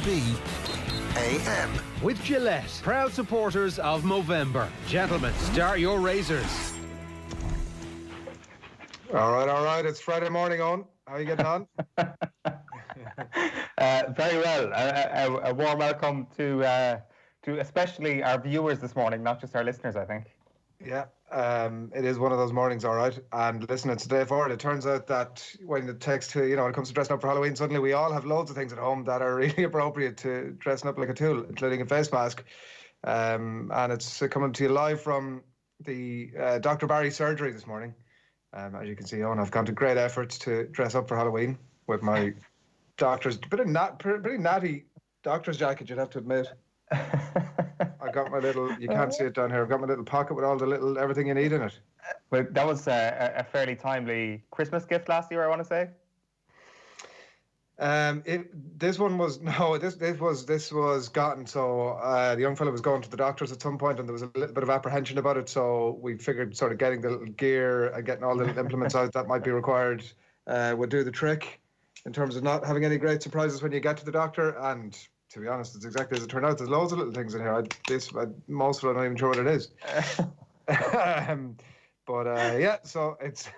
OTB AM. With Gillette, proud supporters of Movember. Gentlemen, start your razors. All right. It's Friday morning, Owen. How are you getting on? Very well. A warm welcome to especially our viewers this morning, not just our listeners, I think. Yeah, it is one of those mornings, all right. And listen, it's the day forward. It turns out that when it takes to, when it comes to dressing up for Halloween, suddenly we all have loads of things at home that are really appropriate to dressing up like a tool, including a face mask. And it's coming to you live from the Dr. Barry surgery this morning. As you can see, Owen, I've gone to great efforts to dress up for Halloween with my doctor's, pretty natty doctor's jacket, you'd have to admit. I got my little, you can't see it down here, I've got my little pocket with all the little, everything you need in it. Well, that was a fairly timely Christmas gift last year, I want to say. This was gotten, so the young fella was going to the doctors at some point and there was a little bit of apprehension about it, so we figured sort of getting the little gear and getting all the little implements out that might be required would do the trick in terms of not having any great surprises when you get to the doctor. And to be honest, it's exactly as it turned out. There's loads of little things in here. Most of it I'm not even sure what it is. So it's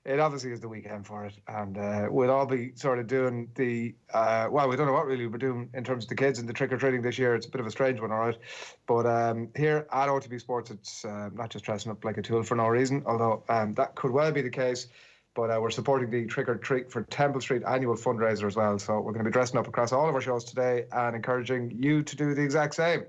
it obviously is the weekend for it, and we'll all be sort of doing the we don't know what really we're doing in terms of the kids and the trick-or-treating this year. It's a bit of a strange one, all right, but here at OTB Sports, it's not just dressing up like a tool for no reason, although that could well be the case, but we're supporting the Trick or Treat for Temple Street annual fundraiser as well, so we're going to be dressing up across all of our shows today and encouraging you to do the exact same.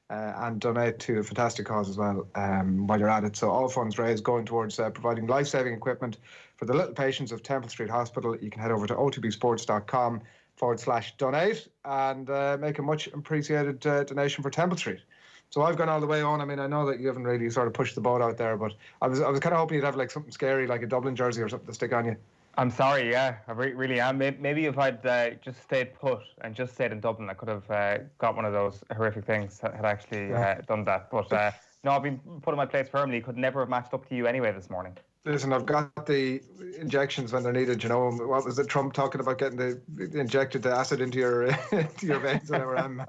And donate to a fantastic cause as well while you're at it. So all funds raised going towards providing life-saving equipment for the little patients of Temple Street Hospital. You can head over to otbsports.com/donate and make a much appreciated donation for Temple Street. So I've gone all the way on. I mean, I know that you haven't really sort of pushed the boat out there, but I was kind of hoping you'd have like something scary, like a Dublin jersey or something to stick on you. I'm sorry, yeah, I really am. Maybe if I'd just stayed put and just stayed in Dublin, I could have got one of those horrific things had actually done that. But no, I've been put in my place firmly. Could never have matched up to you anyway this morning. Listen, I've got the injections when they're needed. What was it? Trump talking about getting injected the acid into your veins. Whatever.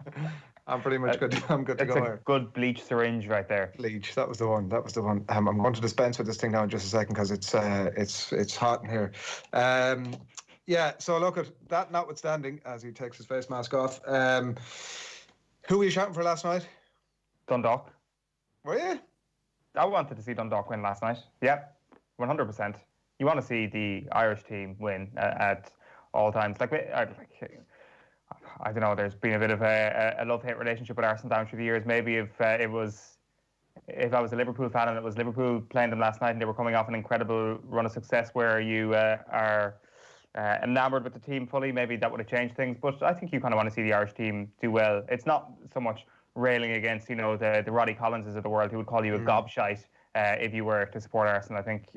I'm pretty much good. I'm good to go. It's a good bleach syringe right there. Bleach. That was the one. I'm going to dispense with this thing now in just a second because it's hot in here. So look at that. Notwithstanding, as he takes his face mask off, who were you shouting for last night? Dundalk. Were you? I wanted to see Dundalk win last night. Yeah, 100%. You want to see the Irish team win at all times. I don't know, there's been a bit of a love-hate relationship with Arsenal down through the years. Maybe if I was a Liverpool fan and it was Liverpool playing them last night and they were coming off an incredible run of success where you are enamoured with the team fully, maybe that would have changed things. But I think you kind of want to see the Irish team do well. It's not so much railing against, the Roddy Collinses of the world who would call you a gobshite if you were to support Arsenal. I think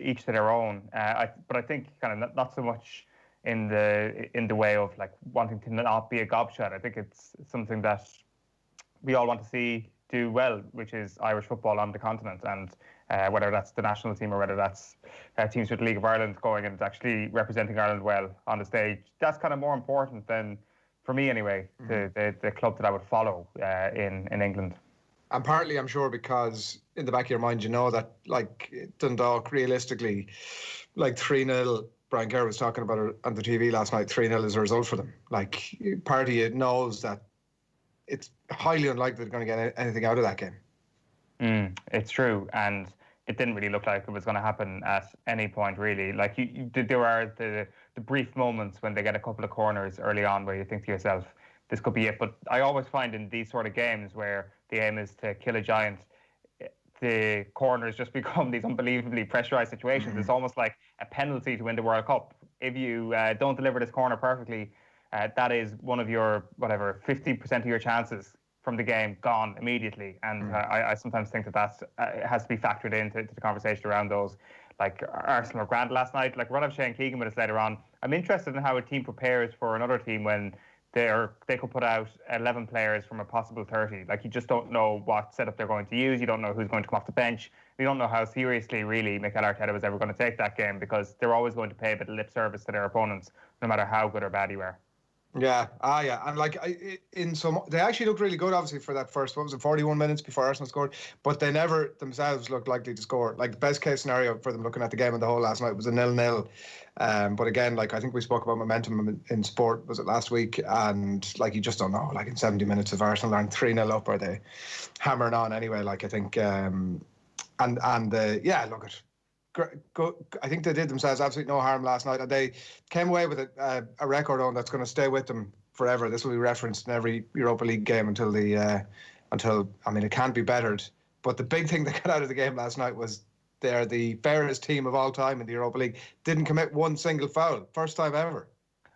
each to their own. But I think kind of not so much in the way of like wanting to not be a gobshite. I think it's something that we all want to see do well, which is Irish football on the continent, and whether that's the national team or whether that's teams with the League of Ireland going and actually representing Ireland well on the stage. That's kind of more important than, for me anyway, the club that I would follow in England. And partly, I'm sure, because in the back of your mind, you know that like Dundalk, realistically, like 3-0. Brian Kerr was talking about it on the TV last night. 3-0 is a result for them. Like, part of you knows that it's highly unlikely they're going to get anything out of that game. It's true, and it didn't really look like it was going to happen at any point, really. Like, there are the brief moments when they get a couple of corners early on where you think to yourself, this could be it. But I always find in these sort of games where the aim is to kill a giant, the corners just become these unbelievably pressurised situations. It's almost like a penalty to win the World Cup. If you don't deliver this corner perfectly, that is one of your, 50% of your chances from the game gone immediately. And I sometimes think that has to be factored into the conversation around those. Like Arsenal or grand last night, like we're going to have Shane Keegan with us later on. I'm interested in how a team prepares for another team when they could put out 11 players from a possible 30. Like, you just don't know what setup they're going to use. You don't know who's going to come off the bench. You don't know how seriously, really, Mikel Arteta was ever going to take that game, because they're always going to pay a bit of lip service to their opponents, no matter how good or bad you are. Yeah, yeah, and like they actually looked really good, obviously, for that first, 41 minutes before Arsenal scored, but they never themselves looked likely to score. Like, the best case scenario for them looking at the game and the whole last night was a 0-0. But again, like, I think we spoke about momentum in sport, was it last week? And like, you just don't know. Like, in 70 minutes, if Arsenal aren't 3-0 up, are they hammering on anyway? Like, I think, yeah, look at. I think they did themselves absolutely no harm last night, and they came away with a record on that's going to stay with them forever. This will be referenced in every Europa League game until I mean, it can't be bettered. But the big thing that got out of the game last night was they're the fairest team of all time in the Europa League. Didn't commit one single foul, first time ever.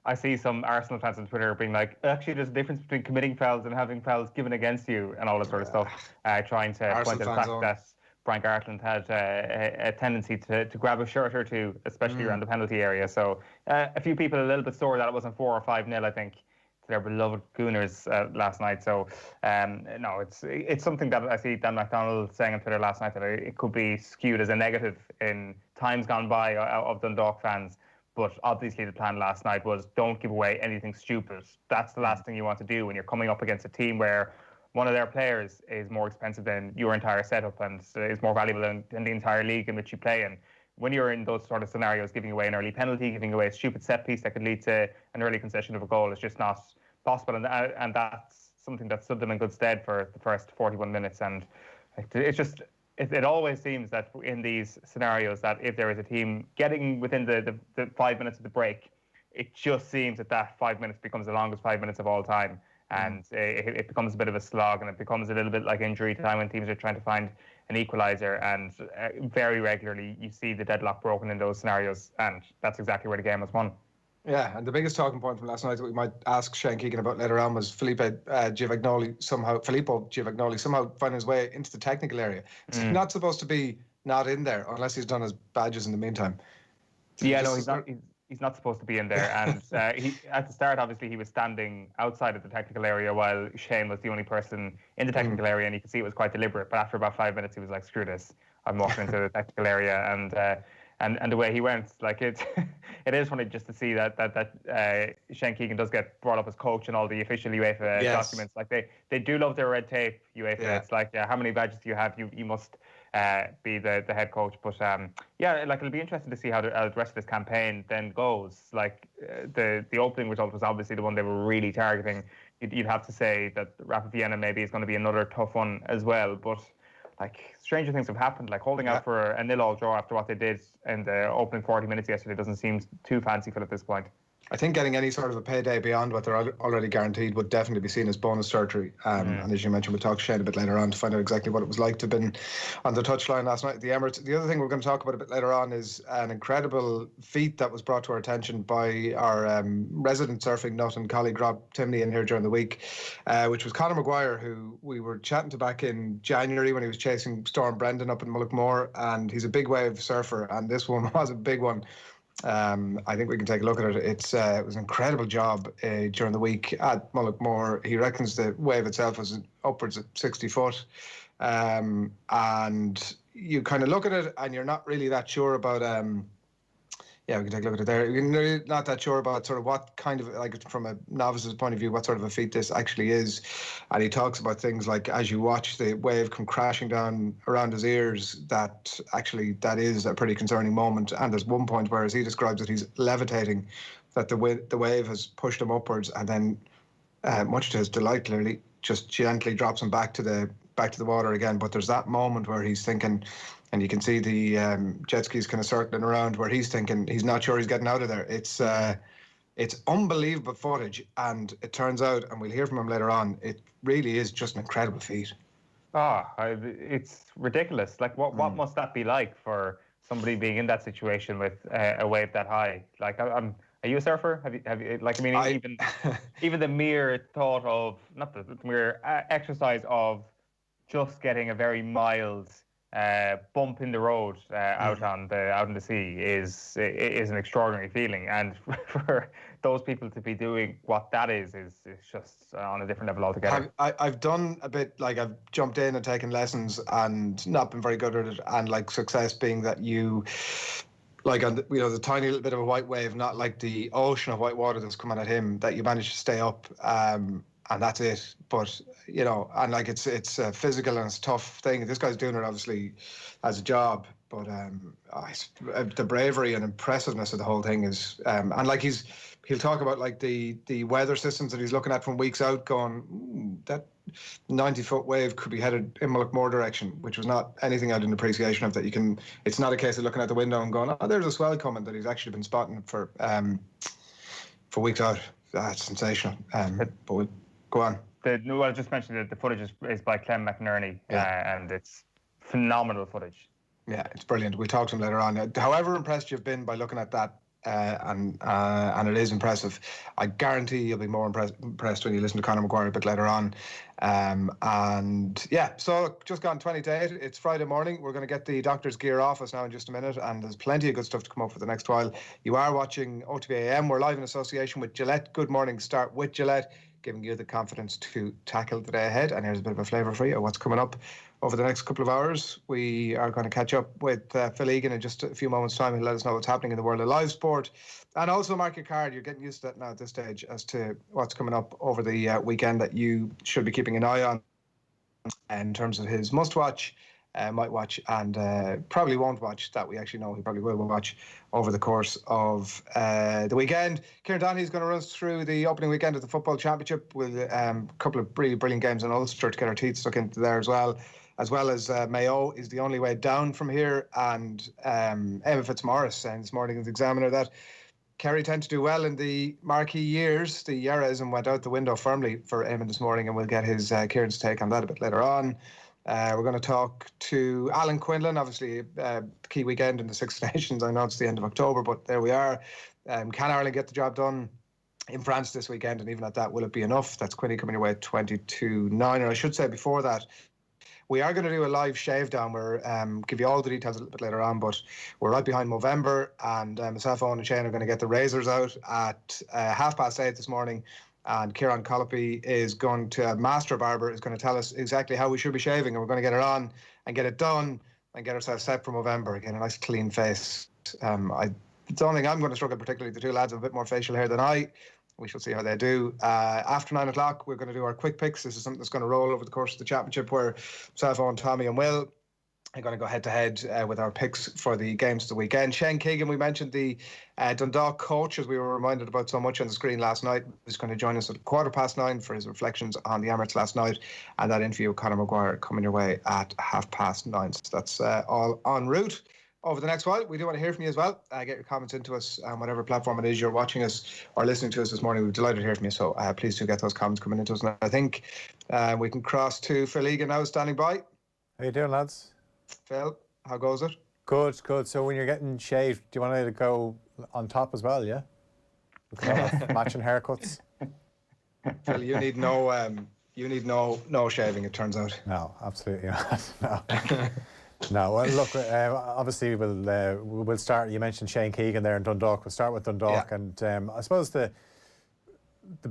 I see some Arsenal fans on Twitter being like, actually, there's a difference between committing fouls and having fouls given against you and all that sort of stuff, trying to Arsenal point to the fact that Brian Gartland had a tendency to grab a shirt or two, especially around the penalty area. So a few people a little bit sore that it wasn't 4 or 5-0, I think, to their beloved Gooners last night. So no, it's something that I see Dan McDonald saying on Twitter last night, that it could be skewed as a negative in times gone by of Dundalk fans. But obviously the plan last night was, don't give away anything stupid. That's the last thing you want to do when you're coming up against a team where one of their players is more expensive than your entire setup and is more valuable than the entire league in which you play. And when you're in those sort of scenarios, giving away an early penalty, giving away a stupid set piece that could lead to an early concession of a goal is just not possible. And that's something that stood them in good stead for the first 41 minutes. And it's just, it always seems that in these scenarios, that if there is a team getting within the 5 minutes of the break, it just seems that 5 minutes becomes the longest 5 minutes of all time. And it becomes a bit of a slog, and it becomes a little bit like injury time when teams are trying to find an equaliser. And very regularly you see the deadlock broken in those scenarios, and that's exactly where the game was won. Yeah, and the biggest talking point from last night that we might ask Shane Keegan about later on was Filippo Giovagnoli somehow finding his way into the technical area. He's not supposed to be not in there unless he's done his badges in the meantime. Yeah, no, he's not. He's not supposed to be in there. And at the start, obviously, he was standing outside of the technical area while Shane was the only person in the technical area, and you could see it was quite deliberate. But after about 5 minutes, he was like, screw this, I'm walking into the technical area. And the way he went, like, it is funny just to see that Shane Keegan does get brought up as coach and all the official UEFA documents. Like, they do love their red tape, UEFA. Yeah. It's like, how many badges do you have? You must be the head coach. But yeah, like, it'll be interesting to see how the rest of this campaign then goes. Like, the opening result was obviously the one they were really targeting. You'd have to say that Rapid Vienna maybe is going to be another tough one as well. But like, stranger things have happened. Like, holding out for a 0-0 draw after what they did in the opening 40 minutes yesterday doesn't seem too fanciful at this point. I think getting any sort of a payday beyond what they're already guaranteed would definitely be seen as bonus surgery. And as you mentioned, we'll talk to Shane a bit later on to find out exactly what it was like to have been on the touchline last night at the Emirates. The other thing we're going to talk about a bit later on is an incredible feat that was brought to our attention by our resident surfing nut and colleague Rob Timney in here during the week, which was Conor McGuire, who we were chatting to back in January when he was chasing Storm Brendan up in Mullaghmore, and he's a big wave surfer, and this one was a big one. I think we can take a look at it. It was an incredible job during the week at Mullaghmore. He reckons the wave itself was upwards of 60 foot. And you kind of look at it and you're not really that sure about... we can take a look at it there. You're really not that sure about sort of what kind of, like, from a novice's point of view, what sort of a feat this actually is. And he talks about things like, as you watch the wave come crashing down around his ears, that is a pretty concerning moment. And there's one point where, as he describes it, he's levitating, that the wave has pushed him upwards, and then, much to his delight, clearly, just gently drops him back to the water again. But there's that moment where he's thinking, and you can see the jet skis kind of circling around, where he's thinking he's not sure he's getting out of there. It's unbelievable footage, and it turns out, and we'll hear from him later on, it really is just an incredible feat. It's ridiculous. Like, what must that be like for somebody being in that situation with a wave that high? Like, are you a surfer? Have you like, I mean, even the mere thought of, not the mere exercise of just getting a very mild bump in the road out in the sea is an extraordinary feeling, and for those people to be doing what that is just on a different level altogether. I've done a bit, like, I've jumped in and taken lessons and not been very good at it, and like, success being that you, like on the, the tiny little bit of a white wave, not like the ocean of white water that's coming at him, that you manage to stay up, and that's it. But and like it's a physical and it's a tough thing. This guy's doing it obviously as a job, but the bravery and impressiveness of the whole thing is, and like he'll talk about like the weather systems that he's looking at from weeks out, going that 90-foot wave could be headed in Mullockmore direction, which was not anything out in appreciation of that. It's not a case of looking out the window and going, oh, there's a swell coming, that he's actually been spotting for weeks out. That's sensational. But we'll go on. I just mentioned that the footage is by Clem McNerney, and it's phenomenal footage. Yeah, it's brilliant. We'll talk to him later on. However impressed you've been by looking at that, and it is impressive, I guarantee you'll be more impressed when you listen to Conor McGuire a bit later on. So just gone 20 to 8. It's Friday morning. We're going to get the doctor's gear off us now in just a minute, and there's plenty of good stuff to come up for the next while. You are watching OTB AM. We're live in association with Gillette. Good morning. Start with Gillette, giving you the confidence to tackle the day ahead. And here's a bit of a flavour for you of what's coming up over the next couple of hours. We are going to catch up with Phil Egan in just a few moments' time. He'll let us know what's happening in the world of live sport. And also mark your card. You're getting used to that now at this stage as to what's coming up over the weekend that you should be keeping an eye on in terms of his must-watch, might watch, and probably won't watch, that we actually know he probably will watch over the course of the weekend. Kieran Donaghy is going to run us through the opening weekend of the Football Championship with a couple of really brilliant games in Ulster to get our teeth stuck into there as well as Mayo is the only way down from here, and Emma Fitzmaurice saying this morning in the Examiner that Kerry tend to do well in the marquee years. The Yearasm went out the window firmly for Eamon this morning, and we'll get his Kieran's take on that a bit later on. We're going to talk to Alan Quinlan, obviously key weekend in the Six Nations. I know it's the end of October, but there we are. Can Ireland get the job done in France this weekend? And even at that, will it be enough? That's Quinny coming your way at 22-9. And I should say before that, we are going to do a live shave down. We're give you all the details a little bit later on, but we're right behind Movember, and myself, Owen and Shane are going to get the razors out at 8:30 this morning. And Kieran Colopy is going to, master barber, is going to tell us exactly how we should be shaving, and we're going to get it on and get it done and get ourselves set for Movember. Again, a nice clean face. I don't think I'm going to struggle particularly. The two lads have a bit more facial hair than I. We shall see how they do. After 9 o'clock, we're going to do our quick picks. This is something that's going to roll over the course of the championship, where myself, Owen, Tommy and Will are going to go head-to-head with our picks for the games of the weekend. Shane Keegan, we mentioned the Dundalk coach, as we were reminded about so much on the screen last night, is going to join us at 9:15 for his reflections on the Emirates last night, and that interview with Conor McGuire coming your way at 9:30. So that's all en route. Over the next while, we do want to hear from you as well. Get your comments into us on whatever platform it is you're watching us or listening to us this morning. We're delighted to hear from you, so please do get those comments coming into us. And I think we can cross to Phil Egan now, standing by. How you doing, lads? Phil, how goes it? Good, good. So when you're getting shaved, do you want to go on top as well, yeah? Matching haircuts? Phil, you need no shaving, it turns out. No, absolutely not. No. No, well, look, obviously we'll start. You mentioned Shane Keegan there in Dundalk. We'll start with Dundalk, and I suppose the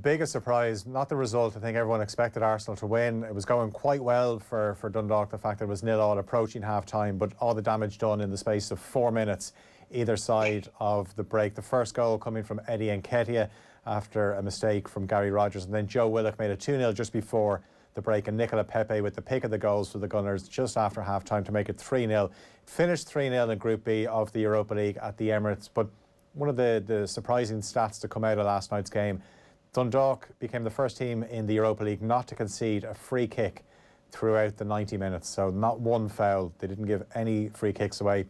biggest surprise, not the result. I think everyone expected Arsenal to win. It was going quite well for Dundalk. The fact that it was 0-0 approaching half-time, but all the damage done in the space of 4 minutes either side of the break. The first goal coming from Eddie Nketiah after a mistake from Gary Rogers, and then Joe Willock made it 2-0 just before the break, and Nicola Pepe with the pick of the goals for the Gunners just after half-time to make it 3-0. Finished 3-0 in Group B of the Europa League at the Emirates, but one of the surprising stats to come out of last night's game, Dundalk became the first team in the Europa League not to concede a free kick throughout the 90 minutes, so not one foul. They didn't give any free kicks away.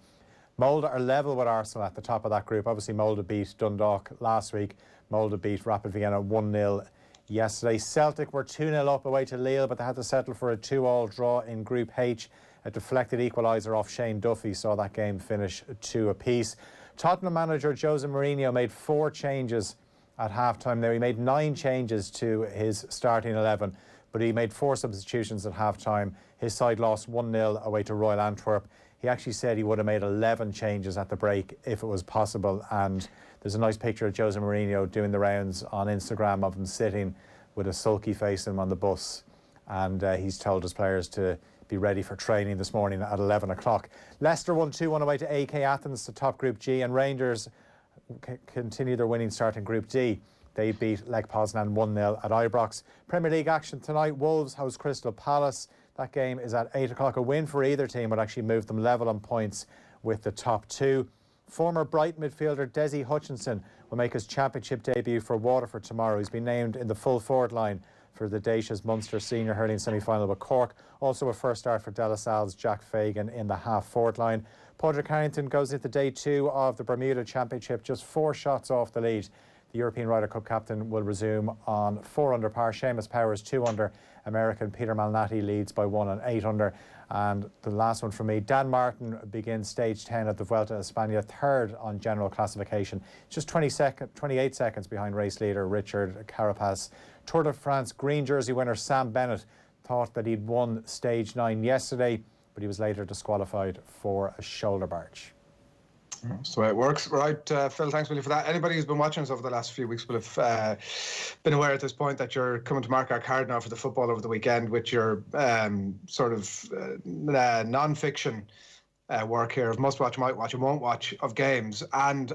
Molde are level with Arsenal at the top of that group. Obviously Molde beat Dundalk last week. Molde beat Rapid Vienna 1-0 yesterday. Celtic were 2-0 up away to Lille, but they had to settle for a 2-2 draw in Group H. A deflected equaliser off Shane Duffy saw that game finish 2 apiece. Tottenham manager Jose Mourinho made 4 changes at half-time. Now, he made 9 changes to his starting 11, but he made 4 substitutions at half-time. His side lost 1-0 away to Royal Antwerp. He actually said he would have made 11 changes at the break if it was possible, and there's a nice picture of Jose Mourinho doing the rounds on Instagram of him sitting with a sulky face on the bus and he's told his players to be ready for training this morning at 11 o'clock. Leicester won 2-1 away to AK Athens to top Group G, and Rangers continue their winning start in Group D. They beat Lech Poznan 1-0 at Ibrox. Premier League action tonight. Wolves host Crystal Palace. That game is at 8 o'clock. A win for either team would actually move them level on points with the top two. Former Brighton midfielder Desi Hutchinson will make his championship debut for Waterford tomorrow. He's been named in the full forward line for the Dacia's Munster Senior Hurling semi-final with Cork. Also a first start for De La Salle's Jack Fagan in the half-forward line. Padraig Harrington goes into day 2 of the Bermuda Championship, just 4 shots off the lead. The European Ryder Cup captain will resume on 4 under par. Seamus Powers 2 under. American Peter Malnati leads by 1 on 8 under. And the last one for me, Dan Martin begins stage 10 at the Vuelta a España, 3rd on general classification. Just 28 seconds behind race leader Richard Carapaz. Tour de France green jersey winner Sam Bennett thought that he'd won stage 9 yesterday, but he was later disqualified for a shoulder barge. That's the way it works. Right, Phil, thanks really for that. Anybody who's been watching us over the last few weeks will have been aware at this point that you're coming to mark our card now for the football over the weekend with your sort of non-fiction work here of must watch, might watch and won't watch of games. And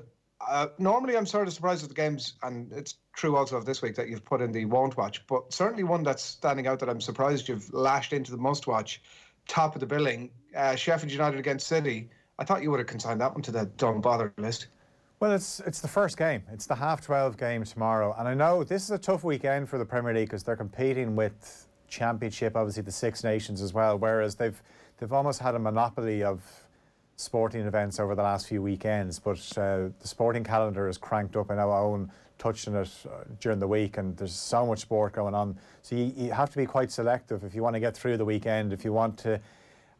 normally I'm sort of surprised at the games, and it's true also of this week that you've put in the won't watch, but certainly one that's standing out that I'm surprised you've lashed into the must watch, top of the billing, Sheffield United against City. I thought you would have consigned that one to the don't bother list. Well, it's the first game. It's the 12:30 game tomorrow. And I know this is a tough weekend for the Premier League because they're competing with Championship, obviously the Six Nations as well, whereas they've almost had a monopoly of sporting events over the last few weekends. But the sporting calendar is cranked up. I know Owen touched on it during the week, and there's so much sport going on. So you have to be quite selective if you want to get through the weekend, if you want to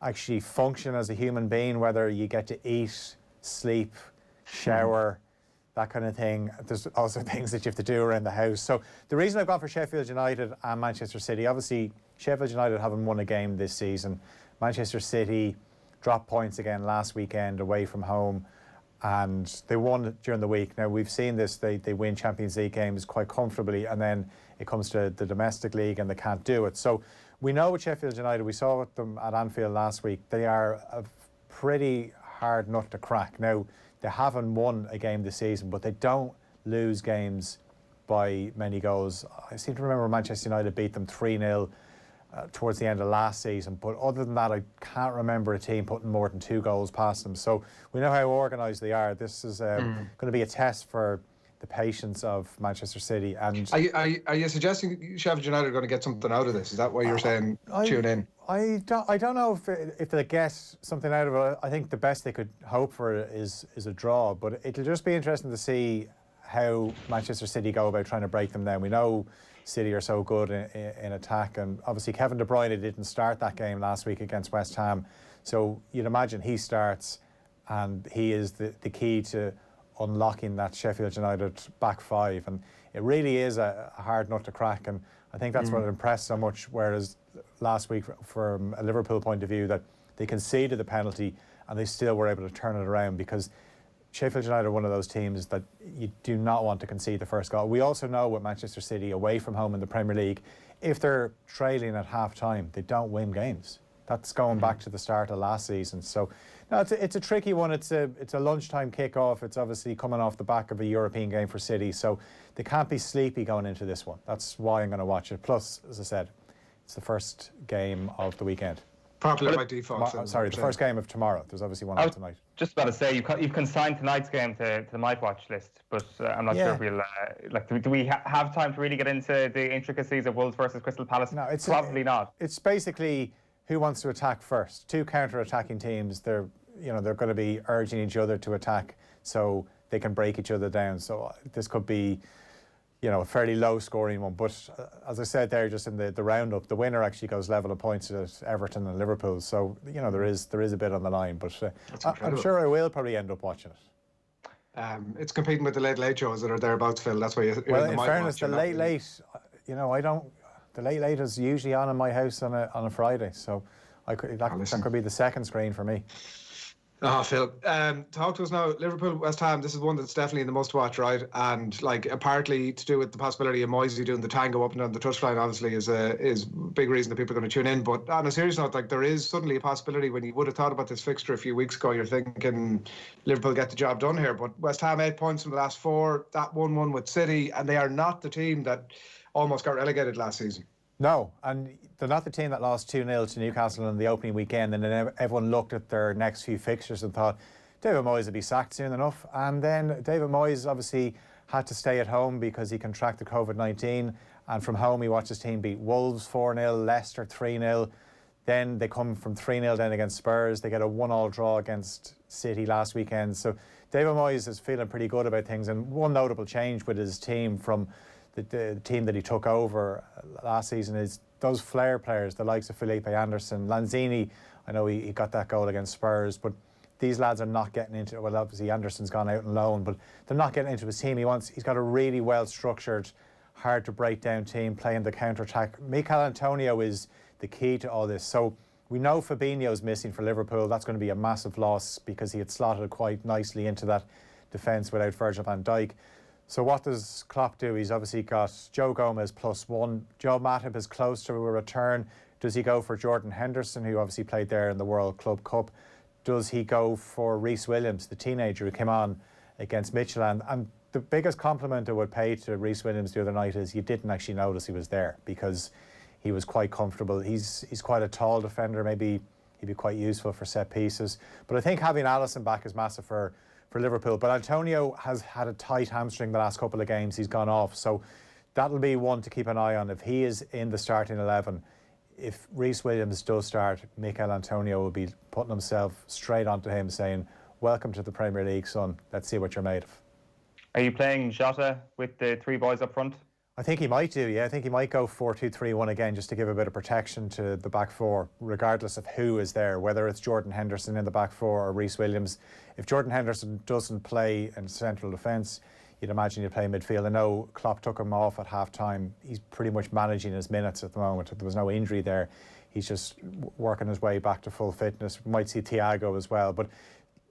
actually function as a human being, whether you get to eat, sleep, shower, that kind of thing. There's also things that you have to do around the house. So the reason I've gone for Sheffield United and Manchester City, obviously Sheffield United haven't won a game this season. Manchester City dropped points again last weekend away from home, and they won during the week. Now we've seen this, they win Champions League games quite comfortably, and then it comes to the domestic league and they can't do it. So we know with Sheffield United, we saw with them at Anfield last week, they are a pretty hard nut to crack. Now, they haven't won a game this season, but they don't lose games by many goals. I seem to remember Manchester United beat them 3-0 towards the end of last season, but other than that, I can't remember a team putting more than 2 goals past them. So we know how organised they are. This is going to be a test for the patience of Manchester City. And are you suggesting Sheffield United are going to get something out of this? Is that why you're saying tune in? I don't know if they get something out of it. I think the best they could hope for is a draw, but it'll just be interesting to see how Manchester City go about trying to break them down. We know City are so good in attack, and obviously Kevin De Bruyne didn't start that game last week against West Ham, so you'd imagine he starts, and he is the key to unlocking that Sheffield United back five, and it really is a hard nut to crack, and I think that's what impressed so much, whereas last week from a Liverpool point of view that they conceded the penalty and they still were able to turn it around, because Sheffield United are one of those teams that you do not want to concede the first goal. We also know with Manchester City away from home in the Premier League, if they're trailing at half-time, they don't win games. That's going back to the start of last season. So no, it's a tricky one. It's a lunchtime kick-off. It's obviously coming off the back of a European game for City, so they can't be sleepy going into this one. That's why I'm going to watch it. Plus, as I said, it's the first game of the weekend. Popular by default. Sorry, the first game of tomorrow. There's obviously one on tonight. Just about to say, you've consigned tonight's game to the might watch list, but I'm not sure if we'll do we have time to really get into the intricacies of Wolves versus Crystal Palace? No, it's probably not. It's basically who wants to attack first. Two counter-attacking teams. They're going to be urging each other to attack so they can break each other down. So this could be, a fairly low-scoring one. But as I said there, just in the roundup, the winner actually goes level of points at Everton and Liverpool. So there is a bit on the line. But I'm sure I will probably end up watching it. It's competing with the late shows that are thereabouts, Phil. That's why you're well, in fairness, the late, I don't. The late is usually on in my house on a Friday, so that could be the second screen for me. Oh, Phil, talk to us now. Liverpool, West Ham, this is one that's definitely the must-watch, right? And like, partly to do with the possibility of Moisey doing the tango up and down the touchline, obviously, is a big reason that people are going to tune in. But on a serious note, like, there is suddenly a possibility when you would have thought about this fixture a few weeks ago, you're thinking Liverpool get the job done here. But West Ham 8 points from the last 4, that 1-1 with City, and they are not the team that almost got relegated last season. No, and they're not the team that lost 2-0 to Newcastle in the opening weekend, and then everyone looked at their next few fixtures and thought David Moyes would be sacked soon enough. And then David Moyes obviously had to stay at home because he contracted COVID-19, and from home he watched his team beat Wolves 4-0, Leicester 3-0. Then they come from 3-0 down against Spurs. They get a 1-1 draw against City last weekend. So David Moyes is feeling pretty good about things, and one notable change with his team from the team that he took over last season is those flair players, the likes of Felipe Anderson, Lanzini. I know he got that goal against Spurs, but these lads are not getting into it. Well, obviously Anderson's gone out on loan, but they're not getting into his team. He's got a really well structured, hard to break down team playing the counter attack. Mikel Antonio is the key to all this. So we know Fabinho's missing for Liverpool. That's going to be a massive loss because he had slotted quite nicely into that defence without Virgil van Dijk. So what does Klopp do? He's obviously got Joe Gomez +1. Joe Matip is close to a return. Does he go for Jordan Henderson, who obviously played there in the World Club Cup? Does he go for Rhys Williams, the teenager who came on against Midtjylland? And the biggest compliment I would pay to Rhys Williams the other night is you didn't actually notice he was there because he was quite comfortable. He's quite a tall defender. Maybe he'd be quite useful for set pieces. But I think having Alisson back is massive for Liverpool. But Antonio has had a tight hamstring the last couple of games. He's gone off. So that'll be one to keep an eye on. If he is in the starting 11, if Rhys Williams does start, Mikel Antonio will be putting himself straight onto him saying, welcome to the Premier League, son. Let's see what you're made of. Are you playing Jota with the 3 boys up front? I think he might do, yeah. I think he might go 4-2-3-1 again just to give a bit of protection to the back 4, regardless of who is there, whether it's Jordan Henderson in the back 4 or Rhys Williams. If Jordan Henderson doesn't play in central defence, you'd imagine he'd play midfield. I know Klopp took him off at half-time. He's pretty much managing his minutes at the moment. There was no injury there. He's just working his way back to full fitness. We might see Thiago as well. But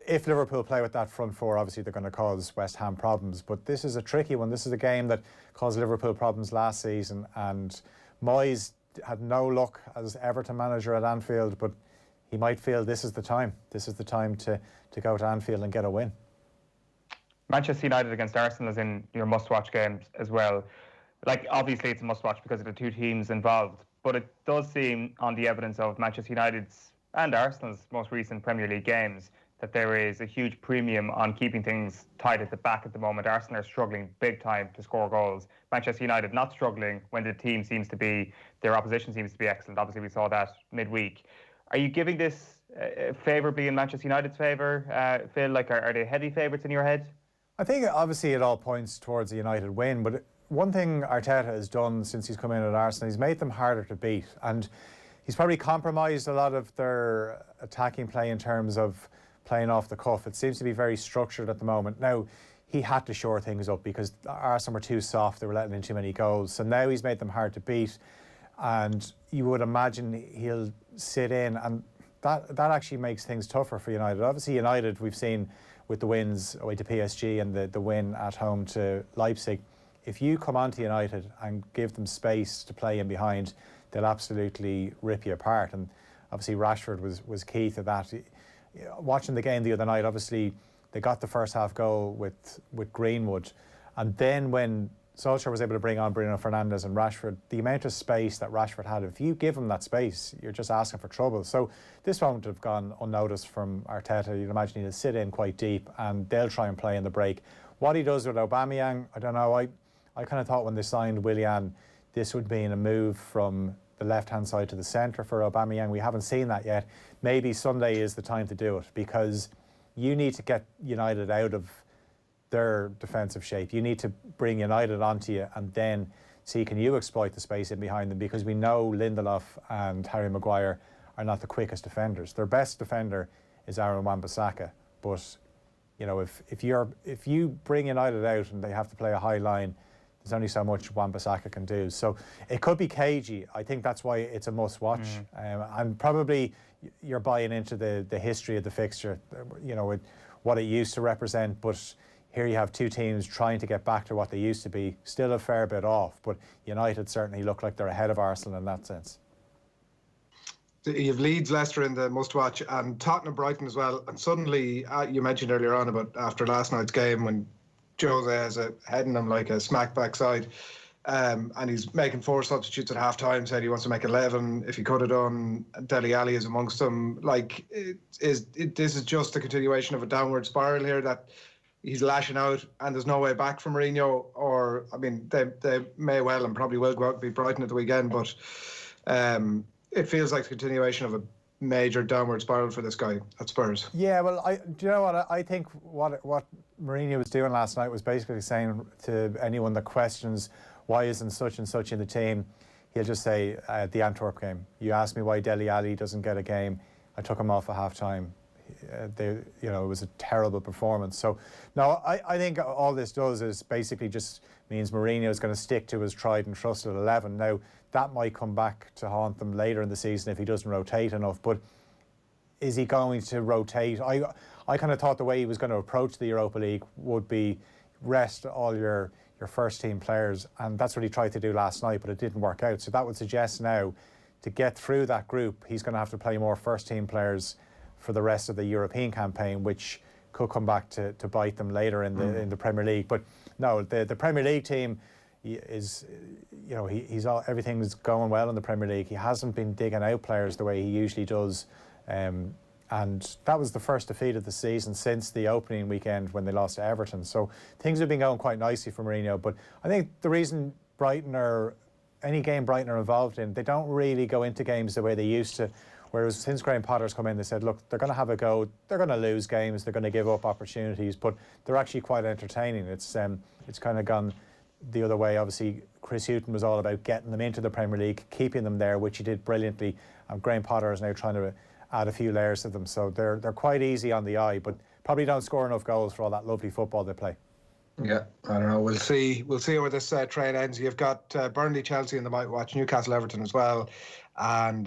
if Liverpool play with that front 4, obviously they're going to cause West Ham problems. But this is a tricky one. This is a game that caused Liverpool problems last season. And Moyes had no luck as Everton manager at Anfield, but he might feel this is the time. This is the time to go to Anfield and get a win. Manchester United against Arsenal is in your must-watch games as well. Like, obviously it's a must-watch because of the 2 teams involved. But it does seem, on the evidence of Manchester United's and Arsenal's most recent Premier League games, that there is a huge premium on keeping things tight at the back at the moment. Arsenal are struggling big time to score goals. Manchester United not struggling when their opposition seems to be excellent. Obviously, we saw that midweek. Are you giving this favourably in Manchester United's favour? Phil, like, are they heavy favourites in your head? I think obviously it all points towards a United win, but one thing Arteta has done since he's come in at Arsenal, he's made them harder to beat, and he's probably compromised a lot of their attacking play in terms of playing off the cuff. It seems to be very structured at the moment. Now, he had to shore things up because Arsenal were too soft. They were letting in too many goals. So now he's made them hard to beat. And you would imagine he'll sit in. And that actually makes things tougher for United. Obviously, United, we've seen with the wins away to PSG and the win at home to Leipzig, if you come onto United and give them space to play in behind, they'll absolutely rip you apart. And obviously Rashford was key to that. Watching the game the other night, obviously they got the first half goal with Greenwood, and then when Solskjaer was able to bring on Bruno Fernandes and Rashford, the amount of space that Rashford had, if you give him that space, you're just asking for trouble. So this won't have gone unnoticed from Arteta. You'd imagine he'll sit in quite deep and they'll try and play in the break. What he does with Aubameyang, I don't know. I kind of thought when they signed Willian, this would be in a move from the left-hand side to the centre for Aubameyang. We haven't seen that yet. Maybe Sunday is the time to do it because you need to get United out of their defensive shape. You need to bring United onto you and then see can you exploit the space in behind them, because we know Lindelof and Harry Maguire are not the quickest defenders. Their best defender is Aaron Wan-Bissaka, but you know if you bring United out and they have to play a high line, there's only so much Wan-Bissaka can do. So it could be cagey. I think that's why it's a must-watch. And probably you're buying into the history of the fixture, you know, with what it used to represent. But here you have two teams trying to get back to what they used to be. Still a fair bit off, but United certainly look like they're ahead of Arsenal in that sense. You've Leeds, Leicester in the must-watch, and Tottenham, Brighton as well. And suddenly, you mentioned earlier on about after last night's game when Jose is heading them like a smack backside, and he's making 4 substitutes at half time, said he wants to make 11 if he could have done. Dele Alli is amongst them. Like, this is just a continuation of a downward spiral here that he's lashing out and there's no way back from Mourinho. Or, I mean, they may well and probably will go out and beat Brighton at the weekend, but it feels like the continuation of a major downward spiral for this guy at Spurs. Yeah, well, do you know what? I think what Mourinho was doing last night was basically saying to anyone that questions why isn't such and such in the team, he'll just say the Antwerp game. You asked me why Dele Alli doesn't get a game. I took him off at half time. It was a terrible performance. So, no, I think all this does is basically just means Mourinho is going to stick to his tried and trusted 11. Now, that might come back to haunt them later in the season if he doesn't rotate enough. But is he going to rotate? I kind of thought the way he was going to approach the Europa League would be rest all your first team players, and that's what he tried to do last night, but it didn't work out. So that would suggest now to get through that group, he's going to have to play more first team players for the rest of the European campaign, which could come back to bite them later in the Premier League. But no, the Premier League team is, he's everything's going well in the Premier League. He hasn't been digging out players the way he usually does, and that was the first defeat of the season since the opening weekend when they lost to Everton. So things have been going quite nicely for Mourinho. But I think the reason any game Brighton are involved in, they don't really go into games the way they used to. Whereas since Graham Potter's come in, they said, look, they're going to have a go. They're going to lose games. They're going to give up opportunities, but they're actually quite entertaining. It's kind of gone the other way. Obviously, Chris Hughton was all about getting them into the Premier League, keeping them there, which he did brilliantly. And Graham Potter is now trying to add a few layers to them. So they're quite easy on the eye, but probably don't score enough goals for all that lovely football they play. Yeah, I don't know. We'll see where this trade ends. You've got Burnley, Chelsea in the might watch, Newcastle, Everton as well, and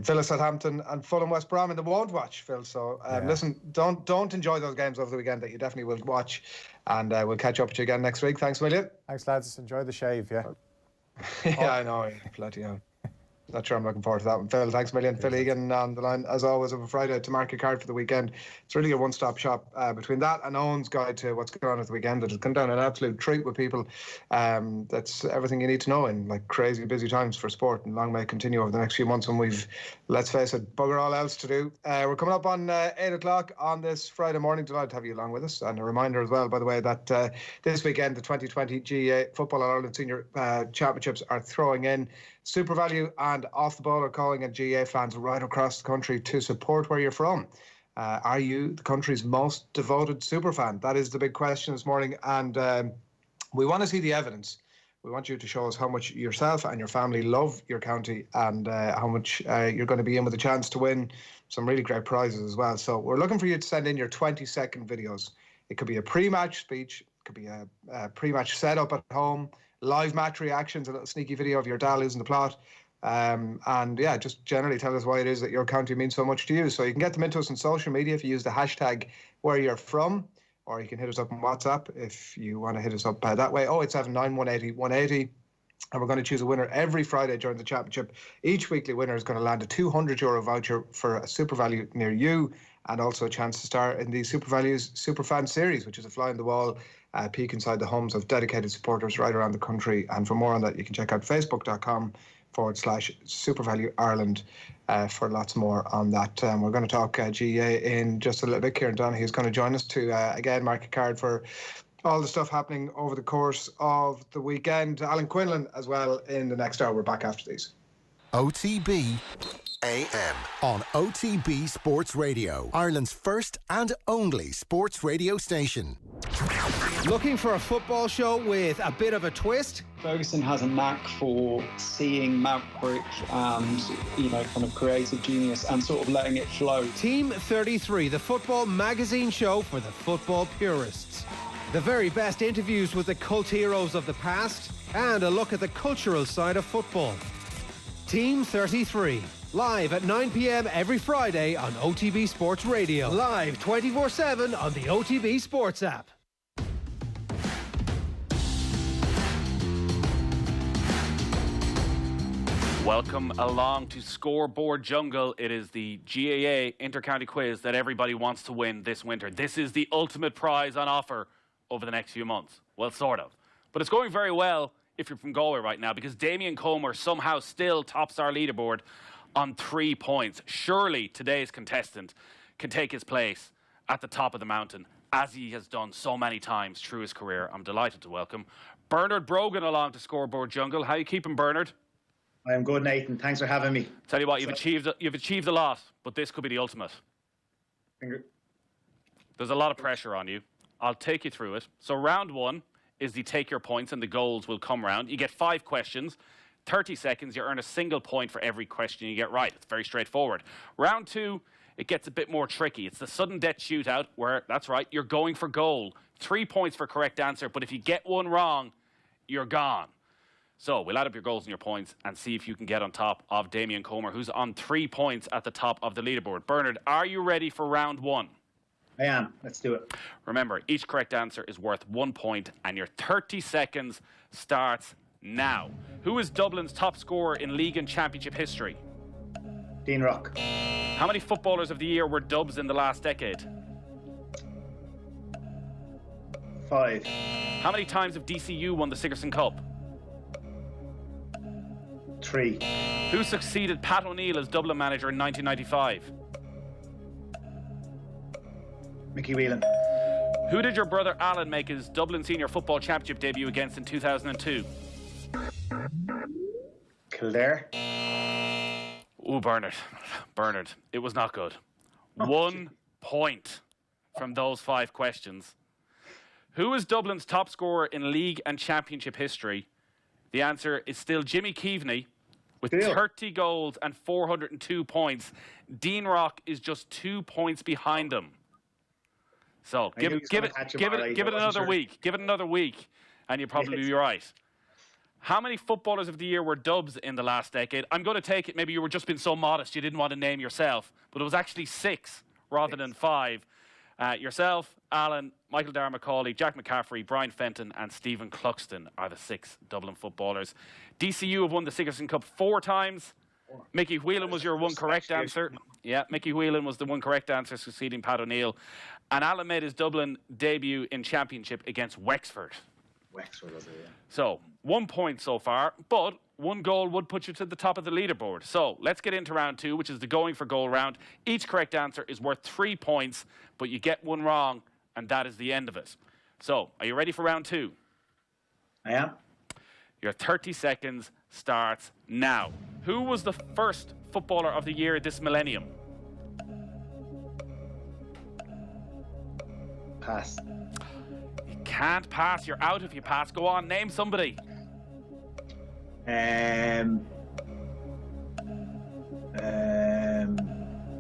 Villa, Southampton, and Fulham, West Brom in the won't watch, Phil. So listen, don't enjoy those games over the weekend that you definitely will watch, and we'll catch up with you again next week. Thanks a million. Thanks, lads. Enjoy the shave. Yeah. Yeah, I know. Bloody hell. Not sure I'm looking forward to that one. Phil, thanks a million. Phil Egan on the line, as always, of a Friday to mark a card for the weekend. It's really a one-stop shop between that and Owen's guide to what's going on at the weekend. That has come down an absolute treat with people. That's everything you need to know in like crazy busy times for sport, and long may it continue over the next few months when we've, let's face it, bugger all else to do. We're coming up on 8 o'clock on this Friday morning. Delighted to have you along with us. And a reminder as well, by the way, that this weekend the 2020 GAA Football and Ireland Senior Championships are throwing in Super Value, and Off the Ball are calling on GAA fans right across the country to support where you're from. Are you the country's most devoted super fan? That is the big question this morning, and we want to see the evidence. We want you to show us how much yourself and your family love your county, and how much you're going to be in with a chance to win some really great prizes as well. So we're looking for you to send in your 20-second videos. It could be a pre-match speech, it could be a pre-match setup at home, live match reactions, a little sneaky video of your dad losing the plot, and yeah, just generally tell us why it is that your county means so much to you. So you can get them into us on social media if you use the hashtag where you're from, or you can hit us up on WhatsApp if you want to hit us up that way. 0879 180 180. And we're going to choose a winner every Friday during the championship. Each weekly winner is going to land a €200 voucher for a Super Value near you, and also a chance to star in the Super Values Superfan series, which is a fly on the wall peek inside the homes of dedicated supporters right around the country. And for more on that, you can check out facebook.com/SuperValue Ireland for lots more on that. We're going to talk GAA in just a little bit. Kieran Donaghy is going to join us to again mark a card for all the stuff happening over the course of the weekend. Alan Quinlan as well in the next hour. We're back after these. OTB AM on OTB Sports Radio, Ireland's first and only sports radio station. Looking for a football show with a bit of a twist? Ferguson has a knack for seeing maverick and, kind of creative genius and sort of letting it flow. Team 33, the football magazine show for the football purists. The very best interviews with the cult heroes of the past and a look at the cultural side of football. Team 33, live at 9 p.m. every Friday on OTB Sports Radio. Live 24/7 on the OTB Sports app. Welcome along to Scoreboard Jungle. It is the GAA Inter-County Quiz that everybody wants to win this winter. This is the ultimate prize on offer over the next few months. Well, sort of. But it's going very well if you're from Galway right now, because Damien Comer somehow still tops our leaderboard on 3 points. Surely today's contestant can take his place at the top of the mountain, as he has done so many times through his career. I'm delighted to welcome Bernard Brogan along to Scoreboard Jungle. How you keeping, Bernard? I'm good, Nathan. Thanks for having me. Tell you what, you've achieved a lot, but this could be the ultimate. There's a lot of pressure on you. I'll take you through it. So round one is the take your points, and the goals will come round. You get 5 questions, 30 seconds. You earn a single point for every question you get right. It's very straightforward. Round 2, it gets a bit more tricky. It's the sudden death shootout where, that's right, you're going for goal. 3 points for correct answer, but if you get one wrong, you're gone. So we'll add up your goals and your points and see if you can get on top of Damien Comer, who's on 3 points at the top of the leaderboard. Bernard, are you ready for round one? I am. Let's do it. Remember, each correct answer is worth 1 point, and your 30 seconds starts now. Who is Dublin's top scorer in league and championship history? Dean Rock. How many footballers of the year were Dubs in the last decade? 5. How many times have DCU won the Sigerson Cup? 3. Who succeeded Pat O'Neill as Dublin manager in 1995? Mickey Whelan. Who did your brother Alan make his Dublin Senior Football Championship debut against in 2002? Kildare. Ooh, Bernard, it was not good. 1 point from those 5 questions. Who is Dublin's top scorer in league and championship history? The answer is still Jimmy Keaveney with 30 goals and 402 points. Dean Rock is just 2 points behind him. So give it another week. Give it another week, and you'll probably be right. How many footballers of the year were Dubs in the last decade? I'm going to take it. Maybe you were just being so modest you didn't want to name yourself, but it was actually 6 rather than 5. Yourself, Alan, Michael Darragh-Macaulay, Jack McCaffrey, Brian Fenton and Stephen Cluxton are the 6 Dublin footballers. DCU have won the Sigerson Cup 4 times. Mickey Whelan was your one correct answer. Yeah, Mickey Whelan was the one correct answer, succeeding Pat O'Neill. And Alan made his Dublin debut in championship against Wexford. Wexford was it, yeah. So, 1 point so far, but 1 goal would put you to the top of the leaderboard. So, let's get into round 2, which is the going for goal round. Each correct answer is worth 3 points, but you get 1 wrong, and that is the end of it. So, are you ready for round 2? I am. Your 30 seconds starts now. Who was the first footballer of the year this millennium? Pass. You can't pass. You're out if you pass. Go on, name somebody. The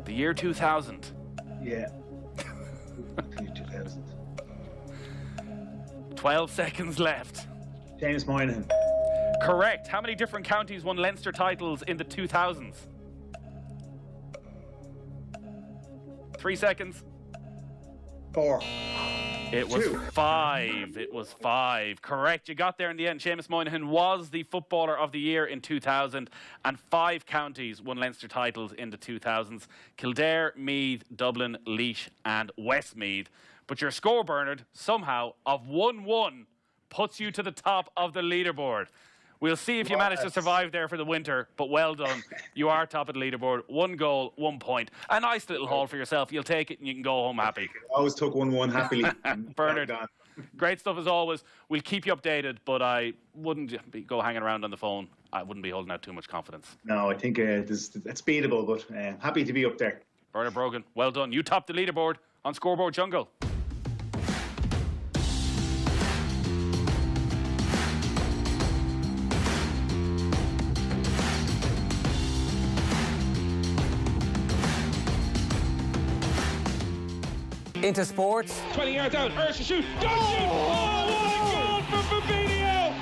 year 2000. Yeah. 2000. 12 seconds left. James Moynihan. Correct. How many different counties won Leinster titles in the 2000s? 3 seconds. 4. It was 5. It was 5. Correct. You got there in the end. Seamus Moynihan was the footballer of the year in 2000, and 5 counties won Leinster titles in the 2000s. Kildare, Meath, Dublin, Laois and Westmeath. But your score, Bernard, somehow of 1-1 puts you to the top of the leaderboard. We'll see if you manage to survive there for the winter, but well done. You are top of the leaderboard. 1 goal, 1 point. A nice little haul for yourself. You'll take it and you can go home happy. I always took 1-1 happily. Bernard, great stuff as always. We'll keep you updated, but I wouldn't go hanging around on the phone. I wouldn't be holding out too much confidence. No, I think it's beatable, but happy to be up there. Bernard Brogan, well done. You topped the leaderboard on Scoreboard Jungle. Into sports. 20 yards out, Ursh to shoot, don't shoot! Oh, what a goal for Fabinho!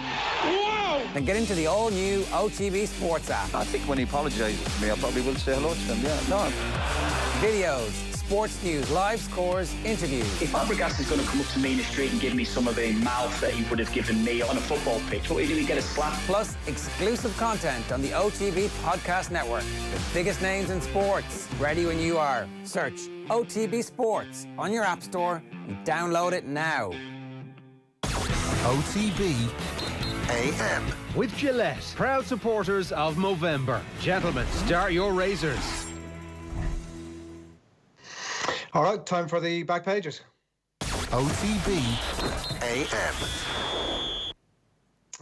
Wow! Then get into the all-new OTB Sports app. I think when he apologises to me, I probably will say hello to him, yeah. No. Videos, sports news, live scores, interviews. If Fabregas is going to come up to me in the street and give me some of the mouth that he would have given me on a football pitch, what will he get a slap? Plus, exclusive content on the OTB Podcast Network. The biggest names in sports. Ready when you are. Search OTB Sports on your app store and download it now. OTB AM. With Gillette, proud supporters of Movember. Gentlemen, start your razors. All right, time for the back pages. OTB AM.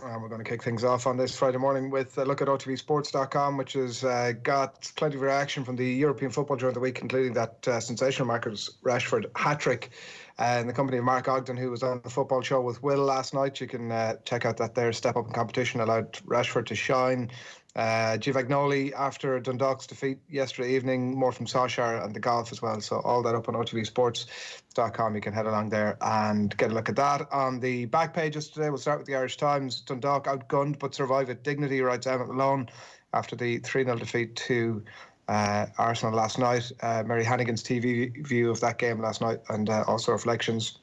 And we're going to kick things off on this Friday morning with a look at OTBsports.com, which has got plenty of reaction from the European football during the week, including that sensational Marcus Rashford hat-trick in the company of Mark Ogden, who was on the football show with Will last night. You can check out that their step up in competition allowed Rashford to shine. Givagnoli after Dundalk's defeat yesterday evening, more from Solskjaer and the golf as well. So all that up on OTBsports.com. You can head along there and get a look at that. On the back pages today, we'll start with the Irish Times. Dundalk outgunned but survive with dignity, writes Emmet Malone after the 3-0 defeat to Arsenal last night. Mary Hannigan's TV view of that game last night, and also reflections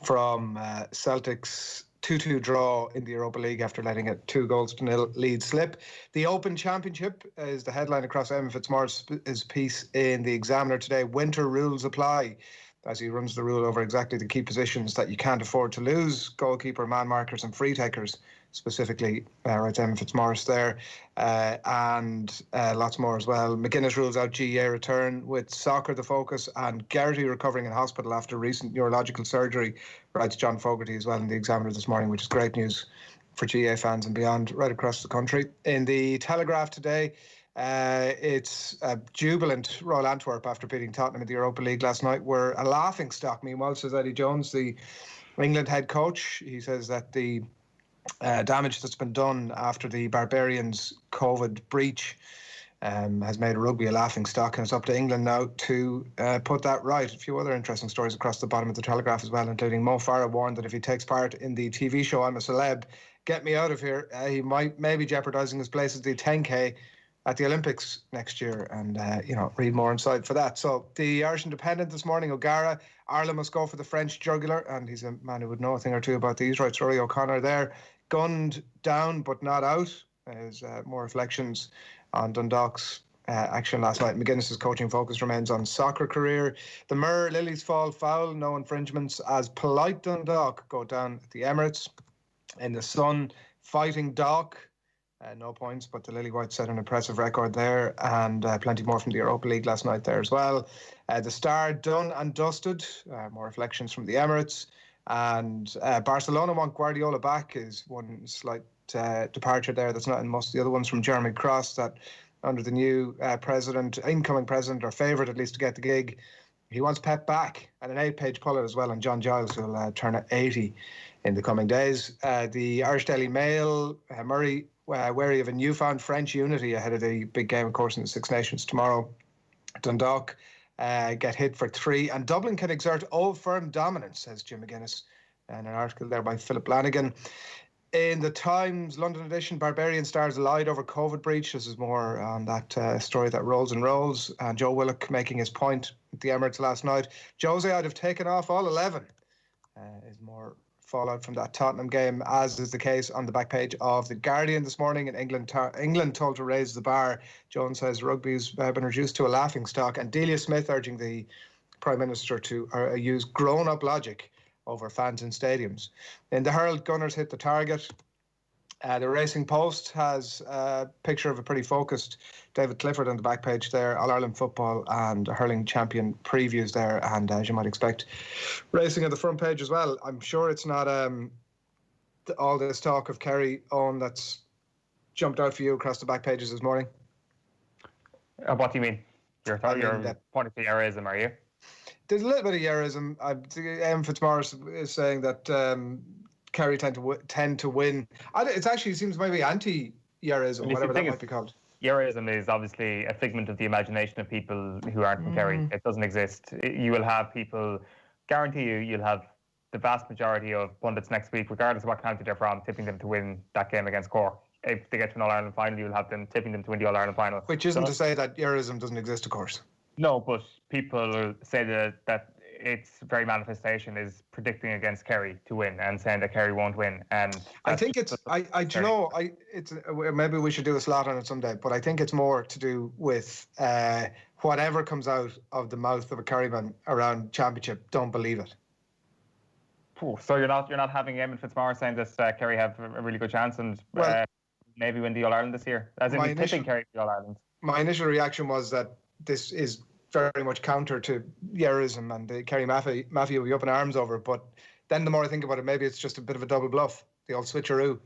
from Celtic's 2-2 draw in the Europa League after letting a 2-0 lead slip. The Open Championship is the headline across Eamon Fitzmaurice's piece in the Examiner today. Winter rules apply, as he runs the rule over exactly the key positions that you can't afford to lose: goalkeeper, man markers and free takers, specifically, writes Eamon Fitzmaurice there, and lots more as well. McGuinness rules out GAA return, with soccer the focus, and Garrity recovering in hospital after recent neurological surgery, writes John Fogarty as well in the Examiner this morning, which is great news for GAA fans and beyond right across the country. In the Telegraph today, it's jubilant Royal Antwerp after beating Tottenham in the Europa League last night were a laughing stock. Meanwhile, says Eddie Jones, the England head coach, he says that the damage that's been done after the Barbarians' COVID breach has made rugby a laughing stock, and it's up to England now to put that right. A few other interesting stories across the bottom of the Telegraph as well, including Mo Farah warned that if he takes part in the TV show I'm a Celeb, get me out of here, he might maybe jeopardising his place at the 10K at the Olympics next year, and read more inside for that. So the Irish Independent this morning, O'Gara, Ireland must go for the French jugular, and he's a man who would know a thing or two about these, writes Rory O'Connor there. Gunned down but not out. There's more reflections on Dundalk's action last night. McGuinness's coaching focus remains on soccer career. The Mirror, Lilies fall foul, no infringements as polite Dundalk go down at the Emirates. In the Sun, fighting Dock. No points, but the Lily Whites set an impressive record there, and plenty more from the Europa League last night there as well. The Star, done and dusted. More reflections from the Emirates. And Barcelona want Guardiola back is one slight departure there that's not in most of the other ones from Jeremy Cross, that under the new incoming president, or favourite at least to get the gig, he wants Pep back, and an 8-page pullet as well on John Giles, who will turn 80 in the coming days. The Irish Daily Mail, Murray wary of a newfound French unity ahead of the big game, of course, in the Six Nations tomorrow. Dundalk get hit for 3, and Dublin can exert Old Firm dominance, says Jim McGuinness, and an article there by Philip Lanigan. In the Times London edition, Barbarian stars lied over COVID breach. This is more on that story that rolls and rolls, and Joe Willock making his point at the Emirates last night. Jose, I'd have taken off all 11, is more fallout from that Tottenham game, as is the case on the back page of The Guardian this morning. In England told to raise the bar. Jones says rugby's been reduced to a laughing stock, and Delia Smith urging the Prime Minister to use grown-up logic over fans in stadiums. In the Herald, Gunners hit the target. The Racing Post has a picture of a pretty focused David Clifford on the back page there. All-Ireland football and Hurling champion previews there, and as you might expect, racing on the front page as well. I'm sure it's not all this talk of Kerry on that's jumped out for you across the back pages this morning. What do you mean? You're pointing to Yerism, are you? There's a little bit of Yerism. Eamon Fitzmaurice is saying that Kerry tend to win. It actually seems maybe anti-Yerism, whatever that might be called. Yerism is obviously a figment of the imagination of people who aren't from Kerry. It doesn't exist. You will have people, guarantee you'll have the vast majority of pundits next week, regardless of what county they're from, tipping them to win that game against Cork. If they get to an All-Ireland final, you'll have them tipping them to win the All-Ireland final. Which isn't to say that Yerism doesn't exist, of course. No, but people say that its very manifestation is predicting against Kerry to win and saying that Kerry won't win. And I think it's, maybe we should do a slot on it someday, but I think it's more to do with whatever comes out of the mouth of a Kerryman around Championship, don't believe it. So you're not having Eamon Fitzmaurice saying that Kerry have a really good chance and maybe win the All-Ireland this year? As in tipping Kerry for the All-Ireland. My initial reaction was that this is very much counter to Yerism, and the Kerry Mafia will be up in arms over it. But then the more I think about it, maybe it's just a bit of a double bluff, the old switcheroo.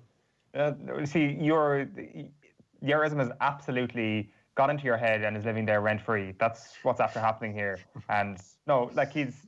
See, Yerism has absolutely got into your head and is living there rent-free. That's what's after happening here. And no, like his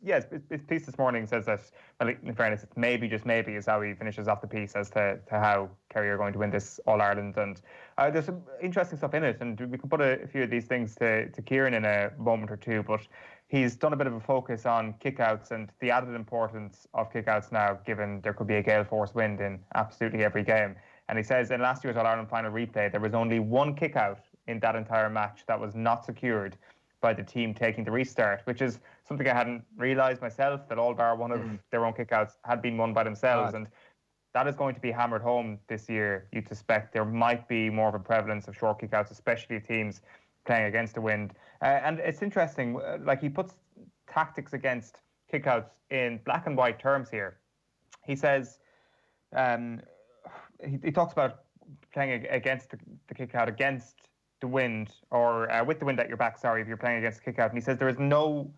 piece this morning says that, well, in fairness, it's maybe, just maybe, is how he finishes off the piece as to how Kerry are going to win this All-Ireland. And there's some interesting stuff in it, and we can put a few of these things to Kieran in a moment or two, but he's done a bit of a focus on kickouts and the added importance of kickouts now, given there could be a gale force wind in absolutely every game. And he says in last year's All-Ireland final replay, there was only one kickout in that entire match that was not secured by the team taking the restart, which is something I hadn't realised myself, that all bar one of their own kickouts had been won by themselves. And that is going to be hammered home this year. You'd suspect there might be more of a prevalence of short kickouts, especially teams playing against the wind. And it's interesting, like he puts tactics against kickouts in black and white terms here. He says, he talks about playing against the kick-out against the wind, or with the wind at your back, if you're playing against the kick-out. And he says there is no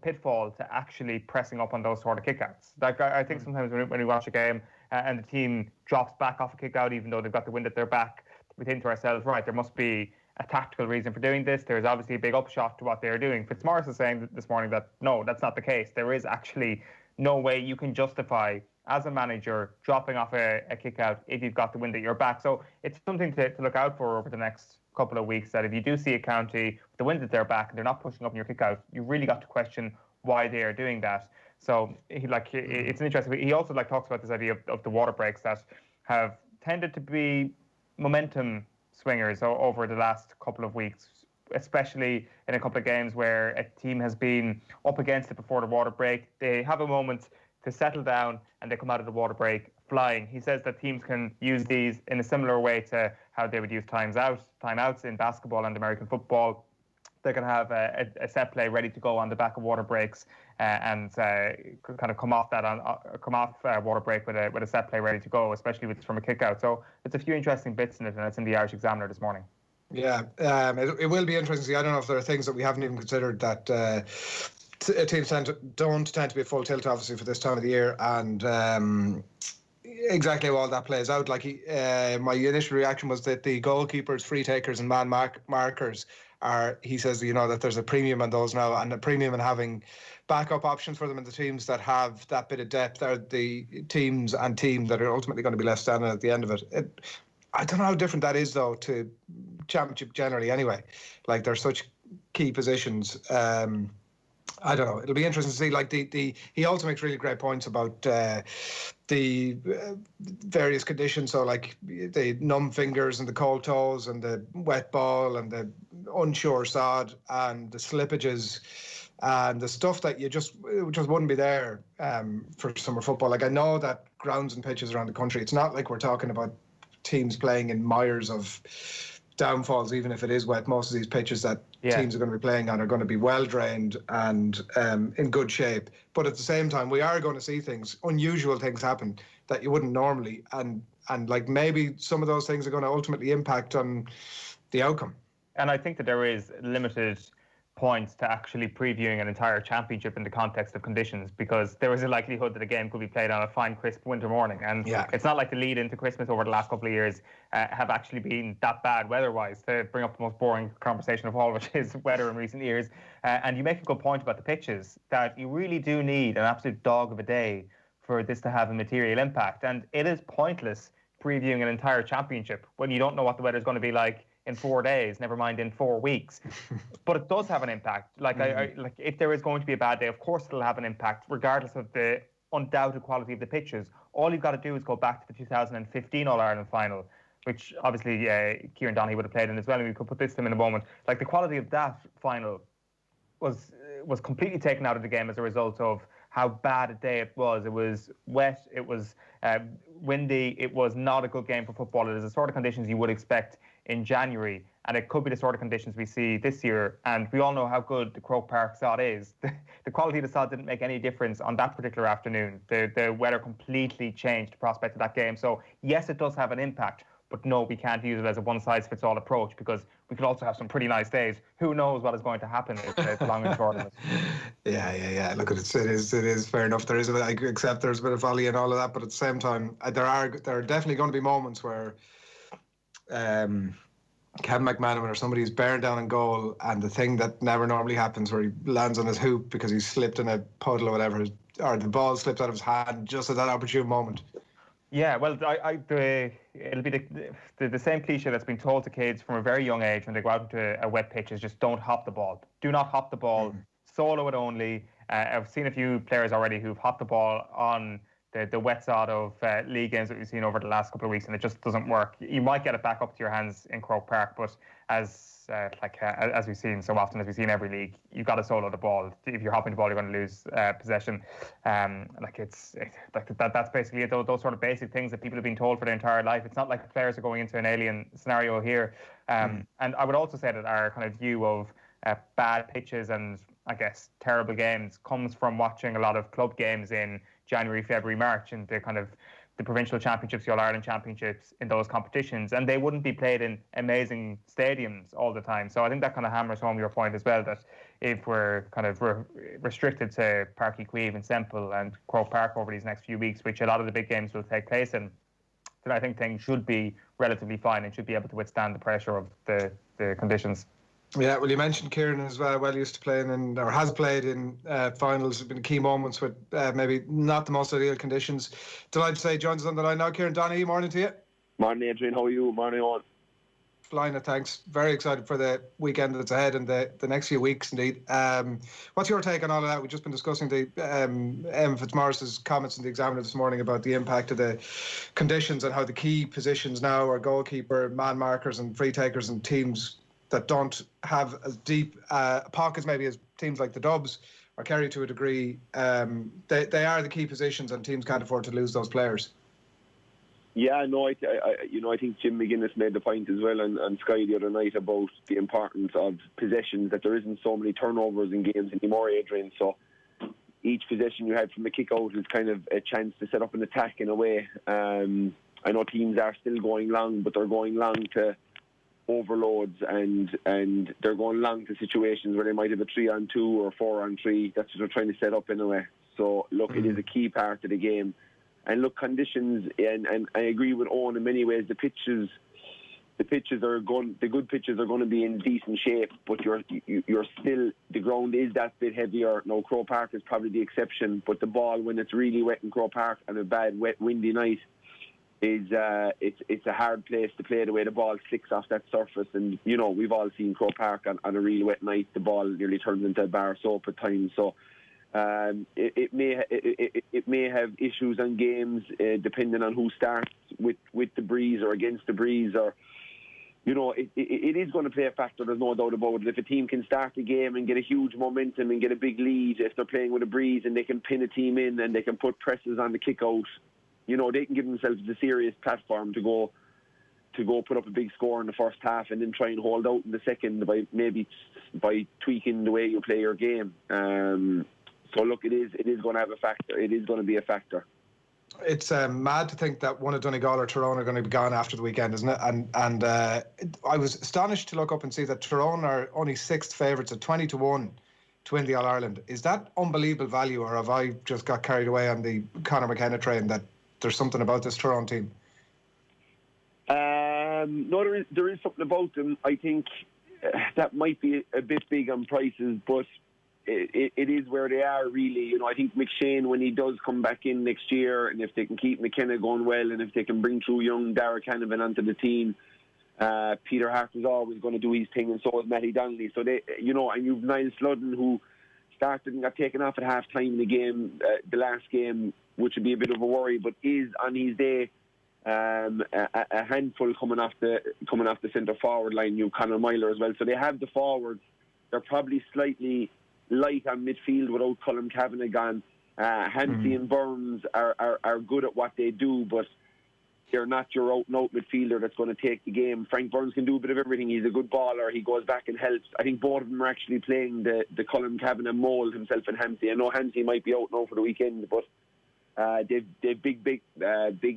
pitfall to actually pressing up on those sort of kick-outs. Like, I think sometimes when we watch a game and the team drops back off a kick-out, even though they've got the wind at their back, we think to ourselves, right, there must be a tactical reason for doing this. There's obviously a big upshot to what they're doing. Fitzmaurice is saying this morning that, no, that's not the case. There is actually no way you can justify, as a manager, dropping off a kick-out if you've got the wind at your back. So it's something to look out for over the next couple of weeks, that if you do see a county with the wind at their back and they're not pushing up in your kick-out, you've really got to question why they are doing that. So it's an interesting. He also talks about this idea of the water breaks that have tended to be momentum swingers over the last couple of weeks, especially in a couple of games where a team has been up against it before the water break. They have a moment to settle down and they come out of the water break flying. He says that teams can use these in a similar way to how they would use timeouts in basketball and American football. They can have a set play ready to go on the back of water breaks and kind of come off water break with a set play ready to go, especially from a kick out. So it's a few interesting bits in it, and it's in the Irish Examiner this morning. Yeah, it will be interesting to see. I don't know if there are things that we haven't even considered that teams don't tend to be a full tilt, obviously, for this time of the year, and exactly how all that plays out. My initial reaction was that the goalkeepers, free takers, and man markers are, he says, that there's a premium on those now, and a premium in having backup options for them, and the teams that have that bit of depth are the teams that are ultimately going to be left standing at the end of it. I don't know how different that is, though, to Championship generally anyway. They're such key positions. I don't know. It'll be interesting to see. He also makes really great points about the various conditions. So the numb fingers and the cold toes and the wet ball and the unsure sod and the slippages and the stuff that you just wouldn't be there for summer football. I know that grounds and pitches around the country, it's not like we're talking about teams playing in mires of downfalls, even if it is wet. Most of these pitches that teams are going to be playing on are going to be well drained and in good shape. But at the same time, we are going to see unusual things happen that you wouldn't normally, and maybe some of those things are going to ultimately impact on the outcome. And I think that there is limited points to actually previewing an entire championship in the context of conditions, because there is a likelihood that a game could be played on a fine, crisp winter morning. And it's not like the lead into Christmas over the last couple of years have actually been that bad weather-wise, to bring up the most boring conversation of all, which is weather in recent years. And you make a good point about the pitches, that you really do need an absolute dog of a day for this to have a material impact. And it is pointless previewing an entire championship when you don't know what the weather's going to be like in 4 days, never mind in 4 weeks. But it does have an impact. Like, like if there is going to be a bad day, of course it'll have an impact, regardless of the undoubted quality of the pitches. All you've got to do is go back to the 2015 All-Ireland final, which obviously Kieran Donaghy would have played in as well, and we could put this to him in a moment. Like, the quality of that final was completely taken out of the game as a result of how bad a day it was. It was wet, it was windy, it was not a good game for football. It is the sort of conditions you would expect in January, and it could be the sort of conditions we see this year. And we all know how good the Croke Park sod is. The quality of the sod didn't make any difference on that particular afternoon. The weather completely changed the prospect of that game. So yes, it does have an impact, but no, we can't use it as a one-size-fits-all approach, because we could also have some pretty nice days. Who knows what is going to happen if it's long and short of it. Yeah. Look, it is fair enough. There is I accept there's a bit of volley and all of that, but at the same time, there are definitely going to be moments where Kevin McManaman or somebody is bearing down in goal, and the thing that never normally happens, where he lands on his hoop because he slipped in a puddle or whatever, or the ball slipped out of his hand just at that opportune moment. Yeah, well, it'll be the same cliche that's been told to kids from a very young age when they go out into a wet pitch is just don't hop the ball. Do not hop the ball. Solo it only. I've seen a few players already who've hopped the ball on the wet side of league games that we've seen over the last couple of weeks, and it just doesn't work. You might get it back up to your hands in Croke Park, but as we've seen so often, as we've seen every league, you've got to solo the ball. If you're hopping the ball, you're going to lose possession. That's basically it. Those sort of basic things that people have been told for their entire life. It's not like the players are going into an alien scenario here. And I would also say that our kind of view of bad pitches and, I guess, terrible games comes from watching a lot of club games in January, February, March, and the kind of the provincial championships, the All-Ireland championships in those competitions, and they wouldn't be played in amazing stadiums all the time. So I think that kind of hammers home your point as well, that if we're kind of restricted to Páirc Uí Chaoimh and Semple and Croke Park over these next few weeks, which a lot of the big games will take place in, then I think things should be relatively fine and should be able to withstand the pressure of the conditions. Yeah, well, you mentioned Kieran as well used to playing in, or has played in finals. There's been key moments with maybe not the most ideal conditions. Delighted to say joins us on the line now. Kieran Donaghy, morning to you. Morning, Adrian. How are you? Morning on. Flying, thanks. Very excited for the weekend that's ahead and the next few weeks, indeed. What's your take on all of that? We've just been discussing the Em Fitzmaurice's comments in the Examiner this morning about the impact of the conditions and how the key positions now are goalkeeper, man markers and free takers, and teams that don't have as deep pockets maybe as teams like the Dubs or Kerry to a degree. They are the key positions, and teams can't afford to lose those players. Yeah, no, I think Jim McGuinness made the point as well on Sky the other night about the importance of possessions, that there isn't so many turnovers in games anymore, Adrian. So each possession you have from the kick out is kind of a chance to set up an attack in a way. I know teams are still going long, but they're going long to overloads, and they're going long to situations where they might have a 3-on-2 or 4-on-3. That's what they're trying to set up in a way. So look, it is a key part of the game. And look, conditions, and I agree with Owen in many ways. The good pitches are going to be in decent shape, but you're still, the ground is that bit heavier. Now, Croke Park is probably the exception, but the ball, when it's really wet in Croke Park and a bad, wet, windy night, it's a hard place to play, the way the ball slicks off that surface. And we've all seen Croke Park on a really wet night. The ball nearly turns into a bar soap at times. So it may have issues on games depending on who starts with the breeze or against the breeze, or it is going to play a factor. There's no doubt about it. If a team can start the game and get a huge momentum and get a big lead, if they're playing with a breeze and they can pin a team in and they can put presses on the kick out, they can give themselves a serious platform to go put up a big score in the first half and then try and hold out in the second by tweaking the way you play your game. So look, it is going to have a factor. It is going to be a factor. It's mad to think that one of Donegal or Tyrone are going to be gone after the weekend, isn't it? And I was astonished to look up and see that Tyrone are only 6th favourites at 20-1 to win the All-Ireland. Is that unbelievable value, or have I just got carried away on the Conor McKenna train that there's something about this Tyrone team? No, there is something about them. I think that might be a bit big on prices, but it is where they are, really. You know, I think McShane, when he does come back in next year, and if they can keep McKenna going well, and if they can bring through young Dara Canavan onto the team, Peter Hart is always going to do his thing, and so is Matty Donnelly. So they, you know, and you've Niall Sludden, who started and got taken off at half time in the game, the last game, which would be a bit of a worry, but is on his day a handful coming off the centre forward line. You Conor Myler as well. So they have the forwards. They're probably slightly light on midfield without Colm Cavan gone. Hansey and Burns are good at what they do, but they're not your out-and-out midfielder that's going to take the game. Frank Burns can do a bit of everything. He's a good baller. He goes back and helps. I think both of them are actually playing the Colm Cavan mould, himself and Hansey. I know Hansey might be out now for the weekend, but they've big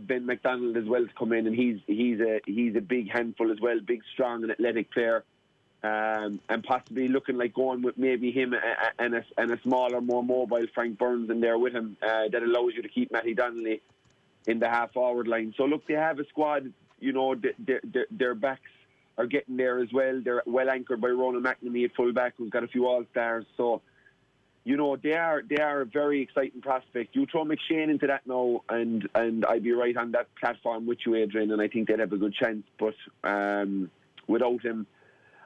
Ben McDonald as well to come in, and he's a big handful as well, big, strong and athletic player, and possibly looking like going with maybe him and a smaller, more mobile Frank Burns in there with him that allows you to keep Matty Donnelly in the half-forward line. So look, they have a squad, you know, their backs are getting there as well. They're well anchored by Ronan McNamee at full-back, who's got a few all-stars. So, you know, they are a very exciting prospect. You throw McShane into that now, and I'd be right on that platform with you, Adrian, and I think they'd have a good chance. But without him,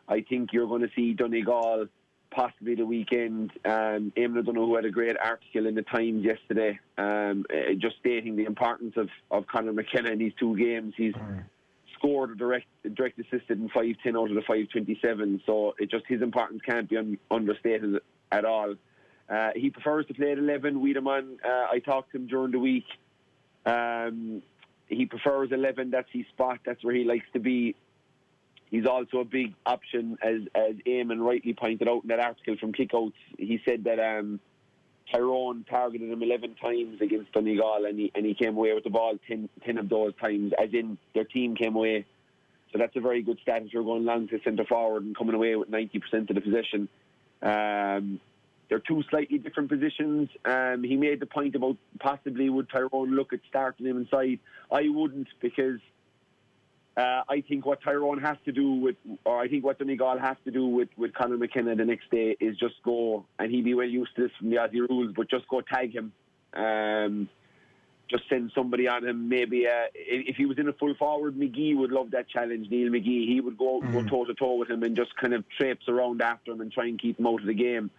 I think you're going to see Donegal possibly the weekend. Eamon O'Donoghue, who had a great article in the Times yesterday, just stating the importance of Conor McKenna in these two games. He's scored a direct assisted in 5-10 out of the 5-27, so his importance can't be understated at all. He prefers to play at 11. Wiedemann, I talked to him during the week. He prefers 11. That's his spot. That's where he likes to be. He's also a big option, as Eamon rightly pointed out in that article from Kickouts. He said that Tyrone targeted him 11 times against Donegal, and he came away with the ball 10 of those times, as in their team came away. So that's a very good stat if you're going long to centre forward and coming away with 90% of the possession. They're two slightly different positions. He made the point about possibly would Tyrone look at starting him inside. I wouldn't, because I think what Tyrone has to do I think what Donegal has to do with Conor McKenna the next day is just go, and he'd be well used to this from the Aussie rules, but just go tag him. Just send somebody on him. Maybe if he was in a full forward, McGee would love that challenge. Neil McGee, he would go toe-to-toe with him and just kind of traipse around after him and try and keep him out of the game.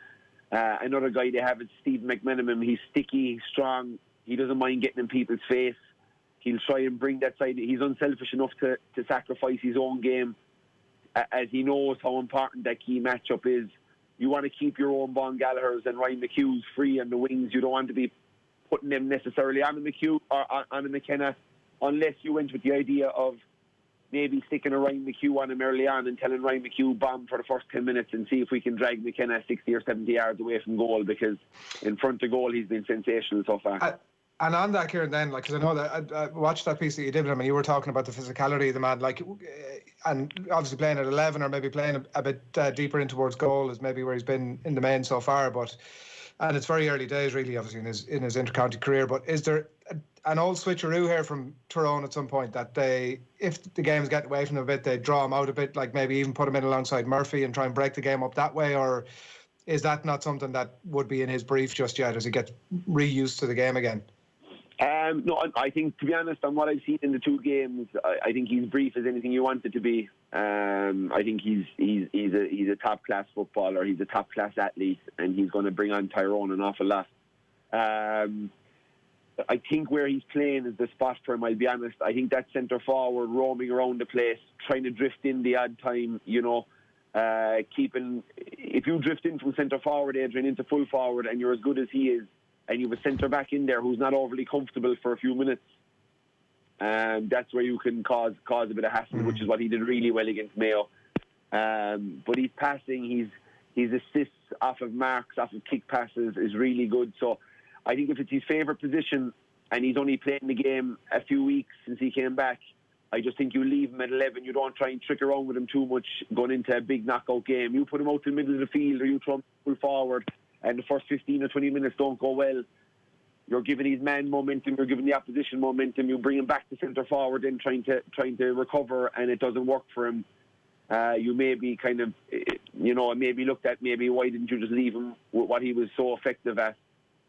Another guy they have is Stephen McMenamin. He's sticky, strong. He doesn't mind getting in people's face. He'll try and bring that side. He's unselfish enough to sacrifice his own game, as he knows how important that key matchup is. You want to keep your own Bon Gallagher's and Ryan McHugh's free on the wings. You don't want to be putting them necessarily on a McHugh or on a McKenna, unless you went with the idea of maybe sticking a Ryan McHugh on him early on and telling Ryan McHugh bomb for the first 10 minutes and see if we can drag McKenna 60 or 70 yards away from goal, because in front of goal he's been sensational so far. And on that, Kieran, then, like, because I know that I watched that piece that you did with him, and you were talking about the physicality of the man, like, and obviously playing at 11 or maybe playing a bit deeper in towards goal is maybe where he's been in the main so far. And it's very early days, really, obviously in his intercounty career. But is there an old switcheroo here from Tyrone at some point that if the game's getting away from them a bit, they draw him out a bit, like maybe even put him in alongside Murphy and try and break the game up that way, or is that not something that would be in his brief just yet as he gets reused to the game again? No, I think, to be honest, on what I've seen in the two games, I think he's brief as anything you want it to be. I think he's a top class footballer. He's a top class athlete, and he's going to bring on Tyrone an awful lot. I think where he's playing is the spot for him, I'll be honest. I think that centre forward roaming around the place, trying to drift in the odd time, you know, if you drift in from centre forward, Adrian, into full forward, and you're as good as he is, and you have a centre back in there who's not overly comfortable for a few minutes, that's where you can cause a bit of hassle, which is what he did really well against Mayo. But his passing, his assists off of marks, off of kick passes is really good. So I think if it's his favourite position and he's only playing the game a few weeks since he came back, I just think you leave him at 11. You don't try and trick around with him too much going into a big knockout game. You put him out to the middle of the field, or you throw him full forward, and the first 15 or 20 minutes don't go well, you're giving his man momentum, you're giving the opposition momentum, you bring him back to centre forward and trying to recover, and it doesn't work for him. you may be kind of, maybe looked at, maybe why didn't you just leave him with what he was so effective at?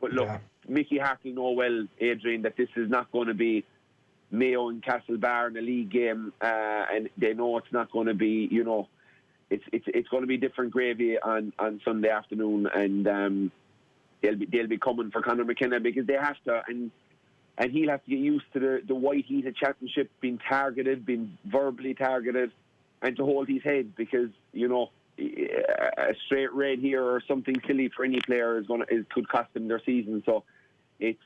But look, Mickey Hartley know well, Adrian, that this is not going to be Mayo and Castlebar in a league game, and they know it's not going to be, it's going to be different gravy on Sunday afternoon, and they'll be coming for Conor McKenna because they have to, and he'll have to get used to the white heat of championship, being targeted, being verbally targeted, and to hold his head because, a straight red here or something silly for any player could cost them their season. So it's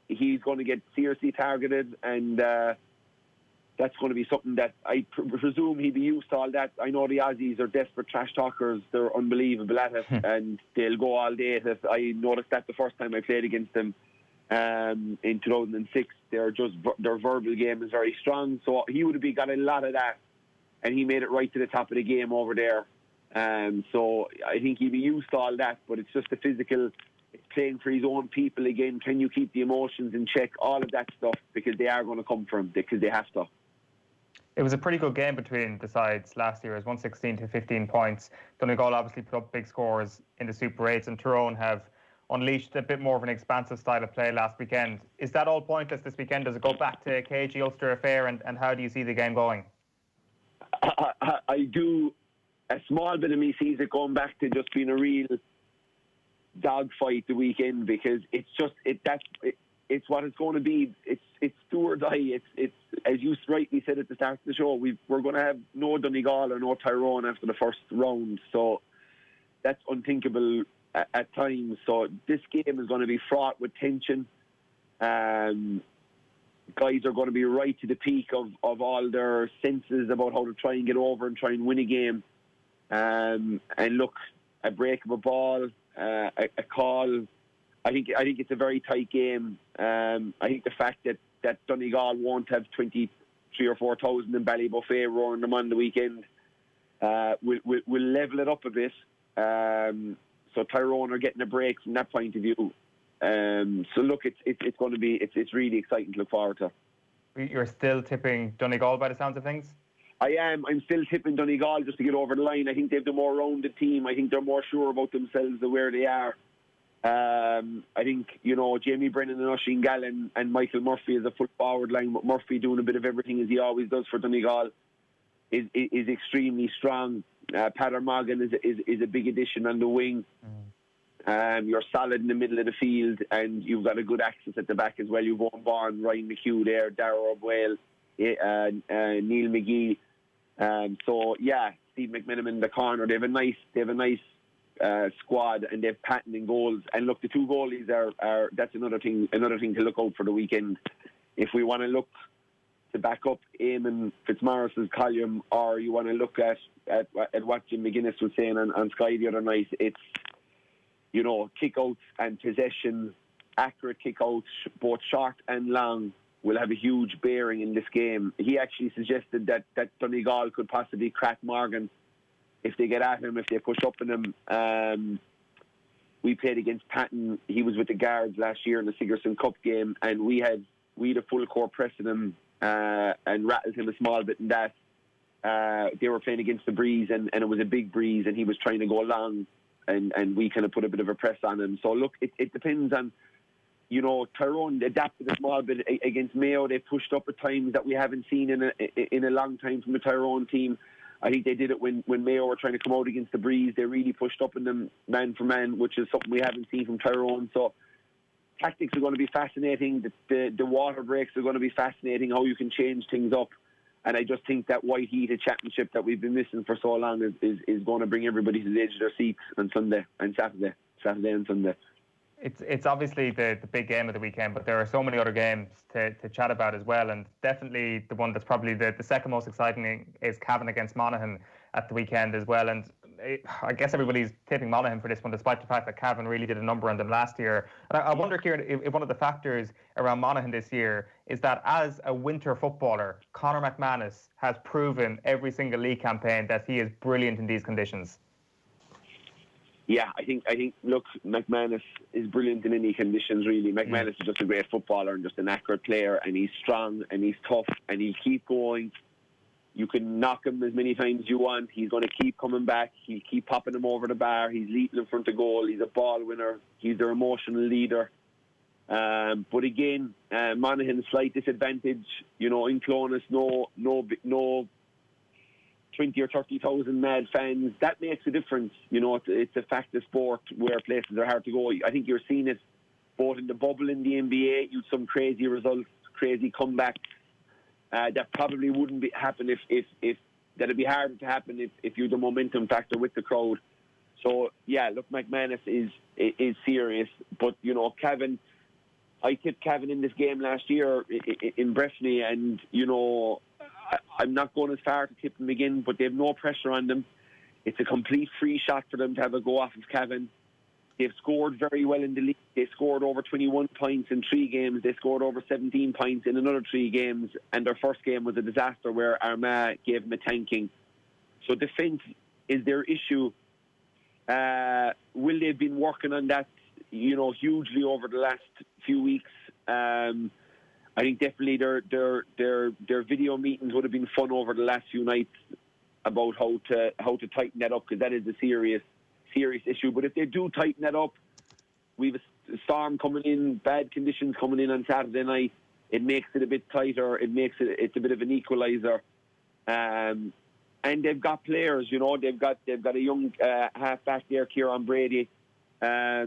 he's going to get seriously targeted, and that's going to be something that I presume he'll be used to all that. I know the Aussies are desperate trash talkers. They're unbelievable at it, and they'll go all day at it. I noticed that the first time I played against them in 2006. Their verbal game is very strong. So he would have got a lot of that, and he made it right to the top of the game over there. So I think he'll be used to all that, but it's just the physical. It's playing for his own people again. Can you keep the emotions in check? All of that stuff, because they are going to come for him, because they have to. It was a pretty good game between the sides last year. It was 116 to 15 points. Donegal obviously put up big scores in the Super 8s, and Tyrone have unleashed a bit more of an expansive style of play last weekend. Is that all pointless this weekend? Does it go back to cagey Ulster affair, and how do you see the game going? I do. A small bit of me sees it going back to just being a real dogfight the weekend, because it's what it's going to be. It's do or die. It's as you rightly said at the start of the show, we're going to have no Donegal or no Tyrone after the first round, so that's unthinkable at times. So this game is going to be fraught with tension. Guys are going to be right to the peak of all their senses about how to try and get over and try and win a game. And look, a break of a ball, a call. I think it's a very tight game. I think the fact that Donegal won't have 23,000 or 4,000 in Ballybuffet roaring them on the weekend will level it up a bit. So Tyrone are getting a break from that point of view. So look, it's going to be it's really exciting to look forward to. You're still tipping Donegal by the sounds of things? I am. I'm still tipping Donegal just to get over the line. I think they've the more rounded team. I think they're more sure about themselves and where they are. I think, Jamie Brennan and Oisin Gallen and Michael Murphy is a full forward line, but Murphy doing a bit of everything as he always does for Donegal is extremely strong. Padder Morgan is a big addition on the wing. You're solid in the middle of the field, and you've got a good access at the back as well. You've Owen Bourne, Ryan McHugh there, Darragh O'Boyle, Neil McGee. So yeah, Steve McMenamin in the corner. They have a nice squad, and they've Patton in goals. And look, the two goalies are that's another thing to look out for the weekend. If we want to look to back up Eamon Fitzmaurice's column, or you want to look at what Jim McGuinness was saying on Sky the other night, it's kickouts and possession, accurate kickouts, both short and long, will have a huge bearing in this game. He actually suggested that Donegal could possibly crack Morgan if they get at him, if they push up on him. We played against Patton. He was with the Guards last year in the Sigerson Cup game, and we had a full court pressing him and rattled him a small bit in that. They were playing against the breeze, and it was a big breeze, and he was trying to go long, and we kind of put a bit of a press on him. So look, it depends on, Tyrone adapted a small bit against Mayo. They pushed up at times that we haven't seen in a long time from the Tyrone team. I think they did it when Mayo were trying to come out against the breeze. They really pushed up in them man for man, which is something we haven't seen from Tyrone. So tactics are going to be fascinating. The water breaks are going to be fascinating, how you can change things up. And I just think that white heated championship that we've been missing for so long is going to bring everybody to the edge of their seats on Sunday and Saturday and Sunday. It's obviously the big game of the weekend, but there are so many other games to chat about as well, and definitely the one that's probably the second most exciting is Cavan against Monaghan at the weekend as well. And I guess everybody's tipping Monaghan for this one, despite the fact that Cavan really did a number on them last year. And I wonder, Kieran, if one of the factors around Monaghan this year is that as a winter footballer, Conor McManus has proven every single league campaign that he is brilliant in these conditions. Yeah, I think. Look, McManus is brilliant in any conditions. Really, McManus is just a great footballer and just an accurate player, and he's strong and he's tough and he'll keep going. You can knock him as many times as you want. He's going to keep coming back. He'll keep popping him over the bar. He's leaping in front of goal. He's a ball winner. He's their emotional leader. But again, Monaghan's slight disadvantage. You know, in Clonus, no 20 or 30,000 mad fans. That makes a difference. You know, it's a fact of sport where places are hard to go. I think you're seeing it both in the bubble in the NBA. You some crazy results, crazy comebacks. That probably wouldn't happen if that'd be harder to happen if you're the momentum factor with the crowd. So yeah, look, McManus is serious, but you know, Cavan. I tipped Cavan in this game last year in Breffni, and you know, I'm not going as far to tip them again, but they have no pressure on them. It's a complete free shot for them to have a go off of Cavan. They've scored very well in the league. They scored over 21 points in 3 games. They scored over 17 points in another 3 games. And their first game was a disaster where Armagh gave them a tanking. So defence is their issue. Will they've been working on that, you know, hugely over the last few weeks? I think definitely their video meetings would have been fun over the last few nights about how to tighten that up, because that is a serious issue. But if they do tighten that up, we've a storm coming in, bad conditions coming in on Saturday night. It makes it a bit tighter. It's a bit of an equaliser. And they've got players, you know. They've got a young half-back there, Kieran Brady. I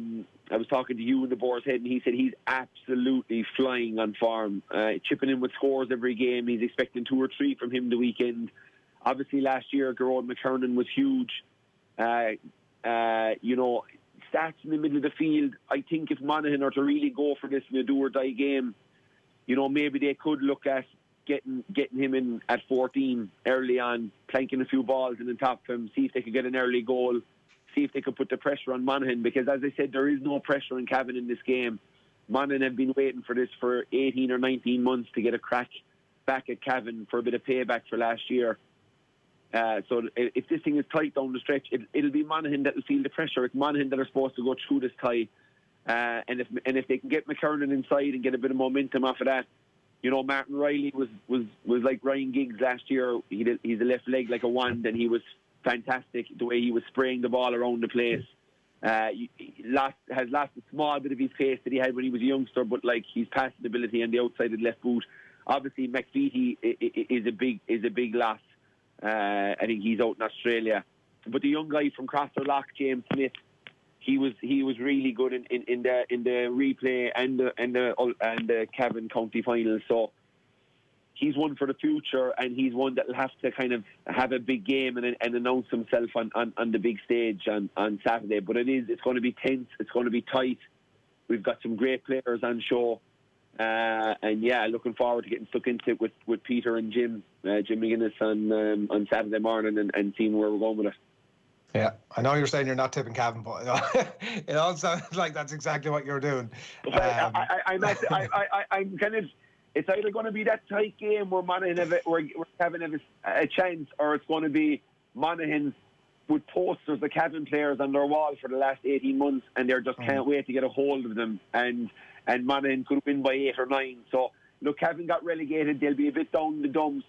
was talking to you in the Boar's Head, and he said he's absolutely flying on form, chipping in with scores every game. He's expecting 2 or 3 from him the weekend. Obviously, last year, Gerard McKernan was huge. You know, stats in the middle of the field. I think if Monaghan are to really go for this in a do-or-die game, you know, maybe they could look at getting him in at 14 early on, planking a few balls in the top of him, see if they could get an early goal, see if they could put the pressure on Monaghan, because as I said, there is no pressure on Cavan in this game. Monaghan have been waiting for this for 18 or 19 months to get a crack back at Cavan for a bit of payback for last year. So if this thing is tight down the stretch, it'll be Monaghan that will feel the pressure. It's Monaghan that are supposed to go through this tie. And if they can get McKernan inside and get a bit of momentum off of that, you know, Martin Riley was like Ryan Giggs last year. He's a left leg like a wand, and he was fantastic the way he was spraying the ball around the place. He has lost a small bit of his pace that he had when he was a youngster, but like his passing ability on the outside of the left boot. Obviously, McVitie is a big loss. I think he's out in Australia. But the young guy from Crosserlock, James Smith, he was really good in the replay and the Cavan County final. So he's one for the future, and he's one that will have to kind of have a big game and announce himself on the big stage on Saturday. But it's going to be tense. It's going to be tight. We've got some great players on show. And yeah, looking forward to getting stuck into it with Peter and Jim McGuinness on Saturday morning and seeing where we're going with it. Yeah, I know you're saying you're not tipping Cavan, but it all sounds like that's exactly what you're doing. I'm kind of. It's either going to be that tight game where Cavan have a chance, or it's going to be Monaghan with posters of Cavan players on their wall for the last 18 months, and they just can't wait to get a hold of them. And Monaghan could win by 8 or 9. So, look, Cavan got relegated. They'll be a bit down in the dumps,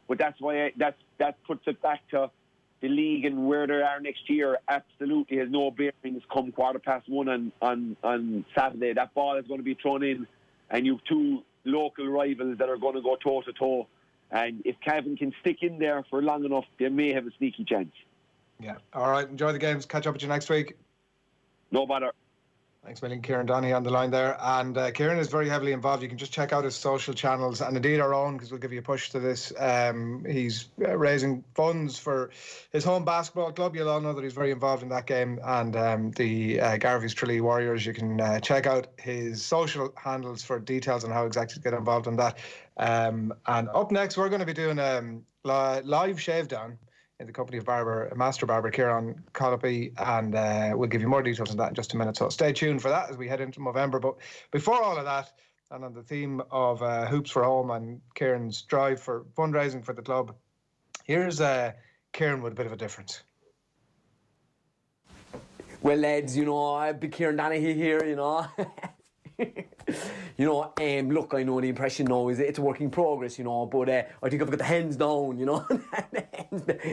but that's why that puts it back to the league and where they are next year. Absolutely has no bearings come 1:15 on Saturday. That ball is going to be thrown in, and you've 2 local rivals that are going to go toe-to-toe. And if Cavan can stick in there for long enough, they may have a sneaky chance. Yeah. All right. Enjoy the games. Catch up with you next week. No bother. Thanks, million. Kieran Donaghy on the line there. And Kieran is very heavily involved. You can just check out his social channels and indeed our own, because we'll give you a push to this. He's raising funds for his home basketball club. You'll all know that he's very involved in that game. And the Garvey's Tralee Warriors. You can check out his social handles for details on how exactly to get involved in that. And up next, we're going to be doing a live shave down in the company of Master Barber Kieran Donaghy, and we'll give you more details on that in just a minute. So stay tuned for that as we head into Movember. But before all of that, and on the theme of Hoops for Home and Kieran's drive for fundraising for the club, here's Kieran with a bit of a difference. Well, lads, you know, I've been Kieran Donaghy here, you know. You know, look, I know the impression now is it's a work in progress, you know, but I think I've got the hands down, you know.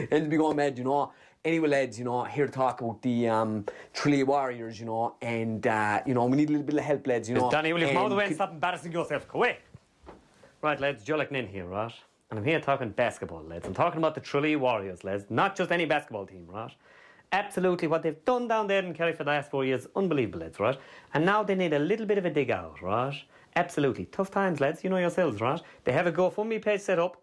Hands be going mad, you know. Anyway, lads, you know, here to talk about the Tralee Warriors, you know, and, you know, we need a little bit of help, lads, you know. Danny, will you come out of the way and stop embarrassing yourself? Go away. Right, lads, Joe Nin here, right? And I'm here talking basketball, lads. I'm talking about the Tralee Warriors, lads. Not just any basketball team, right? Absolutely, what they've done down there in Kerry for the last 4 years, unbelievable, lads, right? And now they need a little bit of a dig out, right? Absolutely. Tough times, lads, you know yourselves, right? They have a GoFundMe page set up.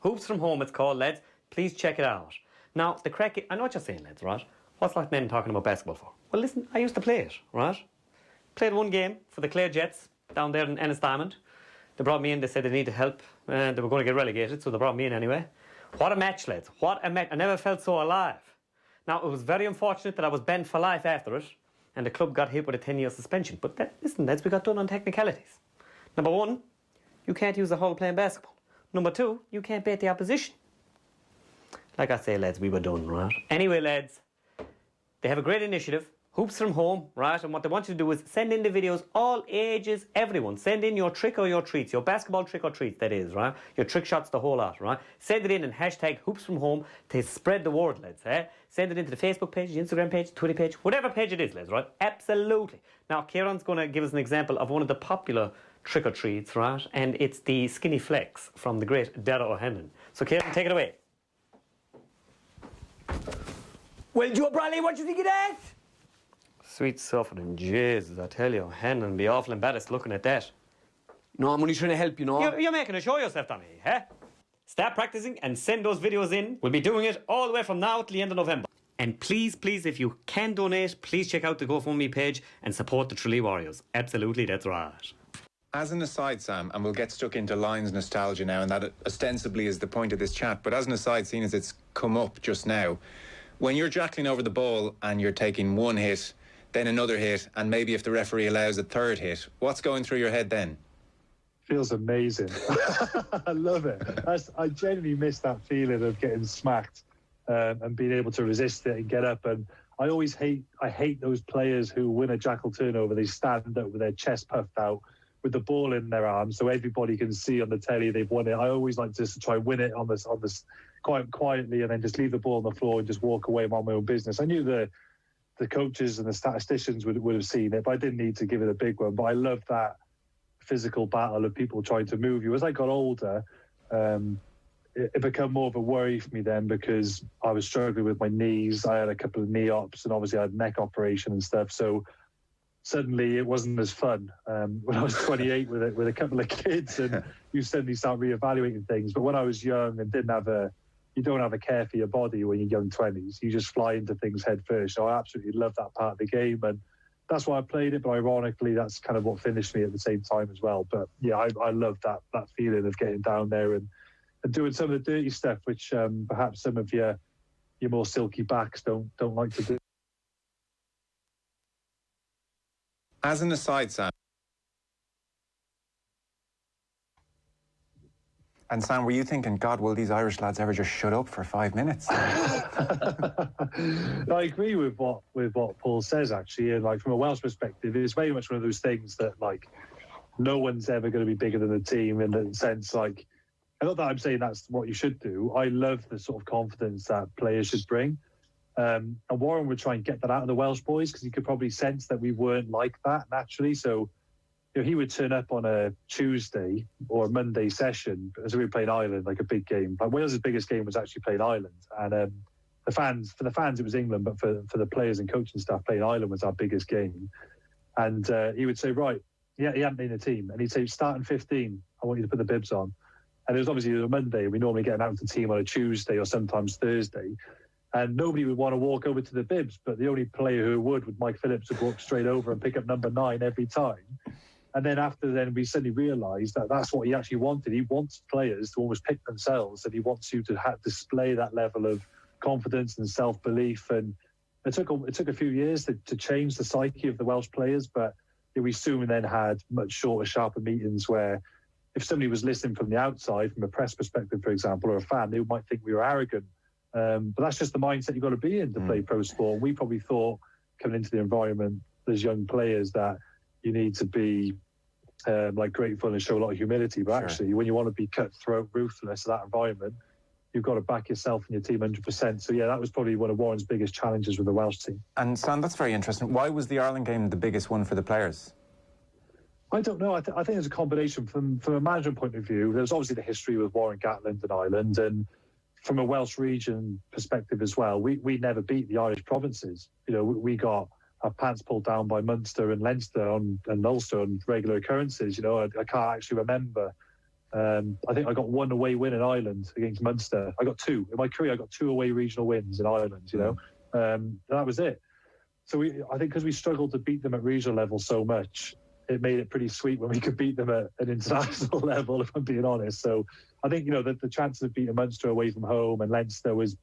Hoops from Home, it's called, lads. Please check it out. Now, the crack, I know what you're saying, lads, right? What's like men talking about basketball for? Well, listen, I used to play it, right? Played one game for the Clare Jets down there in Ennis Diamond. They brought me in, they said they needed help, and they were going to get relegated, so they brought me in anyway. What a match, lads. What a match. I never felt so alive. Now, it was very unfortunate that I was banned for life after it, and the club got hit with a 10-year suspension. But listen, lads, we got done on technicalities. Number one, you can't use the hall playing basketball. Number two, you can't bait the opposition. Like I say, lads, we were done, right? Anyway, lads, they have a great initiative, Hoops from Home, right? And what they want you to do is send in the videos, all ages, everyone. Send in your trick or your treats, your basketball trick or treats, that is, right? Your trick shots, the whole lot, right? Send it in and hashtag Hoops from Home to spread the word, lads, eh? Send it into the Facebook page, the Instagram page, Twitter page, whatever page it is, lads, right? Absolutely. Now, Kieran's going to give us an example of one of the popular trick or treats, right? And it's the Skinny Flex from the great Dara O'Hanlon. So, Kieran, take it away. Well, Joe Bradley, what do you think of that? Sweet suffering, Jesus, I tell you, Hanlon be awful embarrassed looking at that. No, I'm only trying to help, you know. You're making a show yourself, Tommy, eh? Start practicing and send those videos in. We'll be doing it all the way from now to the end of November. And please, please, if you can donate, please check out the GoFundMe page and support the Tralee Warriors. Absolutely, that's right. As an aside, Sam, and we'll get stuck into Lions nostalgia now, and that ostensibly is the point of this chat, but as an aside, seeing as it's come up just now, when you're jackling over the ball and you're taking one hit, then another hit, and maybe if the referee allows a third hit, what's going through your head then? Feels amazing. I love it. I genuinely miss that feeling of getting smacked and being able to resist it and get up. And I hate those players who win a jackal turnover. They stand up with their chest puffed out with the ball in their arms so everybody can see on the telly they've won it. I always like just to try and win it on this quite quietly and then just leave the ball on the floor and just walk away and mind my own business. I knew the coaches and the statisticians would have seen it, but I didn't need to give it a big one. But I love that physical battle of people trying to move you. As I got older, it became more of a worry for me then because I was struggling with my knees. I had a couple of knee ops and obviously I had neck operation and stuff. So suddenly it wasn't as fun when I was 28 with a couple of kids and you suddenly start reevaluating things. But when I was young and you don't have a care for your body when you're young 20s. You just fly into things head first. So I absolutely love that part of the game. And that's why I played it. But ironically, that's kind of what finished me at the same time as well. But yeah, I love that feeling of getting down there and doing some of the dirty stuff, which perhaps some of your more silky backs don't like to do. As an aside, Sam. And Sam, were you thinking, God, will these Irish lads ever just shut up for 5 minutes? I agree with what Paul says, actually. And like from a Welsh perspective, it's very much one of those things that like no one's ever going to be bigger than the team in the sense like, not that I'm saying that's what you should do. I love the sort of confidence that players should bring. And Warren would try and get that out of the Welsh boys because he could probably sense that we weren't like that naturally. So he would turn up on a Tuesday or a Monday session as we were playing Ireland, like a big game. Like Wales' biggest game was actually playing Ireland. And for the fans, it was England, but for the players and coaching staff, playing Ireland was our biggest game. And he would say, right, yeah, he hadn't been in a team. And he'd say, starting 15, I want you to put the bibs on. And it was obviously a Monday. We normally get announced the team on a Tuesday or sometimes Thursday. And nobody would want to walk over to the bibs, but the only player who would Mike Phillips, would walk straight over and pick up number 9 every time. And then we suddenly realised that that's what he actually wanted. He wants players to almost pick themselves, and he wants you to display that level of confidence and self-belief. And it took a few years to change the psyche of the Welsh players, but we soon then had much shorter, sharper meetings where if somebody was listening from the outside, from a press perspective, for example, or a fan, they might think we were arrogant. But that's just the mindset you've got to be in to play pro sport. We probably thought, coming into the environment as young players, that you need to be like grateful and show a lot of humility. But actually, when you want to be cutthroat, ruthless in that environment, you've got to back yourself and your team 100%. So yeah, that was probably one of Warren's biggest challenges with the Welsh team. And Sam, that's very interesting. Why was the Ireland game the biggest one for the players? I don't know. I think there's a combination from a management point of view. There's obviously the history with Warren Gatland and Ireland, and from a Welsh region perspective as well, we never beat the Irish provinces. You know, we got our pants pulled down by Munster and Leinster and Ulster on regular occurrences. You know, I can't actually remember. I think I got one away win in Ireland against Munster. I got two. In my career, I got two away regional wins in Ireland, you know. That was it. So I think because we struggled to beat them at regional level so much, it made it pretty sweet when we could beat them at an international level, if I'm being honest. So I think, you know, the chances of beating Munster away from home and Leinster was,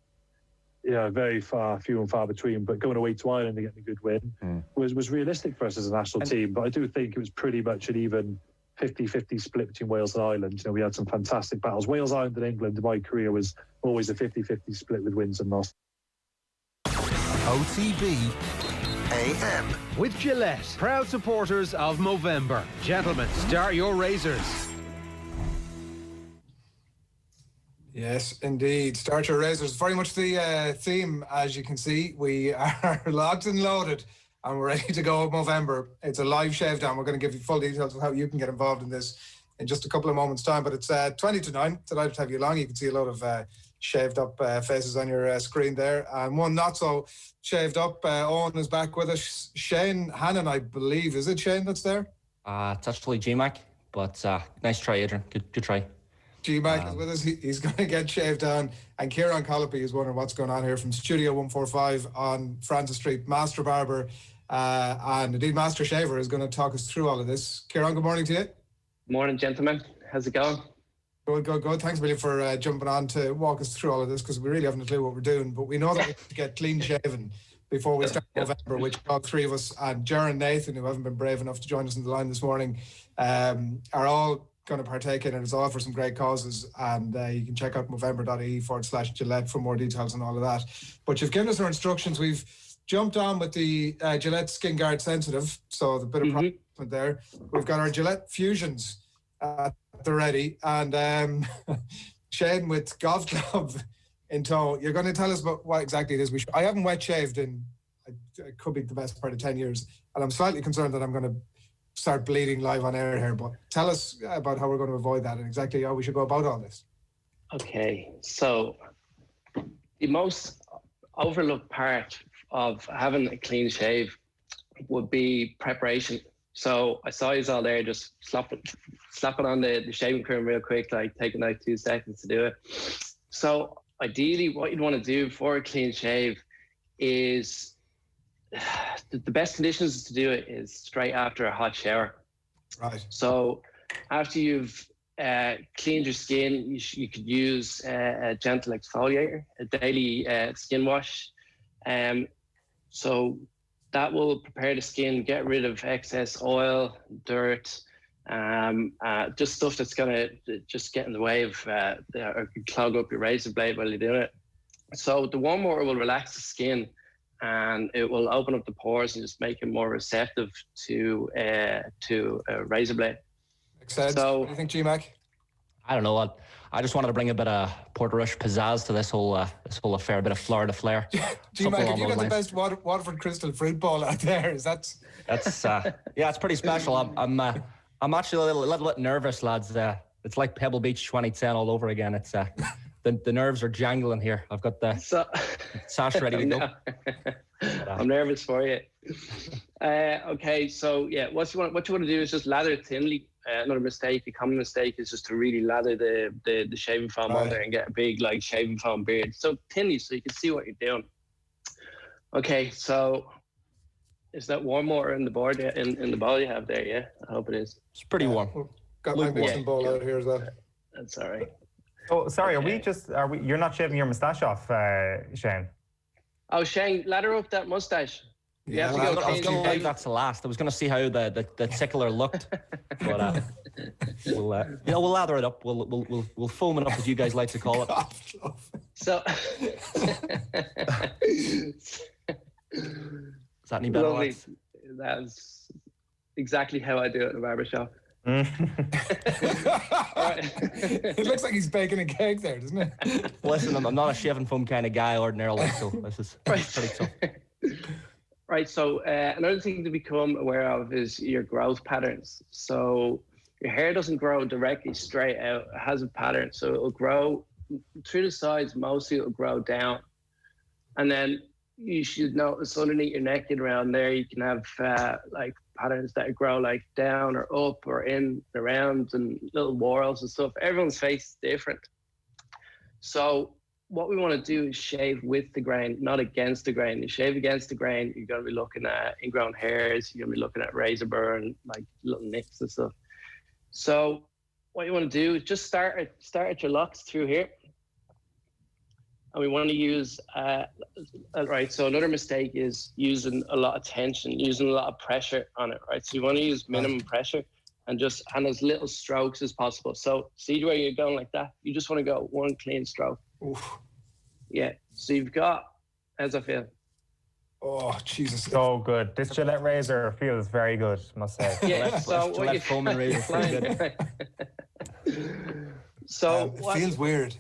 very few and far between. But going away to Ireland and getting a good win was realistic for us as a national team. But I do think it was pretty much an even 50-50 split between Wales and Ireland. You know, we had some fantastic battles. Wales, Ireland and England in my career was always a 50-50 split with wins and losses. OTB AM. With Gillette, proud supporters of Movember. Gentlemen, start your razors. Yes, indeed. Start your razors. Very much the theme, as you can see. We are locked and loaded and we're ready to go with Movember. It's a live shave down. We're going to give you full details of how you can get involved in this in just a couple of moments' time. But it's 20 to 9. Delighted to have you along. You can see a lot of shaved up faces on your screen there. And one not so shaved up. Owen is back with us. Shane Hannon, I believe. Is it Shane that's there? It's actually G-Mac, but nice try, Adrian. Good try. G-Mac is with us. He's going to get shaved down. And Kieran Donaghy is wondering what's going on here from Studio 145 on Francis Street. Master Barber and indeed Master Shaver is going to talk us through all of this. Kieran, good morning to you. Morning, gentlemen. How's it going? Good. Thanks a million for jumping on to walk us through all of this, because we really haven't a clue what we're doing. But we know that we have to get clean shaven before we start Movember, which all three of us, and Ger and Nathan, who haven't been brave enough to join us on the line this morning, are all going to partake in it. It's all for some great causes, and you can check out movember.ie/Gillette for more details on all of that. But you've given us our instructions. We've jumped on with the Gillette Skin Guard Sensitive, so the bit of product there. We've got our Gillette Fusions at the ready, and Shane with golf glove in tow. You're going to tell us about what exactly it is. I haven't wet shaved in, it could be the best part of 10 years, and I'm slightly concerned that I'm going to start bleeding live on air here. But tell us about how we're going to avoid that and exactly how we should go about all this. Okay, so the most overlooked part of having a clean shave would be preparation. So I saw you all there, just slap it on the shaving cream real quick, like taking like 2 seconds to do it. So ideally what you'd want to do for a clean shave is, the best conditions to do it is straight after a hot shower. Right. So after you've cleaned your skin, you could use a gentle exfoliator, a daily skin wash. So that will prepare the skin, get rid of excess oil, dirt, just stuff that's going to just get in the way of or clog up your razor blade while you're doing it. So the warm water will relax the skin, and it will open up the pores and just make it more receptive to a razor blade. Makes sense. So, what do you think, G-Mac? I don't know. I just wanted to bring a bit of Portrush pizzazz to this whole affair, a bit of Florida flair. G-Mac, have you got the best Waterford Crystal fruit ball out there? That's yeah, it's pretty special. I'm actually a little bit nervous, lads. It's like Pebble Beach 2010 all over again. It's the nerves are jangling here. I've got the sash ready to go. I'm nervous for you. Okay, so yeah, what you want to do is just lather it thinly. Another common mistake is just to really lather the shaving foam on there and get a big like shaving foam beard. So thinly, so you can see what you're doing. Okay, so is that warm water in the board in the bowl you have there? Yeah, I hope it is. It's pretty warm. Got my mixing bowl out here as well. That's all right. Oh, sorry. You're not shaving your moustache off, Shane? Oh, Shane, lather up that moustache. Yeah, I was going to leave that to last. I was going to see how the tickler looked, but we'll lather it up. We'll foam it up, as you guys like to call it. So, is that any better? That's exactly how I do it in the barbershop. It looks like he's baking a cake there, doesn't it? Listen, I'm not a shaving foam kind of guy ordinarily, so this is pretty tough. Right, so another thing to become aware of is your growth patterns. So your hair doesn't grow directly straight out. It has a pattern, so it'll grow through the sides. Mostly it'll grow down. And then you should notice underneath your neck and around there, you can have like patterns that grow like down or up or in, around, and little whorls and stuff. Everyone's face is different. So what we want to do is shave with the grain, not against the grain. You shave against the grain, you're going to be looking at ingrown hairs, you're going to be looking at razor burn, like little nicks and stuff. So what you want to do is just start at your locks through here. And we want to use, right, so another mistake is using a lot of tension, using a lot of pressure on it, right? So you want to use minimum pressure and as little strokes as possible. So see where you're going like that? You just want to go one clean stroke. Oof. Yeah, so you've got, how's that feel? Oh, Jesus. So good. This Gillette razor feels very good, must say. Yeah, so Gillette foaming razor feels good. So it feels weird.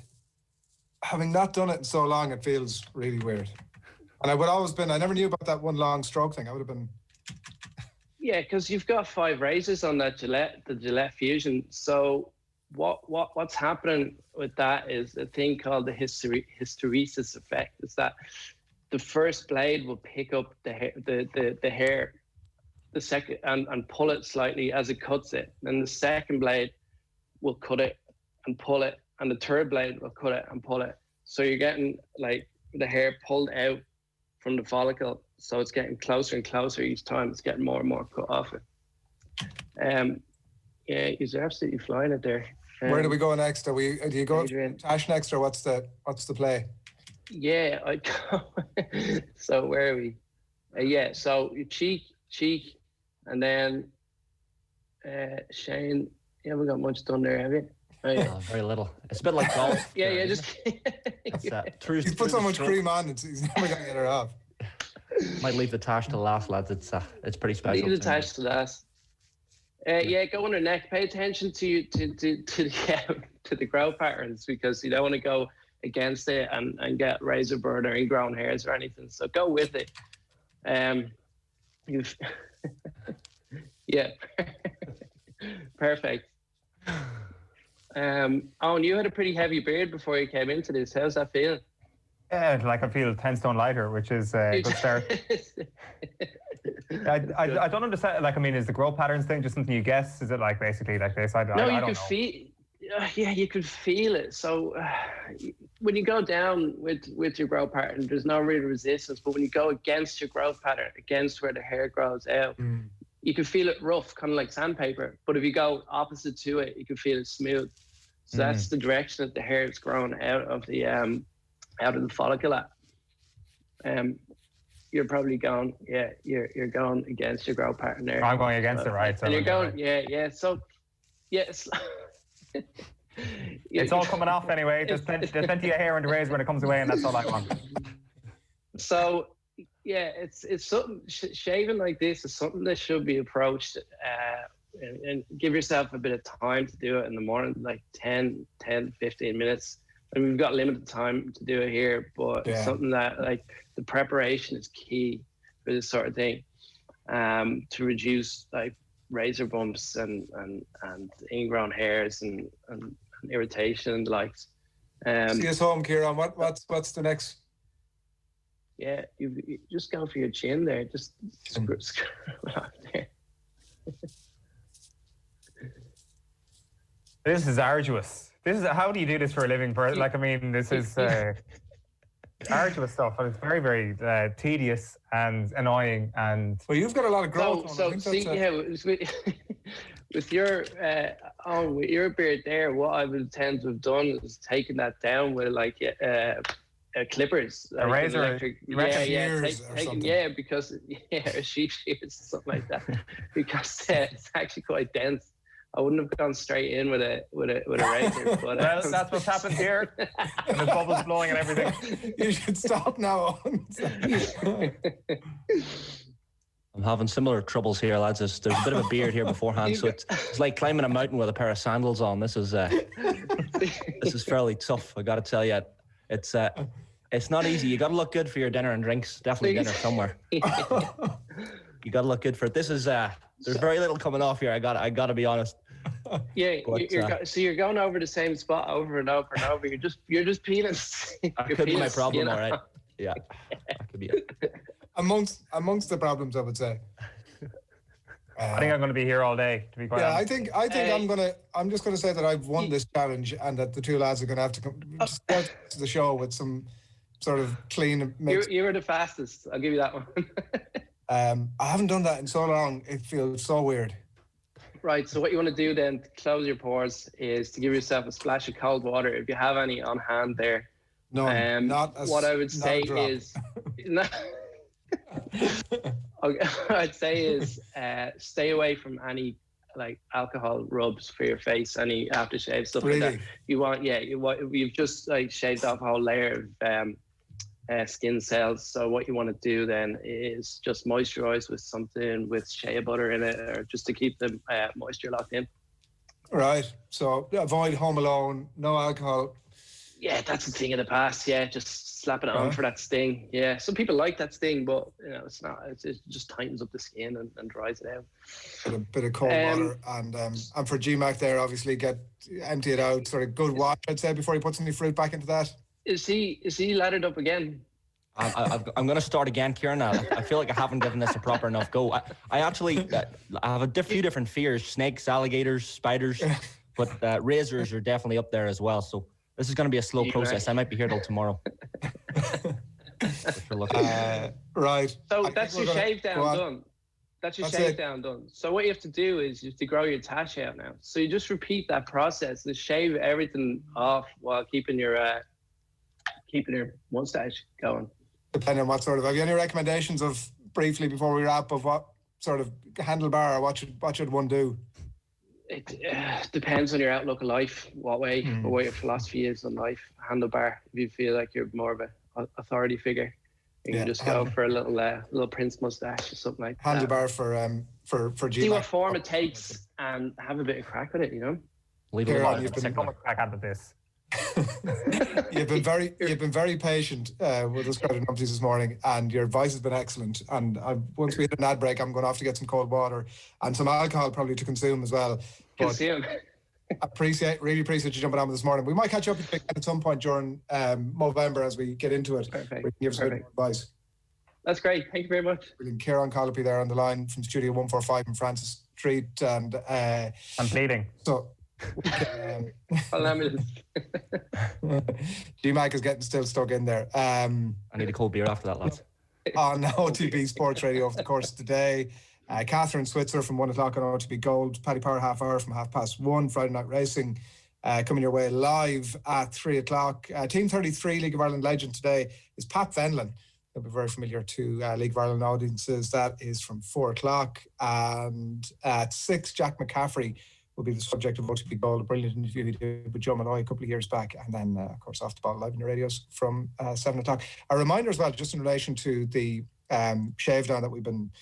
Having not done it in so long, it feels really weird. And I never knew about that one long stroke thing. I would have been... Yeah, because you've got 5 razors on that Gillette, the Gillette Fusion. So what's happening with that is a thing called the hysteresis effect. Is that the first blade will pick up the hair, the second, and pull it slightly as it cuts it. Then the second blade will cut it and pull it, and the third blade will cut it and pull it. So you're getting like the hair pulled out from the follicle. So it's getting closer and closer each time. It's getting more and more cut off it. Yeah, you're absolutely flying it there. Where do we go next? Do you go Tash next, or what's the play? Yeah, I go. So where are we? Yeah, so your cheek, and then Shane. You haven't got much done there, have you? Oh, yeah. No, very little. It's a bit like golf. Yeah, just. He's put so much cream on, he's never going to get her off. Might leave the tash to last, lads. It's pretty special. Leave the tash to last. Yeah, go on your neck. Pay attention to the growth patterns, because you don't want to go against it and get razor burn or ingrown hairs or anything. So go with it. Yeah, perfect. Owen, you had a pretty heavy beard before you came into this. How's that feel? Yeah, like I feel 10 stone lighter, which is a good start. I don't understand. Like, I mean, is the growth patterns thing just something you guess? Is it like basically like this? I don't know. Yeah, you can feel it. So when you go down with your growth pattern, there's no real resistance. But when you go against your growth pattern, against where the hair grows out, you can feel it rough, kind of like sandpaper. But if you go opposite to it, you can feel it smooth. So that's the direction that the hair is growing out of the follicle at. You're probably going, you're going against your growth pattern there. I'm going against it, right? So and you're going, yeah. So, yes. It's all coming off anyway. There's plenty of hair in the razor when it comes away, and that's all I want. So, yeah, it's something, shaving like this is something that should be approached and give yourself a bit of time to do it in the morning, like 10, 15 minutes. And we've got limited time to do it here, but it's something that, like, the preparation is key for this sort of thing, to reduce like razor bumps and ingrown hairs and irritation and the likes. See us home, Kieran. What's the next? Yeah, you just go for your chin there. Just screw it off there. This is arduous. How do you do this for a living? Like, I mean, this is arduous stuff, and it's very, very tedious and annoying. And well, you've got a lot of growth. With your with your beard there, what I would tend to have done is taken that down with like clippers, a like razor, electric, because a sheep shears, something like that, because it's actually quite dense. I wouldn't have gone straight in with a razor. But, well, that's what's happened here. And the bubbles blowing and everything. You should stop now. I'm having similar troubles here, lads. There's a bit of a beard here beforehand, so it's like climbing a mountain with a pair of sandals on. This is fairly tough, I got to tell you. It's not easy. You got to look good for your dinner and drinks. Definitely dinner somewhere. You got to look good for it. This is there's very little coming off here. I got to be honest. Yeah, but, so you're going over the same spot over and over and over. You're just peeling. That could be my problem, all right. Yeah, that could be it. Amongst the problems, I would say. I think I'm going to be here all day, to be quite honest. I think I'm just going to say that I've won this challenge, and that the two lads are going to have to come to the show with some sort of clean mix. You were the fastest. I'll give you that one. I haven't done that in so long. It feels so weird. Right. So what you want to do then to close your pores is to give yourself a splash of cold water if you have any on hand there. No, what I would say is. I'd say is stay away from any like alcohol rubs for your face, any aftershave stuff like that. You've just like shaved off a whole layer of skin cells. So what you want to do then is just moisturize with something with shea butter in it, or just to keep the moisture locked in. Right. So avoid Home Alone, no alcohol. Yeah, that's the thing of the past. Yeah, just slapping it on for that sting. Yeah, some people like that sting, but it's not. It just tightens up the skin and dries it out. A bit of cold water, and for GMAC there, obviously empty it out. Sort of good wash, I'd say, before he puts any fruit back into that. Is he laddered up again? I'm going to start again, Kieran. I feel like I haven't given this a proper enough go. I actually I have a few different fears: snakes, alligators, spiders, but razors are definitely up there as well. So. This is going to be a slow process. I might be here till tomorrow. Right. So that's your shave down done. That's your shave down done. So what you have to do is you have to grow your tash out now. So you just repeat that process. Just shave everything off while keeping your mustache going. Depending on what sort of. Have you any recommendations of, briefly before we wrap, of what sort of handlebar or what should one do? It depends on your outlook of life, what way or what your philosophy is on life. Handlebar, if you feel like you're more of an authority figure, you can just go for a little Prince mustache or something like that. Handlebar for GMAC. See what form it takes and have a bit of crack with it, you know. Leave it alone. You've been crack out of this. You've been very patient with us crowd numpties this morning, and your advice has been excellent. And once we hit an ad break, I'm going to have to get some cold water and some alcohol probably to consume as well. Consume. Really appreciate you jumping on this morning. We might catch up at some point during Movember as we get into it. Perfect. We can give us a bit more advice. That's great. Thank you very much. Brilliant. Kieran Donaghy there on the line from Studio 145 in Francis Street, and I'm bleeding. So. GMAC is getting still stuck in there. I need a cold beer after that, lads. On OTB Sports Radio over the course of today, Catherine Switzer from 1 o'clock on OTB Gold, Paddy Power half hour from 1:30, Friday Night Racing coming your way live at 3 o'clock. Team 33 League of Ireland legend today is Pat Venlin. He'll be very familiar to League of Ireland audiences. That is from 4 o'clock, and at 6 Jack McCaffrey will be the subject of OTB Gold, a brilliant interview he did with Joe Malloy a couple of years back, and then, of course, Off the Ball live in the radios from 7 o'clock. A reminder as well, just in relation to the shave down that we've been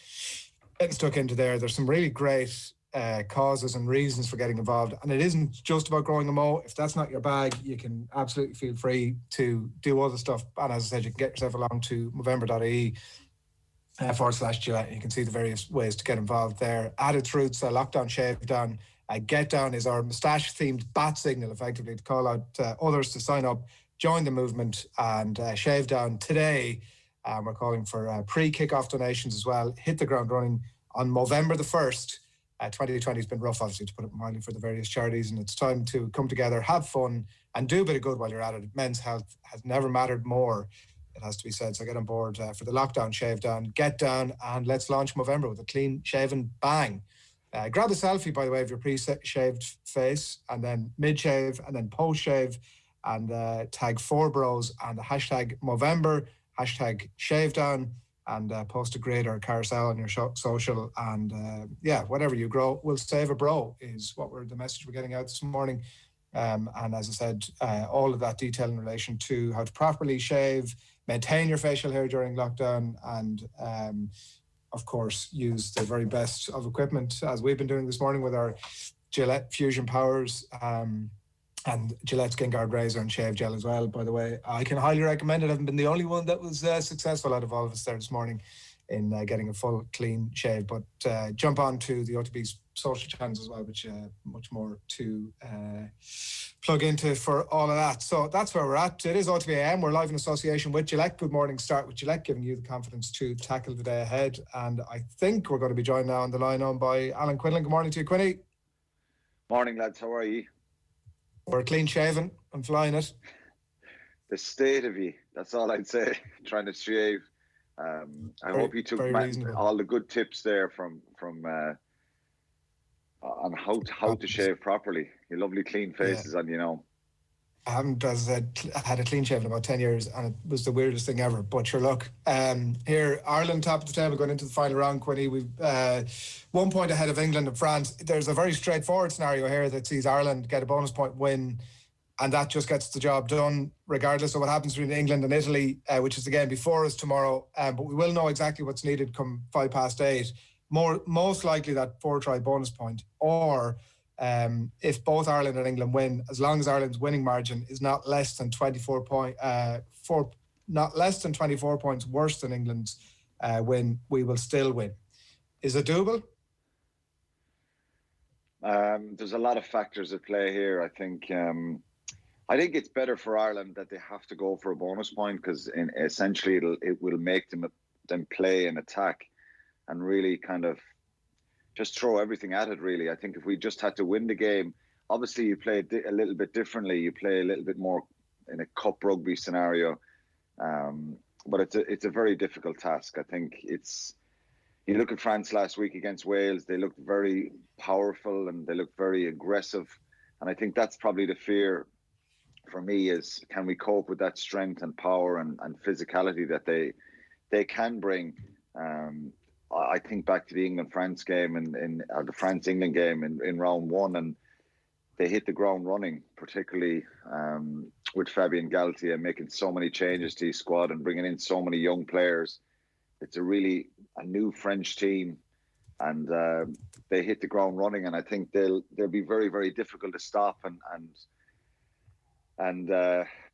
getting stuck into there, there's some really great causes and reasons for getting involved, and it isn't just about growing a mo. If that's not your bag, you can absolutely feel free to do other stuff, and as I said, you can get yourself along to Movember.ie /Gillette, and you can see the various ways to get involved there. Added Truths, Lockdown Shave Down, Get Down is our moustache-themed bat signal, effectively, to call out others to sign up, join the movement, and Shave Down today. We're calling for pre-kickoff donations as well. Hit the ground running on Movember the 1st. 2020 has been rough, obviously, to put it mildly, for the various charities, and it's time to come together, have fun, and do a bit of good while you're at it. Men's health has never mattered more, it has to be said. So get on board for the Lockdown Shave Down, Get Down, and let's launch Movember with a clean-shaven bang. Grab a selfie, by the way, of your pre-shaved face, and then mid-shave, and then post-shave, and tag 4Bros and the hashtag Movember, hashtag Shave Down, and post a grid or a carousel on your social. And whatever you grow will save a bro is the message we're getting out this morning. And as I said, all of that detail in relation to how to properly shave, maintain your facial hair during lockdown, and of course, use the very best of equipment, as we've been doing this morning with our Gillette Fusion Powers and Gillette Skin Guard Razor and Shave Gel as well, by the way. I can highly recommend it. I haven't been the only one that was successful out of all of us there this morning in getting a full clean shave. But jump on to the OTB's social channels as well, which much more to plug into for all of that. So that's where we're at. It is OTB AM. We're live in association with Gillette. Good morning. Start with Gillette, giving you the confidence to tackle the day ahead. And I think we're going to be joined now on the line on by Alan Quinlan. Good morning to you, Quinny. Morning, lads. How are you? We're clean shaven and flying it. The state of you. That's all I'd say. Trying to shave. I hope you took all the good tips there from on how to shave properly. Your lovely clean faces, and you know. I haven't, as I said, had a clean shave in about 10 years, and it was the weirdest thing ever. But sure, look, here, Ireland top of the table going into the final round, Quinny. We've 1 point ahead of England and France. There's a very straightforward scenario here that sees Ireland get a bonus point win, and that just gets the job done, regardless of what happens between England and Italy, which is the game before us tomorrow. But we will know exactly what's needed come 8:05. Most likely that 4-try bonus point, or if both Ireland and England win, as long as Ireland's winning margin is not less than 24 points worse than England's win, we will still win. Is it doable? There's a lot of factors at play here. I think it's better for Ireland that they have to go for a bonus point, because essentially it will make them play and attack and really kind of just throw everything at it, really. I think if we just had to win the game, obviously you play a little bit differently. You play a little bit more in a cup rugby scenario. But it's a very difficult task. I think you look at France last week against Wales, they looked very powerful and they looked very aggressive. And I think that's probably the fear for me, is can we cope with that strength and power and physicality that they can bring? I think back to the England-France game or the France-England game in round one, and they hit the ground running, particularly with Fabien Galtier making so many changes to his squad and bringing in so many young players. It's a new French team, and they hit the ground running, and I think they'll be very, very difficult to stop and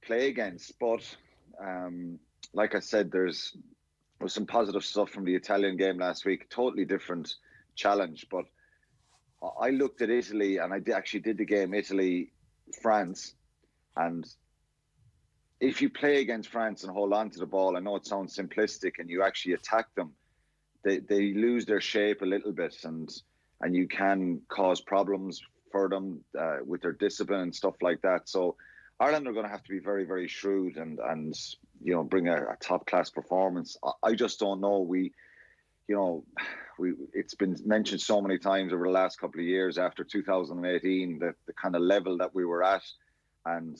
play against. But like I said, there was some positive stuff from the Italian game last week. Totally different challenge. But I looked at Italy, and I actually did the game Italy-France. And if you play against France and hold on to the ball, I know it sounds simplistic, and you actually attack them, they lose their shape a little bit, and you can cause problems for them with their discipline and stuff like that. So Ireland are going to have to be very, very shrewd and bring a top class performance. I just don't know. It's been mentioned so many times over the last couple of years after 2018, the kind of level that we were at, and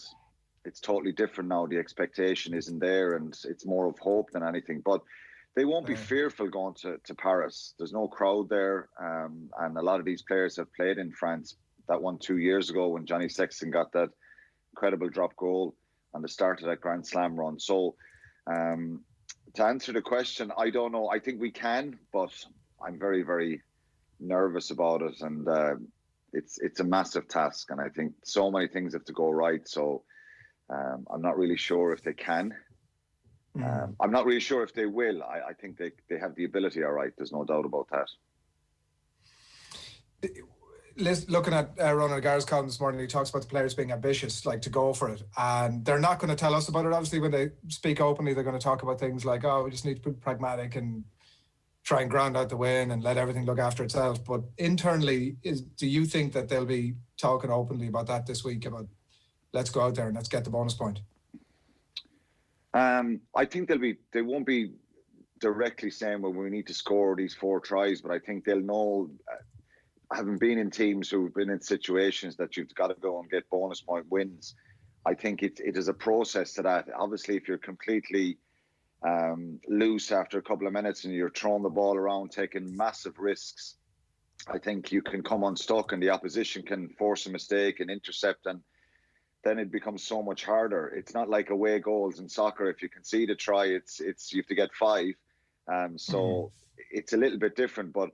it's totally different now. The expectation isn't there, and it's more of hope than anything. But they won't be fearful going to Paris. There's no crowd there, and a lot of these players have played in France. That one 2 years ago when Johnny Sexton got that incredible drop goal on the start of that Grand Slam run. So to answer the question, I don't know. I think we can, but I'm very, very nervous about it, and it's a massive task, and I think so many things have to go right. So I'm not really sure if they can. I'm not really sure if they will. I think they have the ability, all right. There's no doubt about that. Looking at Ronald O'Gara's column this morning, he talks about the players being ambitious, like to go for it. And they're not going to tell us about it. Obviously, when they speak openly, they're going to talk about things like, we just need to be pragmatic and try and ground out the win and let everything look after itself. But internally, do you think that they'll be talking openly about that this week, about let's go out there and let's get the bonus point? I think they won't be directly saying, well, we need to score these 4 tries, but I think they'll know, having been in teams who've been in situations that you've got to go and get bonus point wins. I think it is a process to that. Obviously, if you're completely loose after a couple of minutes and you're throwing the ball around, taking massive risks, I think you can come unstuck and the opposition can force a mistake and intercept, and then it becomes so much harder. It's not like away goals in soccer. If you concede a try, it's you have to get 5. So it's a little bit different, but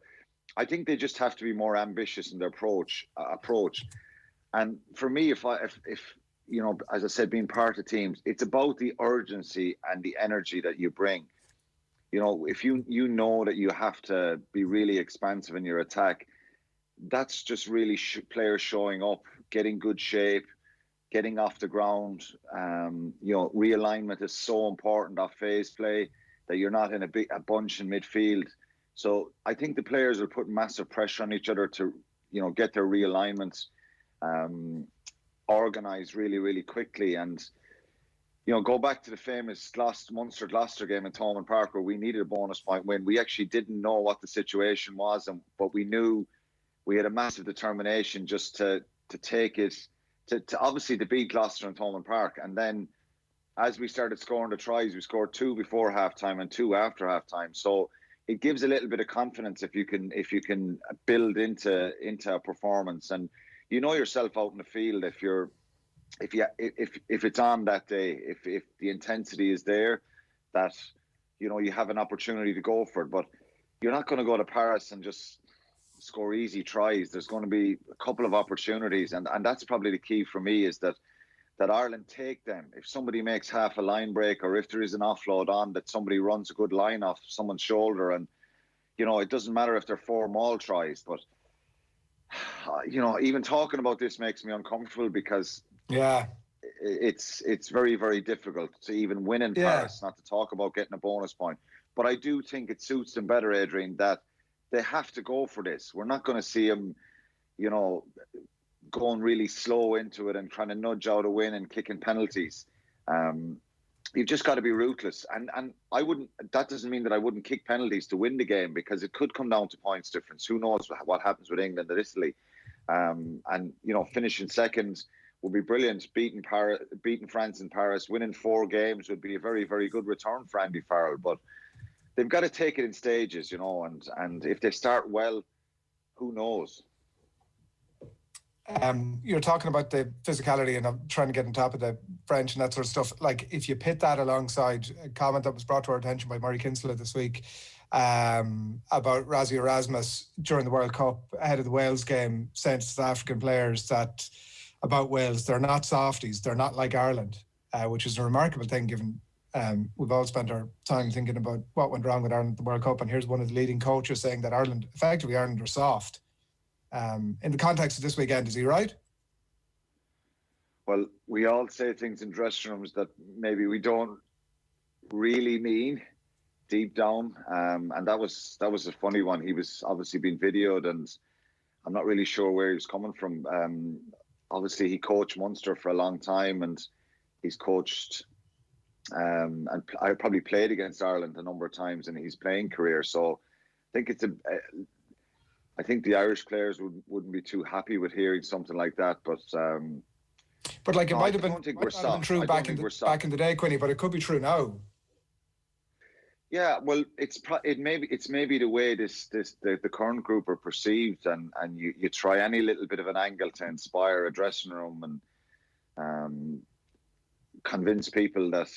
I think they just have to be more ambitious in their approach. And for me, if you know, as I said, being part of teams, it's about the urgency and the energy that you bring. You know, if you know that you have to be really expansive in your attack, that's just really players showing up, getting good shape, getting off the ground. You know, realignment is so important off phase play, that you're not in a bunch in midfield. So I think the players will put massive pressure on each other to, you know, get their realignments organised really, really quickly. And, you know, go back to the famous Munster-Gloucester game in Thomond Park, where we needed a bonus point win. We actually didn't know what the situation was, but we knew we had a massive determination just to take it, to obviously to beat Gloucester in Thomond Park. And then as we started scoring the tries, we scored 2 before halftime and 2 after halftime. So it gives a little bit of confidence if you can build into a performance. And you know yourself out in the field, if it's on that day, if the intensity is there, that, you know, you have an opportunity to go for it. But you're not going to go to Paris and just score easy tries. There's going to be a couple of opportunities, and that's probably the key for me, is that Ireland take them. If somebody makes half a line break, or if there is an offload on, that somebody runs a good line off someone's shoulder. And, you know, it doesn't matter if they're 4 maul tries, but, you know, even talking about this makes me uncomfortable, because it's very, very difficult to even win in Paris, not to talk about getting a bonus point. But I do think it suits them better, Adrian, that they have to go for this. We're not going to see them, you know, going really slow into it and trying to nudge out a win and kicking penalties. You've just got to be ruthless. And I wouldn't, that doesn't mean that I wouldn't kick penalties to win the game, because it could come down to points difference. Who knows what happens with England and Italy. And, you know, finishing second would be brilliant. Beating France in Paris, winning 4 games would be a very, very good return for Andy Farrell. But they've got to take it in stages, you know, and if they start well, who knows? You're talking about the physicality, and I'm trying to get on top of the French and that sort of stuff. Like, if you pit that alongside a comment that was brought to our attention by Murray Kinsella this week about Rassie Erasmus during the World Cup ahead of the Wales game, saying to South African players that about Wales, they're not softies, they're not like Ireland, which is a remarkable thing, given we've all spent our time thinking about what went wrong with Ireland at the World Cup, and here's one of the leading coaches saying that Ireland were soft. In the context of this weekend, is he right? Well, we all say things in dressing rooms that maybe we don't really mean deep down, and that was a funny one. He was obviously being videoed, and I'm not really sure where he was coming from. Obviously, he coached Munster for a long time, and he's coached and I probably played against Ireland a number of times in his playing career. So I think I think the Irish players wouldn't be too happy with hearing something like that. But like, it might have been true back in the day, Quinny, but it could be true now. Yeah, well, it's maybe the way the current group are perceived, and you try any little bit of an angle to inspire a dressing room and convince people that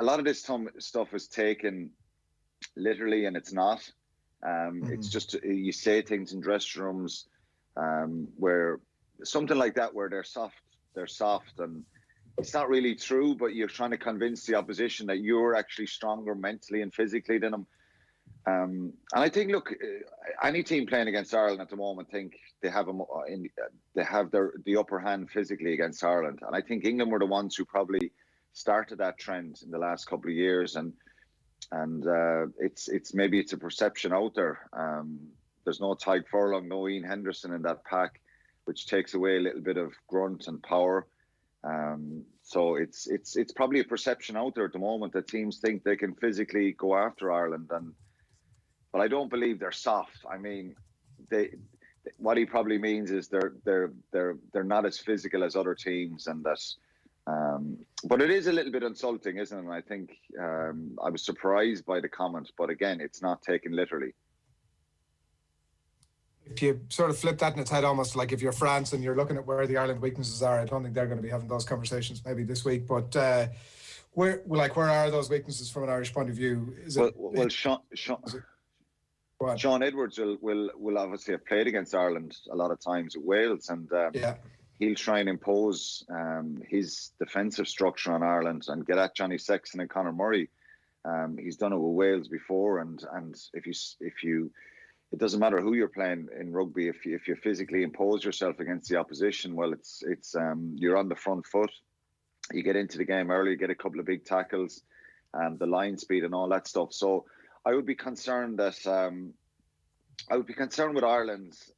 a lot of this stuff is taken literally, and it's not. It's just you say things in dressing rooms where something like that, where they're soft, and it's not really true, but you're trying to convince the opposition that you're actually stronger mentally and physically than them. And I think, look, any team playing against Ireland at the moment think they have the upper hand physically against Ireland. And I think England were the ones who probably started that trend in the last couple of years. And it's maybe it's a perception out there. There's no Tyg Furlong, no Ian Henderson in that pack, which takes away a little bit of grunt and power. So it's probably a perception out there at the moment that teams think they can physically go after Ireland, but I don't believe they're soft. I mean, what he probably means is they're not as physical as other teams, and that. But it is a little bit insulting, isn't it? And I think I was surprised by the comment, but again, it's not taken literally. If you sort of flip that in its head, almost like if you're France and you're looking at where the Ireland weaknesses are, I don't think they're going to be having those conversations maybe this week. But Where are those weaknesses from an Irish point of view? Sean Edwards will obviously have played against Ireland a lot of times at Wales, and he'll try and impose his defensive structure on Ireland and get at Johnny Sexton and Conor Murray. He's done it with Wales before, and if you it doesn't matter who you're playing in rugby. If you physically impose yourself against the opposition, well, it's you're on the front foot. You get into the game early, get a couple of big tackles, the line speed and all that stuff. So I would be concerned that with Ireland's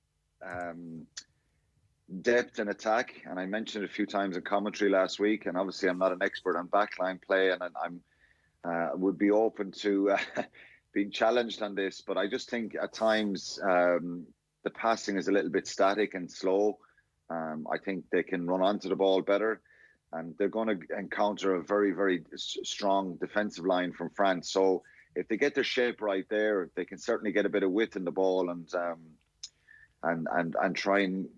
depth in attack, and I mentioned it a few times in commentary last week. And obviously, I'm not an expert on backline play, and I would be open to being challenged on this. But I just think at times the passing is a little bit static and slow. I think they can run onto the ball better, and they're going to encounter a very, very strong defensive line from France. So if they get their shape right there, they can certainly get a bit of width in the ball and try and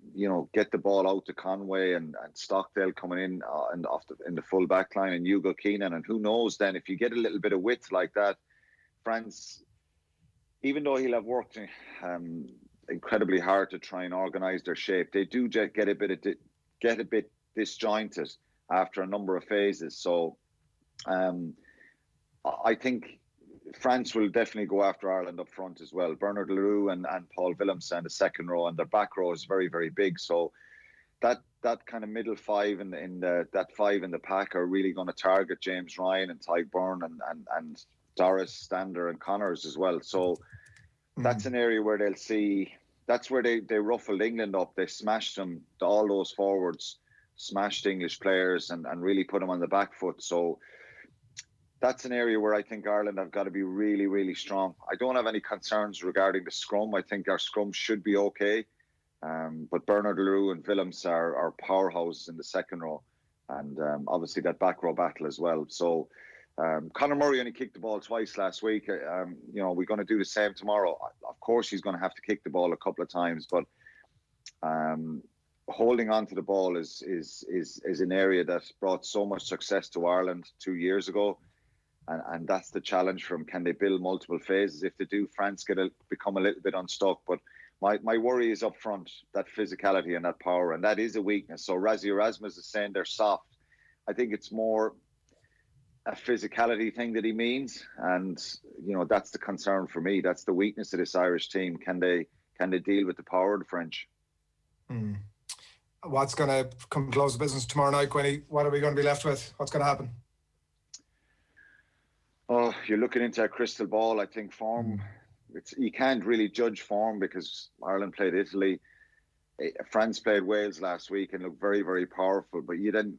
get the ball out to Conway and Stockdale coming in and in the full back line, and Hugo Keenan. And who knows then, if you get a little bit of width like that, France, even though he'll have worked incredibly hard to try and organise their shape, they do get a bit disjointed after a number of phases. So I think France will definitely go after Ireland up front as well. Bernard Leroux and Paul Willems in the second row, and their back row is very, very big. So that kind of middle five that five in the pack are really going to target James Ryan and Tyke Byrne and Doris, Stander and Connors as well. So that's an area where they'll see. That's where they ruffled England up. They smashed them, all those forwards, smashed English players and really put them on the back foot. So that's an area where I think Ireland have got to be really, really strong. I don't have any concerns regarding the scrum. I think our scrum should be okay. But Bernard Leroux and Willems are powerhouses in the second row. And obviously that back row battle as well. So Conor Murray only kicked the ball twice last week. We're going to do the same tomorrow. Of course, he's going to have to kick the ball a couple of times. But holding on to the ball is an area that brought so much success to Ireland 2 years ago. And that's the challenge for them. Can they build multiple phases? If they do, France become a little bit unstuck. But my worry is up front, that physicality and that power, and that is a weakness. So Rassie Erasmus is saying they're soft. I think it's more a physicality thing that he means, and that's the concern for me. That's the weakness of this Irish team. Can they deal with the power of the French? What's going to come close to business tomorrow night, Quinny? What are we going to be left with? What's going to happen? Oh, you're looking into a crystal ball. I think form, you can't really judge form because Ireland played Italy. France played Wales last week and looked very, very powerful. But you didn't,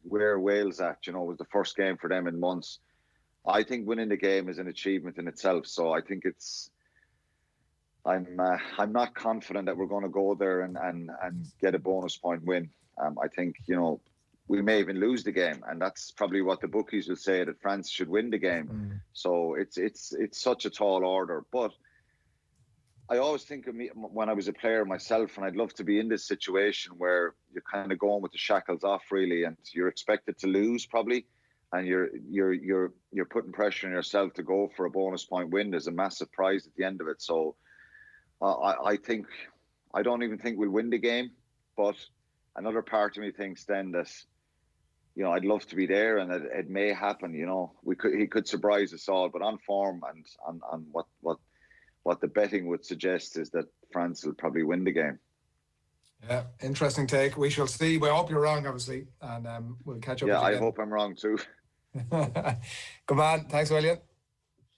where Wales at, was the first game for them in months. I think winning the game is an achievement in itself. So I think I'm not confident that we're going to go there and get a bonus point win. I think, we may even lose the game, and that's probably what the bookies will say, that France should win the game. So it's such a tall order. But I always think of me when I was a player myself, and I'd love to be in this situation where you're kind of going with the shackles off, really, and you're expected to lose probably, and you're putting pressure on yourself to go for a bonus point win. There's a massive prize at the end of it. So I don't even think we'll win the game, but another part of me thinks then that, I'd love to be there, and it may happen. He could surprise us all, but on form and on what the betting would suggest is that France will probably win the game. Yeah, interesting take. We shall see. We hope you're wrong, obviously, and we'll catch up. Yeah, with you I hope I'm wrong too. Come on, thanks, William.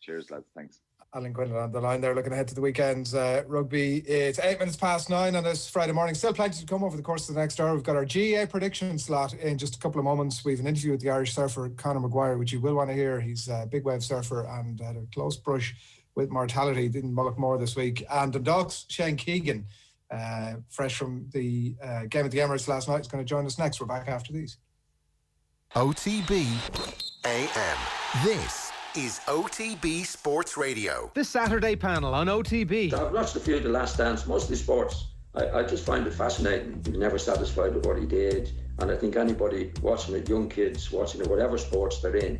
Cheers, lads. Thanks. Alan Quinlan on the line there, looking ahead to the weekend's rugby. It's 8:08 on this Friday morning. Still plenty to come over the course of the next hour. We've got our GAA prediction slot in just a couple of moments. We have an interview with the Irish surfer, Conor McGuire, which you will want to hear. He's a big wave surfer and had a close brush with mortality in Mullaghmore this week. And Dundalk's Shane Keegan, fresh from the game at the Emirates last night, is going to join us next. We're back after these. OTB AM. This is OTB Sports Radio. The Saturday panel on OTB. I've watched a few of The Last Dance, mostly sports. I just find it fascinating. He was never satisfied with what he did, And I think anybody watching it, young kids watching it, whatever sports they're in,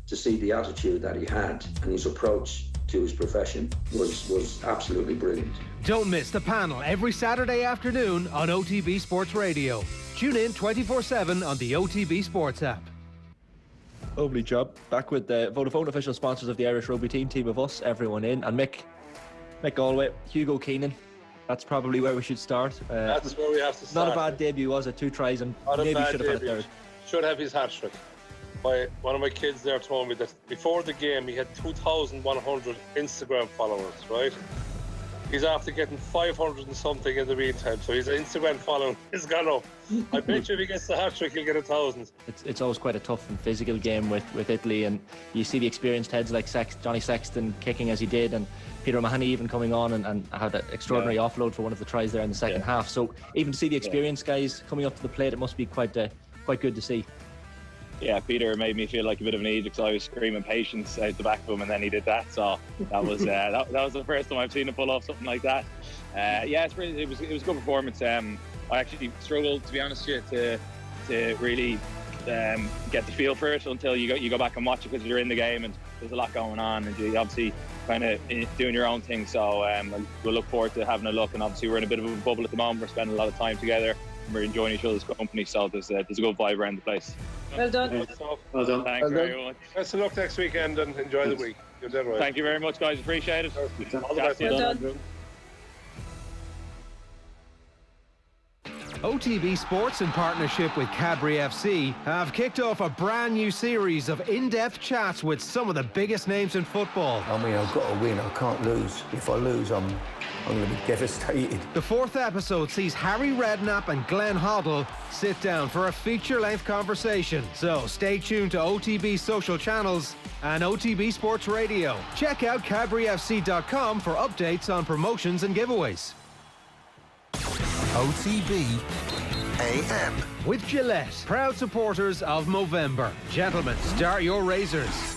to see the attitude that he had and his approach to his profession was absolutely brilliant. Don't miss the panel every Saturday afternoon on OTB Sports Radio. Tune in 24/7 on the OTB Sports app. Lovely job. Back with the Vodafone official sponsors of the Irish rugby team of us, everyone in, and Mick Galway, Hugo Keenan. That's probably where we should start. That's where we have to start. Not a bad debut, was it? 2 tries and maybe should have had a third. Should have his hat-trick. One of my kids there told me that before the game he had 2,100 Instagram followers, right? He's after getting 500 and something in the meantime, so his Instagram following has gone up. I bet you if he gets the hat-trick, he'll get 1,000. It's always quite a tough and physical game with Italy, and you see the experienced heads like Johnny Sexton kicking as he did, and Peter Mahoney even coming on and had an extraordinary offload for one of the tries there in the second half. So even to see the experienced guys coming up to the plate, it must be quite good to see. Yeah, Peter made me feel like a bit of an idiot because I was screaming patience out the back of him, and then he did that. So that was that was the first time I've seen him pull off something like that. Yeah, it was a good performance. I actually struggled, to be honest with you, to really get the feel for it until you go back and watch it, because you're in the game and there's a lot going on, and you obviously kind of doing your own thing. So we'll look forward to having a look, and obviously we're in a bit of a bubble at the moment. We're spending a lot of time together. We're enjoying each other's company, so there's a good vibe around the place. Well done. Well done. Thanks very much. Best of luck next weekend and enjoy the week. You're dead right. Thank you very much, guys. Appreciate it. All the best. Well done. OTB Sports, in partnership with Cadbury FC, have kicked off a brand new series of in-depth chats with some of the biggest names in football. I mean, I've got to win. I can't lose. If I lose, I'm going to be devastated. The 4th episode sees Harry Redknapp and Glenn Hoddle sit down for a feature-length conversation. So stay tuned to OTB social channels and OTB Sports Radio. Check out CadburyFC.com for updates on promotions and giveaways. OTB AM. With Gillette, proud supporters of Movember. Gentlemen, start your razors.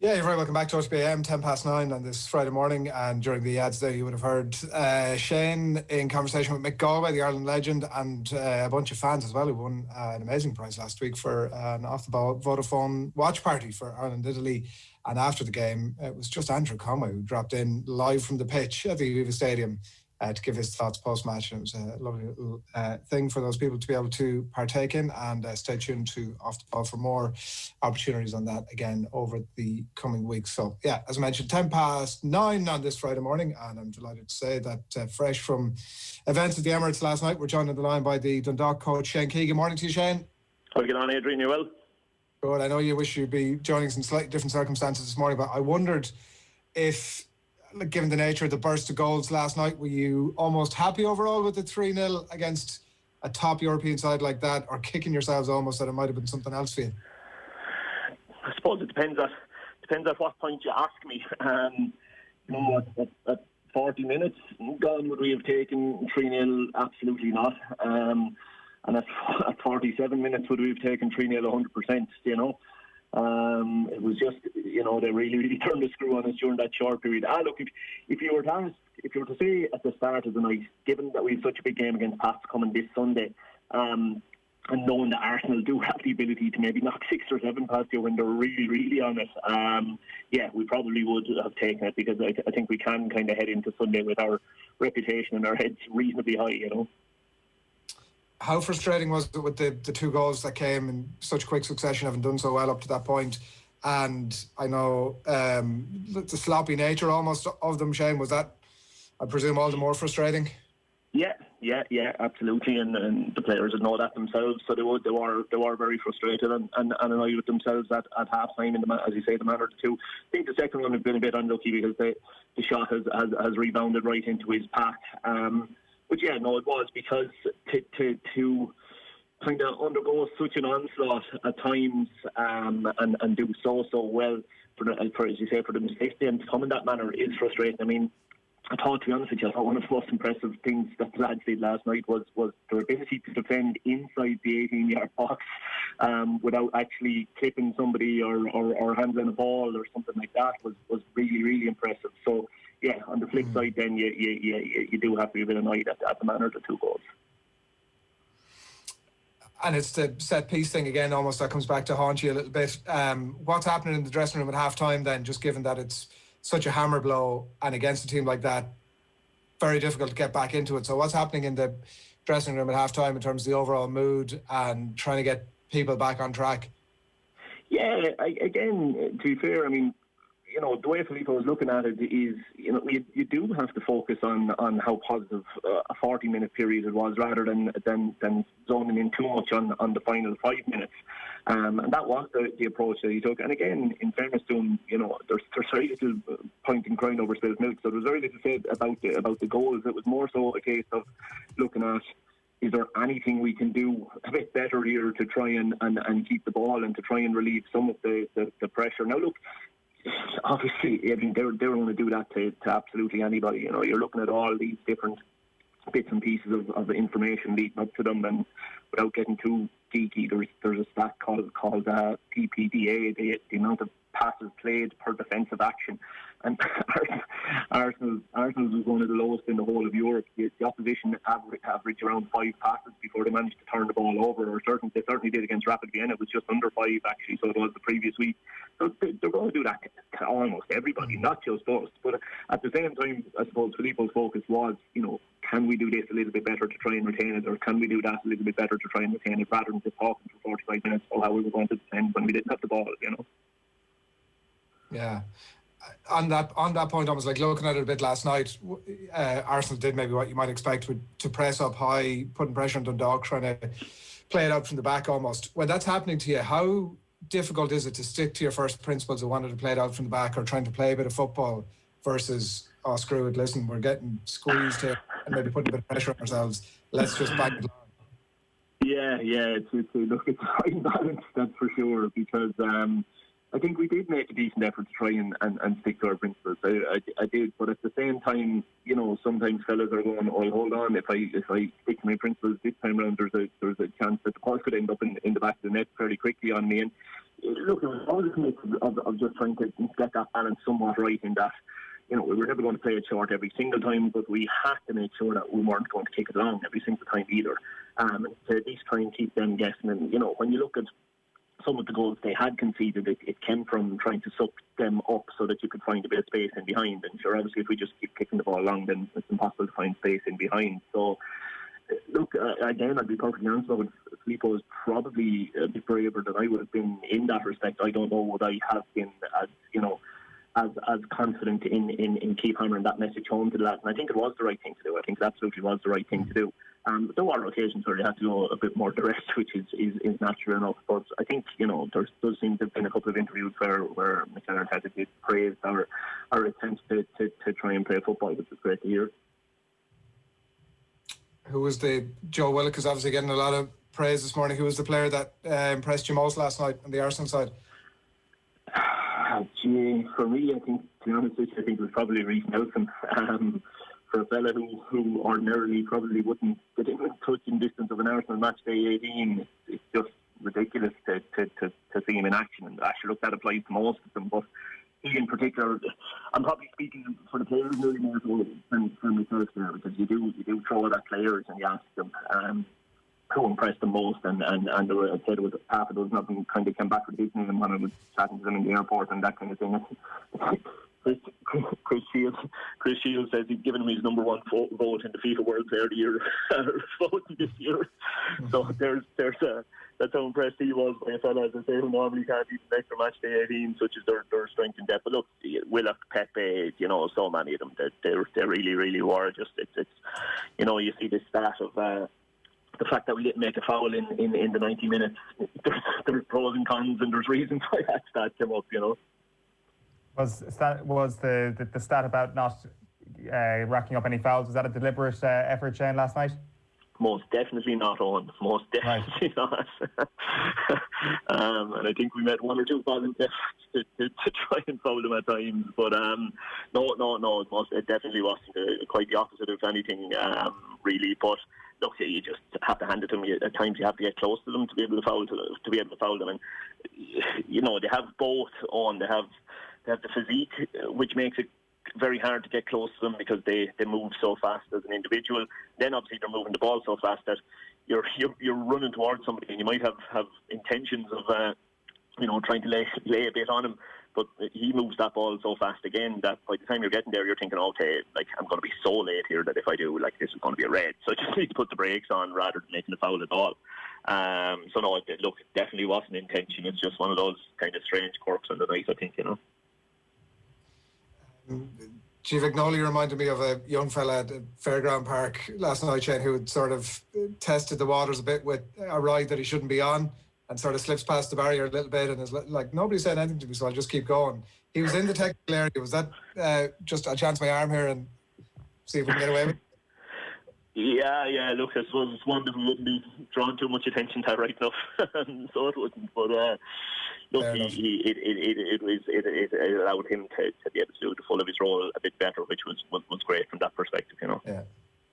Yeah, you're very welcome back to OTB AM, 9:10 on this Friday morning. And during the ads there, you would have heard Shane in conversation with Mick Galway, the Ireland legend, and a bunch of fans as well, who won an amazing prize last week for an off-the-ball Vodafone watch party for Ireland-Italy. And after the game, it was just Andrew Conway who dropped in live from the pitch at the Aviva Stadium to give his thoughts post-match. And it was a lovely little thing for those people to be able to partake in. And stay tuned to Off the Ball for more opportunities on that again over the coming weeks. So, yeah, as I mentioned, 9:10 on this Friday morning. And I'm delighted to say that fresh from events at the Emirates last night, we're joined on the line by the Dundalk coach, Shane Keegan. Morning to you, Shane. How are you getting on, Adrian? You well? Good. I know you wish you'd be joining us in slightly different circumstances this morning, but I wondered if, given the nature of the burst of goals last night, were you almost happy overall with the 3-0 against a top European side like that, or kicking yourselves almost that it might have been something else for you? I suppose it depends at what point you ask me. At 40 minutes gone, would we have taken 3-0? Absolutely not. And at 47 minutes, would we have taken 3-0 100%, you know? It was just, you know, they really turned the screw on us during that short period. Look, if you were to say at the start of the night, given that we have such a big game against Pats coming this Sunday, and knowing that Arsenal do have the ability to maybe knock 6 or 7 past you when they're really on it, yeah, we probably would have taken it, because I think we can kind of head into Sunday with our reputation and our heads reasonably high, you know. How frustrating was it with the 2 goals that came in such quick succession, having done so well up to that point? And I know the sloppy nature almost of them, Shane, was that, I presume, all the more frustrating? Yeah, absolutely. And the players would know that themselves, so they were very frustrated and annoyed with themselves at half time, as you say, the manner of the 2. I think the second one has been a bit unlucky because the shot has rebounded right into his pack. But yeah, no, it was because to kind of undergo such an onslaught at times and do so well for as you say, for the mistakes then to come in that manner is frustrating. I mean, I thought, to be honest with you, one of the most impressive things that the lads did last night was their ability to defend inside the 18-yard box without actually clipping somebody or handling a ball or something like that was really impressive. So yeah, on the flip side, then you do have to be a bit annoyed at the manner of the 2 goals. and it's the set piece thing again, almost, that comes back to haunt you a little bit. What's happening in the dressing room at half-time then, just given that it's such a hammer blow and against a team like that, very difficult to get back into it. So what's happening in the dressing room at half-time in terms of the overall mood and trying to get people back on track? Yeah, again, to be fair, I mean, you know, the way Filippo was looking at it is, you know, you do have to focus on how positive a 40-minute period it was, rather than zoning in too much on the final 5 minutes. And that was the approach that he took. And again, in fairness to him, you know, there's very little point in crying over spilled milk. So there was very little said about the goals. It was more so a case of looking at, is there anything we can do a bit better here to try and keep the ball and to try and relieve some of the pressure? Now, look, obviously, Adrian, they're going to do that to absolutely anybody. You know, you're looking at all these different bits and pieces of information leading up to them, and without getting too geeky, there's a stat called PPDA, the amount of passes played per defensive action. And Arsenal was one of the lowest in the whole of Europe. The opposition averaged around 5 passes before they managed to turn the ball over, or they certainly did against Rapid Vienna. It was just under 5, actually, so it was the previous week. So they're going to do that to almost everybody, not just us. But at the same time, I suppose Filippo's focus was, you know, can we do this a little bit better to try and retain it, or can we do that a little bit better to try and retain it, rather than just talking for 45 minutes about how we were going to defend when we didn't have the ball, you know? Yeah. On that point, I was like looking at it a bit last night. Arsenal did maybe what you might expect, to press up high, putting pressure on Dundalk, trying to play it out from the back almost. When that's happening to you, how difficult is it to stick to your first principles of wanting to play it out from the back, or trying to play a bit of football, versus, oh, screw it, listen, we're getting squeezed here and maybe putting a bit of pressure on ourselves, let's just back it along? Yeah, it's a fine balance, that's for sure, because I think we did make a decent effort to try and stick to our principles. I did, but at the same time, you know, sometimes fellas are going, oh, hold on, if I stick to my principles this time around, there's a chance that the ball could end up in the back of the net fairly quickly on me. And look, it was always a mix of just trying to get that balance somewhat right, in that, you know, we were never going to play it short every single time, but we had to make sure that we weren't going to kick it long every single time either. And to at least try and keep them guessing. And, you know, when you look at some of the goals they had conceded, it came from trying to suck them up so that you could find a bit of space in behind. And sure, obviously, if we just keep kicking the ball long, then it's impossible to find space in behind. So, look, again, I'd be perfectly honest, but Filippo is probably a bit braver than I would have been in that respect. I don't know what I have been, as you know, as confident in keep hammering that message home to the lads. And I think it was the right thing to do. I think it absolutely was the right thing to do. But there were occasions where they had to go a bit more direct, which is natural enough. But I think, you know, there does seem to have been a couple of interviews where McGuire had to praise our attempts to try and play football, which is great to hear. Who was Joe Willock is obviously getting a lot of praise this morning. Who was the player that impressed you most last night on the Arsenal side? Gee, for me, I think, to be honest with you, I think it was probably Reece Nelson. For a fella who ordinarily probably wouldn't get in touching distance of an Arsenal match day 18, it's just ridiculous to see him in action. And actually, look, that applies to most of them. But he in particular, I'm probably speaking for the players really more so than myself there, because you do throw it at players and you ask them who impressed them most, and I said it was half a dozen of them kind of came back with Disney when I was chatting to them in the airport and that kind of thing. Chris Shields says he's given him his number one vote in the FIFA World Player of the Year vote this year. So that's how impressed he was by a fella, as I say, who normally can't even make their match day 18, such as their strength and depth. But look, Willock, Pepe, you know, so many of them, they really, really were. Just it's you know, you see this stat of the fact that we didn't make a foul in the 90 minutes. There's pros and cons, and there's reasons why that stat came up, you know. Was the stat about not racking up any fouls, was that a deliberate effort, Shane, last night? Most definitely not, Owen. Most definitely not. And I think we made one or two volunteers to try and foul them at times. But no, it definitely wasn't. Quite the opposite, if anything, really. But look, you just have to hand it to them. At times you have to get close to them to be able to foul them. And you know, they have both on. They have the physique, which makes it very hard to get close to them because they move so fast as an individual. Then obviously they're moving the ball so fast that you're running towards somebody, and you might have intentions of trying to lay a bit on him, but he moves that ball so fast again that by the time you're getting there, you're thinking, okay, like, I'm going to be so late here that if I do, like, this is going to be a red. So I just need to put the brakes on rather than making a foul at all. So no, look, it definitely wasn't intention. It's just one of those kind of strange quirks on the night, I think, Chief Ignoli reminded me of a young fella at Fairground Park last night, Shane, who had sort of tested the waters a bit with a ride that he shouldn't be on, and sort of slips past the barrier a little bit, and is like, nobody said anything to me, so I'll just keep going. He was in the technical area. Was that just a chance my arm here and see if we can get away with it? Yeah. Look, I suppose it's one that we wouldn't be drawing too much attention to right enough, so it wouldn't. But look, it allowed him to be able to do the full of his role a bit better, which was great from that perspective, Yeah.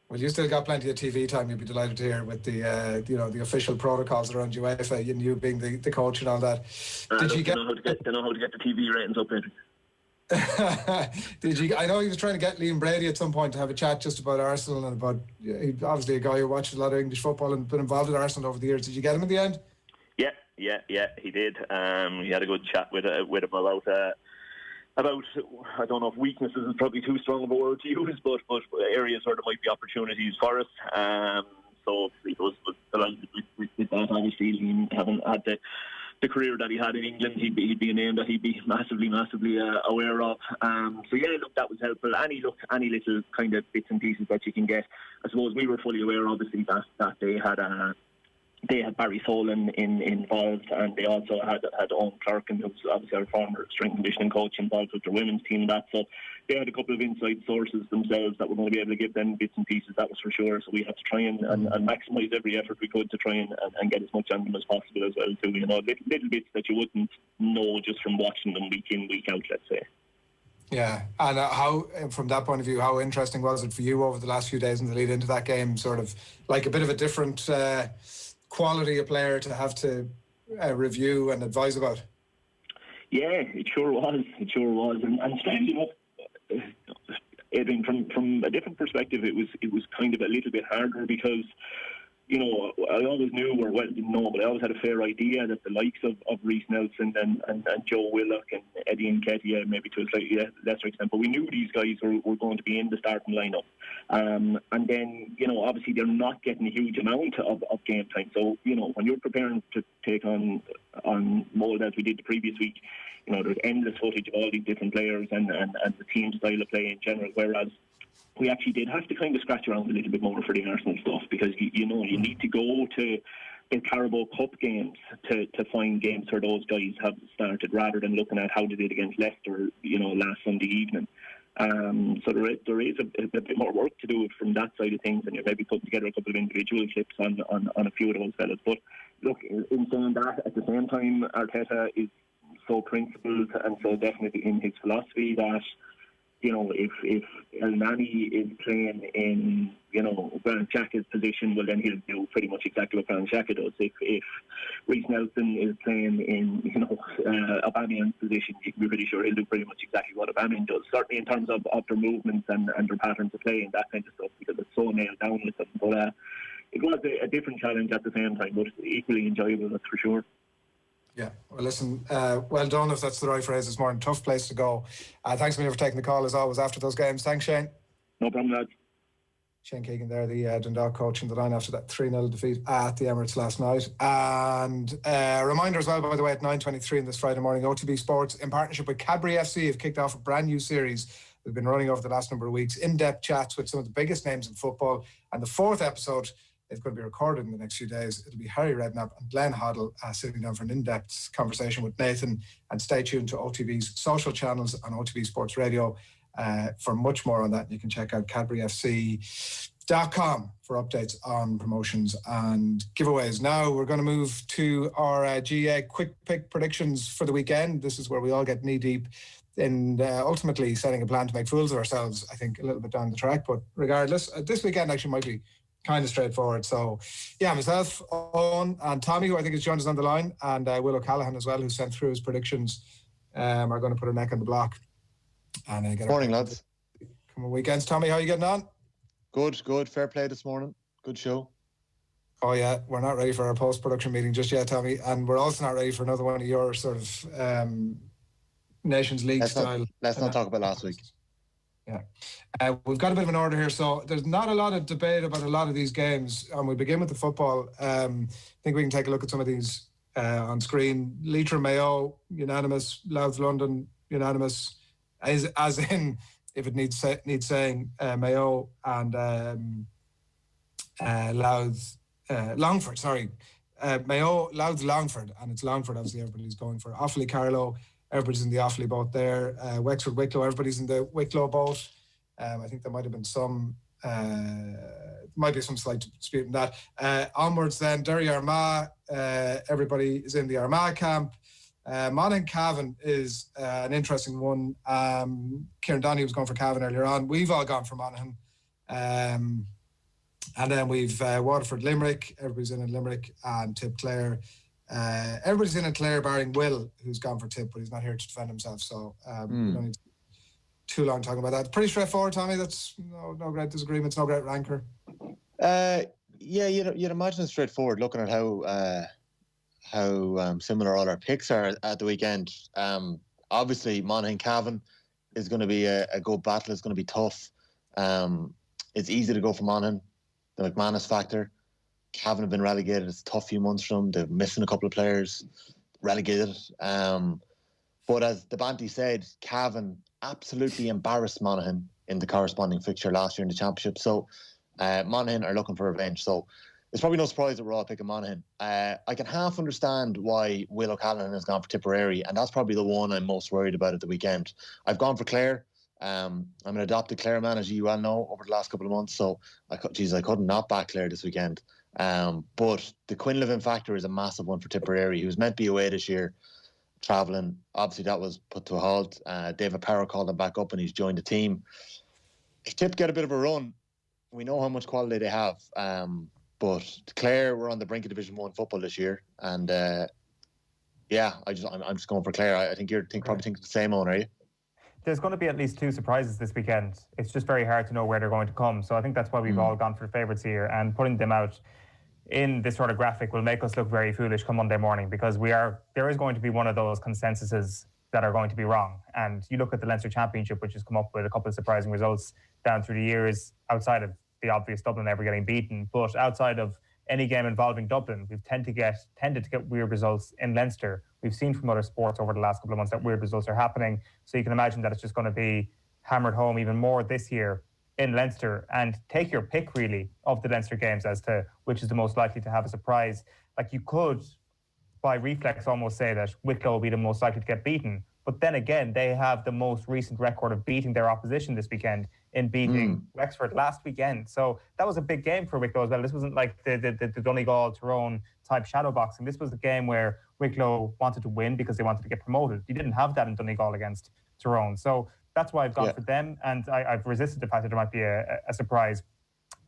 Well, you still got plenty of TV time. You'd be delighted to hear with the the official protocols around UEFA, and you being the coach and all that. Did you know how to get the TV ratings up, Adrian? Did you? I know he was trying to get Liam Brady at some point to have a chat just about Arsenal and about. He's obviously a guy who watches a lot of English football and been involved in Arsenal over the years. Did you get him in the end? Yeah, he did. He had a good chat with him about I don't know if weaknesses is probably too strong of a word to use, but areas where there might be opportunities for us. So he was delighted with that. Obviously, Liam having had the career that he had in England, he'd be a name that he'd be massively aware of. So yeah, look, that was helpful. Any little kind of bits and pieces that you can get. I suppose we were fully aware, obviously, that they had Barry Solan involved, and they also had Owen Clarkin, who's obviously our former strength and conditioning coach, involved with their women's team. So they had a couple of inside sources themselves that were going to be able to give them bits and pieces, that was for sure. So we had to try and maximise every effort we could to try and get as much on them as possible as well, too. Little bits that you wouldn't know just from watching them week in, week out, let's say. Yeah, and how, from that point of view, how interesting was it for you over the last few days in the lead into that game? Sort of like a bit of a different quality of player to have to review and advise about. Yeah, it sure was. And strangely enough, Adrian, from a different perspective, it was kind of a little bit harder because, I always knew, or well, didn't know, but I always had a fair idea that the likes of Reece Nelson and Joe Willock and Eddie Nketiah, maybe to a slightly lesser extent, but we knew these guys were going to be in the starting lineup. And then, obviously they're not getting a huge amount of game time. So, when you're preparing to take on Mold as we did the previous week, there's endless footage of all these different players and the team style of play in general, whereas we actually did have to kind of scratch around a little bit more for the Arsenal stuff, because you need to go to the Carabao Cup games to find games where those guys have started, rather than looking at how they did against Leicester, last Sunday evening. So there is a bit more work to do from that side of things, and you're maybe putting together a couple of individual clips on a few of those fellas. But look, in saying that, at the same time, Arteta is so principled and so definitely in his philosophy that, if El Nani is playing in, Granit Xhaka's position, well, then he'll do pretty much exactly what Granit Xhaka does. If Reece Nelson is playing in, Aubameyang's position, you can be pretty sure he'll do pretty much exactly what Aubameyang does. Certainly in terms of their movements and their patterns of play and that kind of stuff, because it's so nailed down with them. But it was a different challenge at the same time, but equally enjoyable, that's for sure. Yeah, well, listen, well done, if that's the right phrase this morning. Tough place to go. Thanks a million for taking the call, as always, after those games. Thanks, Shane. No problem, lads. Shane Keegan there, the Dundalk coach in the line after that 3-0 defeat at the Emirates last night. And a reminder as well, by the way, at 9:23 on this Friday morning, OTB Sports, in partnership with Cadbury FC, have kicked off a brand new series we've been running over the last number of weeks. In-depth chats with some of the biggest names in football. And the fourth episode is going to be recorded in the next few days. It'll be Harry Redknapp and Glenn Hoddle sitting down for an in-depth conversation with Nathan. And stay tuned to OTB's social channels on OTB Sports Radio for much more on that. You can check out CadburyFC.com for updates on promotions and giveaways. Now we're going to move to our GAA Quick-Pick predictions for the weekend. This is where we all get knee-deep in ultimately setting a plan to make fools of ourselves, I think, a little bit down the track. But regardless, this weekend actually might be kind of straightforward. So, yeah, myself, Owen, and Tommy, who I think has joined us on the line, and Will O'Callaghan as well, who sent through his predictions, are going to put a neck on the block. And get morning, lads. Come on, weekends. Tommy, how are you getting on? Good. Fair play this morning. Good show. Oh yeah, we're not ready for our post-production meeting just yet, Tommy, and we're also not ready for another one of your sort of Nations League style. Let's not talk about last week. Yeah, we've got a bit of an order here, so there's not a lot of debate about a lot of these games, and we begin with the football. I think we can take a look at some of these on screen. Leitrim Mayo, unanimous. Louth London, unanimous. As in, if it needs saying, Mayo and Louth. Longford, sorry. Mayo, Louth, Longford, and it's Longford, obviously, everybody's going for. Offaly, Carlow, everybody's in the Offaly boat there. Wexford, Wicklow, everybody's in the Wicklow boat. I think there might have been some slight dispute in that. Onwards then, Derry Armagh, everybody is in the Armagh camp. Monaghan Cavan is an interesting one. Kieran Donaghy was going for Cavan earlier on. We've all gone for Monaghan. And then we've Waterford Limerick, everybody's in Limerick, and Tip Clare. Everybody's in Clare barring Will, who's gone for Tip, but he's not here to defend himself, so we don't need too long talking about that. Pretty straightforward, Tommy. That's no great disagreements, no great rancor. Yeah, you'd imagine it's straightforward looking at how similar all our picks are at the weekend. Obviously, Monaghan Cavan is going to be a good battle. It's going to be tough. It's easy to go for Monaghan. The McManus factor. Cavan have been relegated. It's a tough few months for them. They're missing a couple of players. Relegated. But as the Banty said, Cavan absolutely embarrassed Monaghan in the corresponding fixture last year in the Championship. So Monaghan are looking for revenge. So it's probably no surprise that we're all picking Monaghan. I can half understand why Will O'Callaghan has gone for Tipperary, and that's probably the one I'm most worried about at the weekend. I've gone for Clare. I'm an adopted Clare man, as you well know, over the last couple of months. So, I couldn't not back Clare this weekend. But the Quinlan factor is a massive one for Tipperary. He was meant to be away this year, travelling. Obviously, that was put to a halt. David Power called him back up, and he's joined the team. If Tip get a bit of a run, we know how much quality they have. But Clare were on the brink of Division 1 football this year, and I'm just going for Clare. I think you're probably thinking the same, Owen, are you? There's going to be at least two surprises this weekend. It's just very hard to know where they're going to come. So I think that's why we've all gone for favourites here, and putting them out in this sort of graphic will make us look very foolish come Monday morning, because there is going to be one of those consensuses that are going to be wrong. And you look at the Leinster Championship, which has come up with a couple of surprising results down through the years, outside of the obvious Dublin ever getting beaten, but outside of any game involving Dublin, we've tended to get weird results in Leinster. We've seen from other sports over the last couple of months that weird results are happening. So you can imagine that it's just going to be hammered home even more this year in Leinster. And take your pick, really, of the Leinster games as to which is the most likely to have a surprise. Like, you could, by reflex, almost say that Wicklow will be the most likely to get beaten. But then again, they have the most recent record of beating their opposition this weekend in beating Wexford last weekend. So that was a big game for Wicklow as well. This wasn't like the Donegal, Tyrone type shadow boxing. This was the game where Wicklow wanted to win because they wanted to get promoted. You didn't have that in Donegal against Tyrone. So that's why I've gone for them. And I've resisted the fact that there might be a surprise.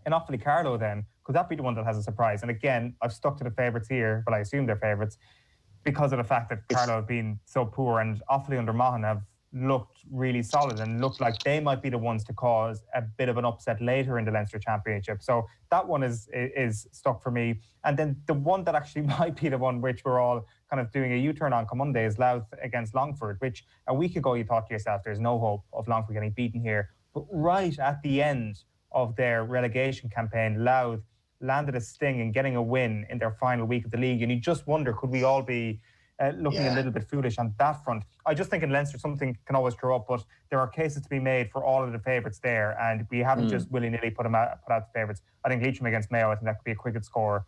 And Offaly Carlow then, could that be the one that has a surprise? And again, I've stuck to the favourites here, but I assume they're favourites, because of the fact that Carlow have been so poor, and Offaly under Monaghan have looked really solid and looked like they might be the ones to cause a bit of an upset later in the Leinster Championship. So that one is stuck for me. And then the one that actually might be the one which we're all kind of doing a U-turn on come Monday is Louth against Longford, which a week ago you thought to yourself, there's no hope of Longford getting beaten here. But right at the end of their relegation campaign, Louth landed a sting in getting a win in their final week of the league. And you just wonder, could we all be looking a little bit foolish on that front? I just think in Leinster something can always throw up, but there are cases to be made for all of the favourites there, and we haven't just willy-nilly put out the favourites. I think Leitrim against Mayo, I think that could be a cricket score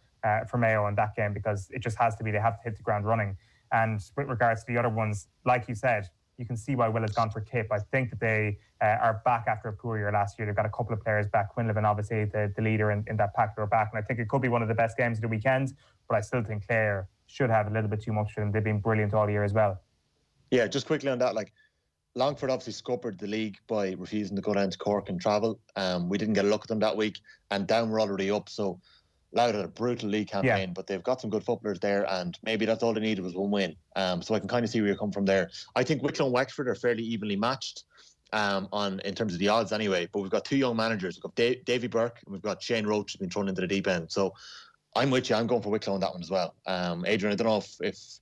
for Mayo in that game, because it just has to be. They have to hit the ground running. And with regards to the other ones, like you said, you can see why Will has gone for Tip. I think that they are back after a poor year last year. They've got a couple of players back. Quinlan, obviously, the leader in that pack, they're back. And I think it could be one of the best games of the weekend, but I still think Clare should have a little bit too much for them. They've been brilliant all year as well. Yeah, just quickly on that, like, Longford obviously scuppered the league by refusing to go down to Cork and travel. We didn't get a look at them that week, and down we're already up. So Louth had a brutal league campaign, but they've got some good footballers there, and maybe that's all they needed was one win. So I can kind of see where you come from there. I think Wicklow and Wexford are fairly evenly matched in terms of the odds anyway, but we've got two young managers. We've got Davy Burke and we've got Shane Roach who's been thrown into the deep end. So I'm with you. I'm going for Wicklow on that one as well. Adrian, I don't know if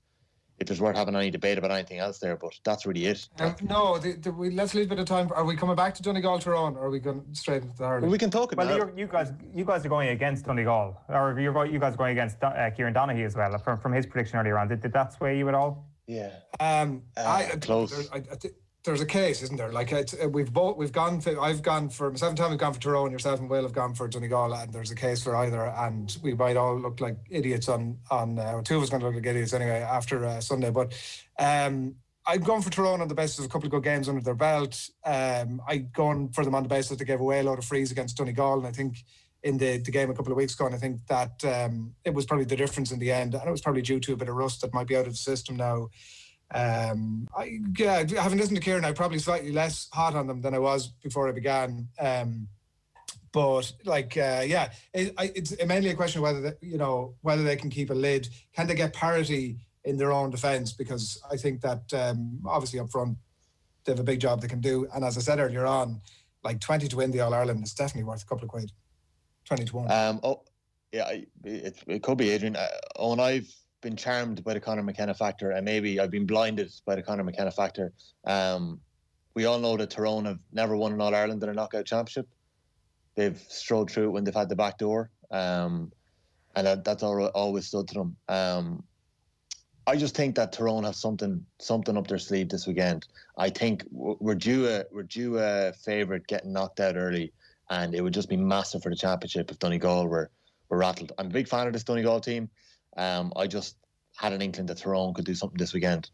there's worth having any debate about anything else there, but that's really it. No, let's leave a bit of time. Are we coming back to Donegal, Tyrone, or are we going straight into the Hurling? Well, we can talk about it. Well, you guys are going against Donegal, or you guys are going against Kieran Donaghy as well, from his prediction earlier on. Did that sway you at all? Yeah. Close. There's a case, isn't there? Like we've gone for myself and Tom have gone for Tyrone, yourself and Will have gone for Donegal, and there's a case for either, and we might all look like idiots on two of us going to look like idiots anyway after Sunday. But I'm going for Tyrone on the basis of a couple of good games under their belt. I'm going for them on the basis that they gave away a load of frees against Donegal, and I think in the game a couple of weeks ago, and I think that it was probably the difference in the end, and it was probably due to a bit of rust that might be out of the system now. Having listened to Kieran, I'm probably slightly less hot on them than I was before I began. But it's mainly a question of whether they can keep a lid. Can they get parity in their own defence? Because I think that obviously up front they have a big job they can do. And as I said earlier on, like 20 to win the All Ireland is definitely worth a couple of quid. 20 to 1. It could be, Adrian. Owen, I've been charmed by the Conor McKenna factor, and maybe I've been blinded by the Conor McKenna factor. We all know that Tyrone have never won an All Ireland in a knockout championship. They've strolled through it when they've had the back door, and that's always stood to them. I just think that Tyrone has something up their sleeve this weekend. I think we're due a favourite getting knocked out early, and it would just be massive for the championship if Donegal were rattled. I'm a big fan of this Donegal team. I just had an inkling that Tyrone could do something this weekend.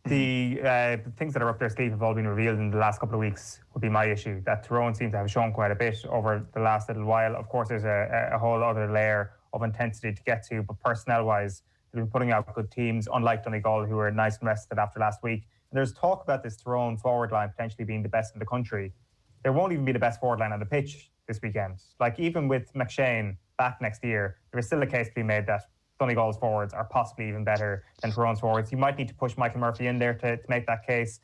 The things that are up their sleeve have all been revealed in the last couple of weeks would be my issue. That Tyrone seems to have shown quite a bit over the last little while. Of course, there's a whole other layer of intensity to get to, but personnel-wise, they've been putting out good teams, unlike Donegal, who were nice and rested after last week. And there's talk about this Tyrone forward line potentially being the best in the country. There won't even be the best forward line on the pitch this weekend. Like, even with McShane back next year, there is still a case to be made that Donegal's forwards are possibly even better than Tyrone's forwards. You might need to push Michael Murphy in there to make that case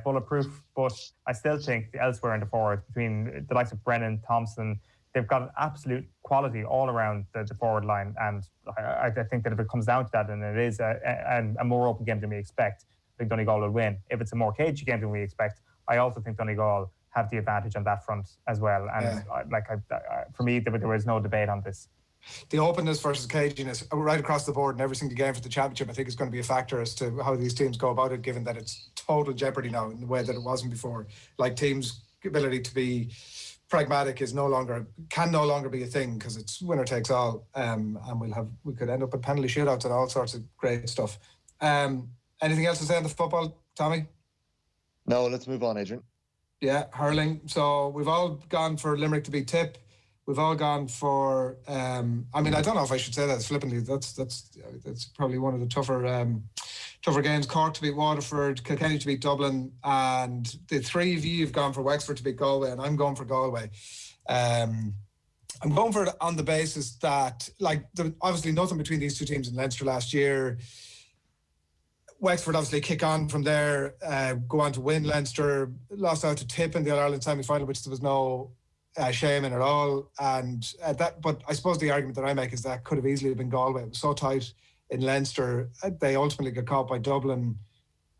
bulletproof, but I still think elsewhere in the forwards, between the likes of Brennan, Thompson, they've got absolute quality all around the forward line, and I think that if it comes down to that, and it is a more open game than we expect, I think Donegal will win. If it's a more cagey game than we expect, I also think Donegal have the advantage on that front as well. And for me, there was no debate on this. The openness versus caginess right across the board in every single game for the championship, I think, is going to be a factor as to how these teams go about it, given that it's total jeopardy now in the way that it wasn't before. Like, teams' ability to be pragmatic can no longer be a thing, because it's winner takes all, and we could end up with penalty shootouts and all sorts of great stuff. Anything else to say on the football, Tommy? No, let's move on, Adrian. Yeah, hurling. So we've all gone for Limerick to beat Tip. We've all gone for. I don't know if I should say that flippantly. That's probably one of the tougher games. Cork to beat Waterford, Kilkenny to beat Dublin, and the three of you have gone for Wexford to beat Galway, and I'm going for Galway. I'm going for it on the basis that, obviously nothing between these two teams in Leinster last year. Wexford obviously kick on from there, go on to win Leinster, lost out to Tip in the All-Ireland semi-final, which there was no shame in at all. But I suppose the argument that I make is that could have easily been Galway. It was so tight in Leinster. They ultimately got caught by Dublin,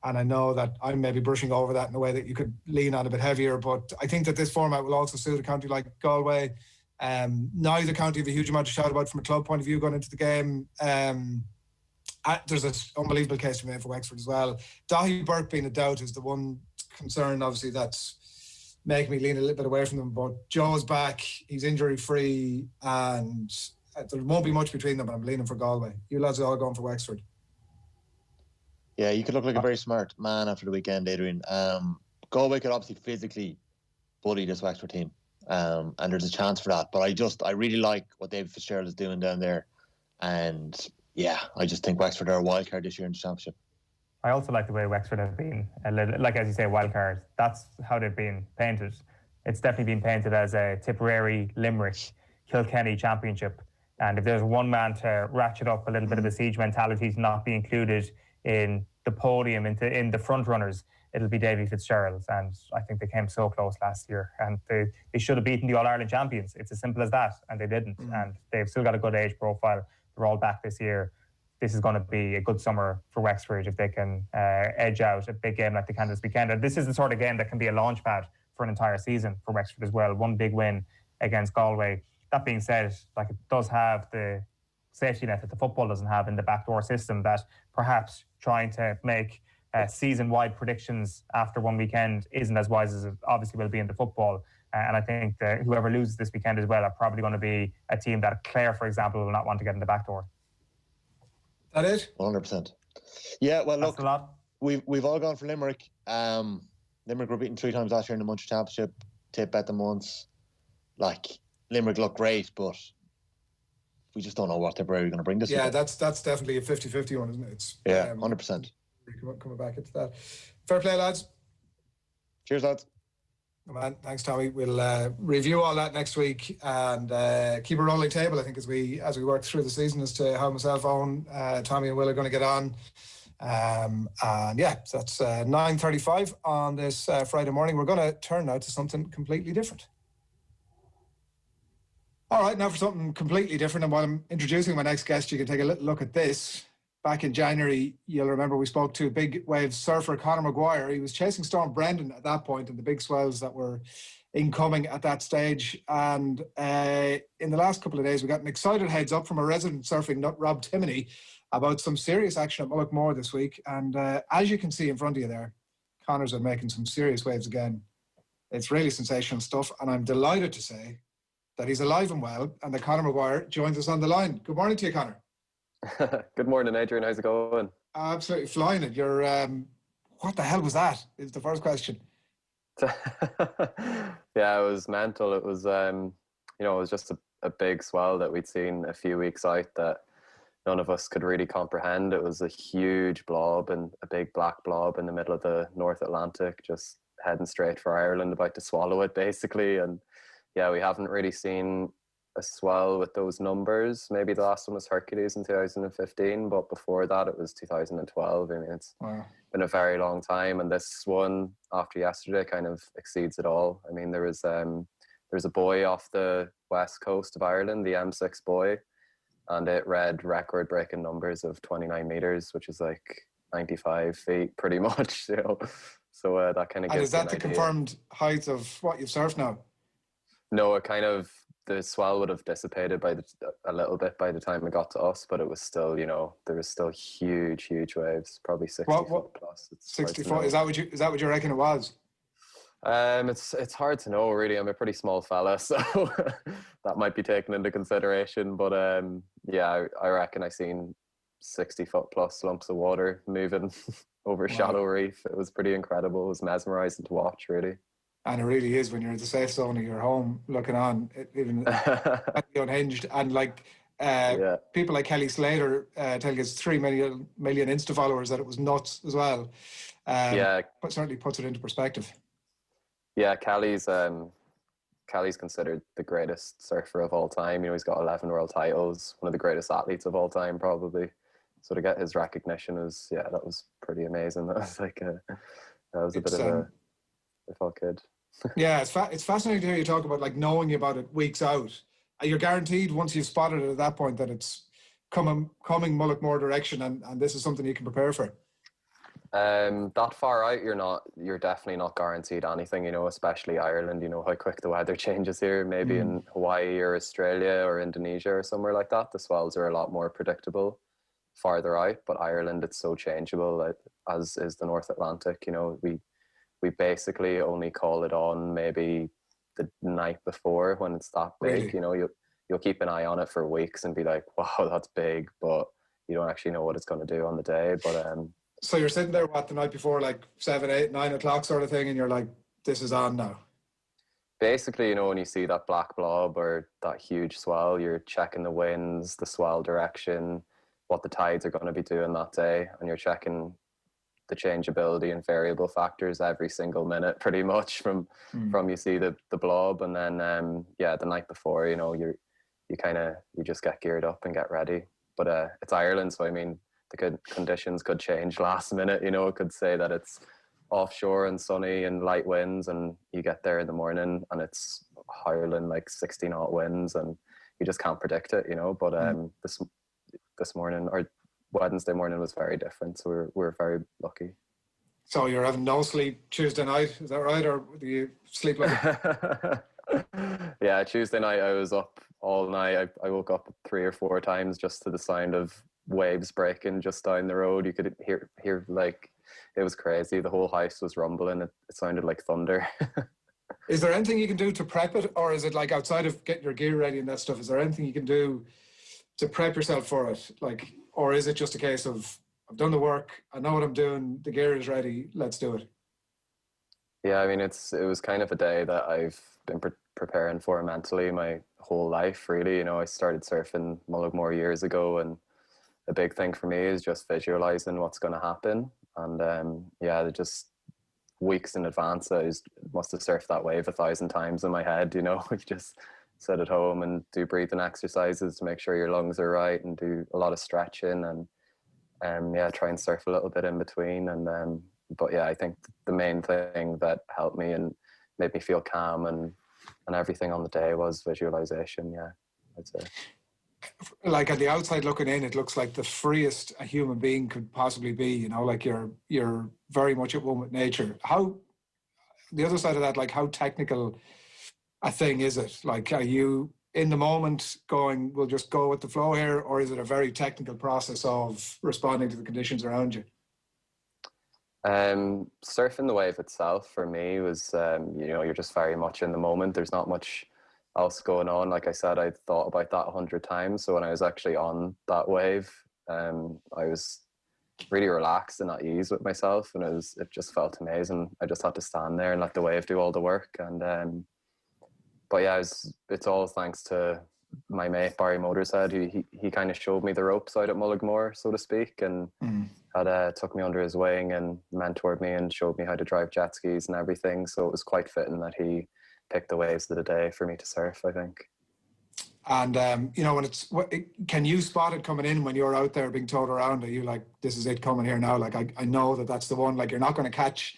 and I know that I'm maybe brushing over that in a way that you could lean on a bit heavier, but I think that this format will also suit a county like Galway. Neither county have a huge amount to shout about from a club point of view going into the game. There's an unbelievable case to be made for Wexford as well. Dahi Burke being a doubt is the one concern, obviously, that's making me lean a little bit away from them. But Joe's back, he's injury-free, and there won't be much between them, but I'm leaning for Galway. You lads are all going for Wexford. Yeah, you could look like a very smart man after the weekend, Adrian. Galway could obviously physically bully this Wexford team, and there's a chance for that. But I really like what David Fitzgerald is doing down there, and yeah, I just think Wexford are a wild card this year in the championship. I also like the way Wexford have been, like as you say, wild card. That's how they've been painted. It's definitely been painted as a Tipperary, Limerick, Kilkenny championship. And if there's one man to ratchet up a little bit of the siege mentality to not be included in the podium, in the front runners, it'll be Davy Fitzgerald. And I think they came so close last year, and they should have beaten the All-Ireland champions. It's as simple as that, and they didn't. And they've still got a good age profile. They're all back this year. This is going to be a good summer for Wexford if they can edge out a big game like they can this weekend. And this is the sort of game that can be a launch pad for an entire season for Wexford as well. One big win against Galway. That being said, like, it does have the safety net that the football doesn't have in the backdoor system, that perhaps trying to make season-wide predictions after one weekend isn't as wise as it obviously will be in the football. And I think that whoever loses this weekend as well are probably going to be a team that Clare, for example, will not want to get in the back door. That it? 100%. Yeah, well, look, we've all gone for Limerick. Limerick were beaten 3 times last year in the Munster Championship. Tip bet them once. Like, Limerick look great, but we just don't know what Tipperary are going to bring this year. Yeah, that's definitely a 50-50 one, isn't it? It's 100%. Coming back into that. Fair play, lads. Cheers, lads. Man, thanks, Tommy. We'll review all that next week and keep a rolling table, I think, as we work through the season as to how myself, Owen, Tommy and Will are going to get on. And yeah, so that's 9:35 on this Friday morning. We're going to turn now to something completely different. All right, now for something completely different. And while I'm introducing my next guest, you can take a little look at this. Back in January, you'll remember we spoke to big wave surfer Conor McGuire. He was chasing Storm Brendan at that point and the big swells that were incoming at that stage. And in the last couple of days, we got an excited heads up from a resident surfing nut, Rob Timoney, about some serious action at Mullaghmore this week. And as you can see in front of you there, Connor's are making some serious waves again. It's really sensational stuff. And I'm delighted to say that he's alive and well and that Conor McGuire joins us on the line. Good morning to you, Conor. Good morning, Adrian. How's it going? Absolutely flying it. You're, what the hell was that? Is the first question. Yeah, it was mental. It was, it was just a big swell that we'd seen a few weeks out that none of us could really comprehend. It was a huge blob, and a big black blob in the middle of the North Atlantic, just heading straight for Ireland, about to swallow it, basically. And yeah, we haven't really seen a swell with those numbers. Maybe the last one was Hercules in 2015, but before that it was 2012. I mean, it's been a very long time, and this one after yesterday kind of exceeds it all. I mean, there's a buoy off the west coast of Ireland, the M6 buoy, and it read record-breaking numbers of 29 meters, which is like 95 feet pretty much, you know. So that kind of gives. And is that the confirmed height of what you've surfed now? No, it kind of, the swell would have dissipated a little bit by the time it got to us, but it was still, there was still huge waves, probably 60 foot plus. 60 foot. Is that what you reckon it was? It's hard to know, really. I'm a pretty small fella, so that might be taken into consideration. But yeah, I reckon I seen 60 foot plus lumps of water moving over Shallow Reef. It was pretty incredible. It was mesmerising to watch, really. And it really is when you're in the safe zone of your home looking on, even unhinged. And like people like Kelly Slater tell you it's 3 million Insta followers, that it was nuts as well. But certainly puts it into perspective. Yeah, Kelly's considered the greatest surfer of all time. He's got 11 world titles, one of the greatest athletes of all time, probably. So to get his recognition that was pretty amazing. That was like a bit of a difficult kid. Yeah, it's fascinating to hear you talk about like knowing about it weeks out. You're guaranteed once you've spotted it at that point that it's coming Mullaghmore direction, and this is something you can prepare for. That far out, you're definitely not guaranteed anything, especially Ireland. How quick the weather changes here. Maybe in Hawaii or Australia or Indonesia or somewhere like that, the swells are a lot more predictable farther out. But Ireland, it's so changeable, as is the North Atlantic. We basically only call it on maybe the night before when it's that big. Really? You'll keep an eye on it for weeks and be like, wow, that's big, but you don't actually know what it's going to do on the day. But so you're sitting there the night before, like 7, 8, 9 o'clock sort of thing, and you're like, this is on now. Basically, when you see that black blob or that huge swell, you're checking the winds, the swell direction, what the tides are going to be doing that day, and you're checking the changeability and variable factors every single minute, pretty much from you see the blob. And then the night before, you just get geared up and get ready. But it's Ireland, so I mean the conditions could change last minute. It could say that it's offshore and sunny and light winds, and you get there in the morning and it's howling like 60 knot winds, and you just can't predict it, you know. But this morning, or Wednesday morning, was very different, so we're very lucky. So you're having no sleep Tuesday night, is that right? Or do you sleep like Yeah, Tuesday night I was up all night. I woke up 3 or 4 times just to the sound of waves breaking just down the road. You could hear like, it was crazy. The whole house was rumbling. It sounded like thunder. Is there anything you can do to prep it, or is it like outside of getting your gear ready and that stuff, is there anything you can do to prep yourself for it? Like, or is it just a case of, I've done the work, I know what I'm doing, the gear is ready, let's do it? Yeah, I mean, it was kind of a day that I've been preparing for mentally my whole life, really. You know, I started surfing Mulligmore years ago, and a big thing for me is just visualizing what's going to happen. And yeah, just weeks in advance, I must have surfed that wave 1,000 times in my head, you know. Just sit at home and do breathing exercises to make sure your lungs are right, and do a lot of stretching, and yeah, try and surf a little bit in between. And but yeah, I think the main thing that helped me and made me feel calm and everything on the day was visualization. Yeah, I'd say. Like on the outside looking in, it looks like the freest a human being could possibly be, you know, like you're very much at one with nature. How, the other side of that, like how technical a thing is it? Like, are you in the moment going, we'll just go with the flow here, or is it a very technical process of responding to the conditions around you? Surfing the wave itself for me was, you know, you're just very much in the moment. There's not much else going on. Like I said, I thought about that 100 times. So when I was actually on that wave, I was really relaxed and at ease with myself, and it just felt amazing. I just had to stand there and let the wave do all the work. And but yeah, it's all thanks to my mate Barry Motorshead, who he kind of showed me the ropes out at Mulligmore, so to speak, and had took me under his wing and mentored me and showed me how to drive jet skis and everything. So it was quite fitting that he picked the waves of the day for me to surf, I think. And you know, can you spot it coming in when you're out there being towed around? Are you like, this is it coming here now? Like I know that's the one. Like you're not going to catch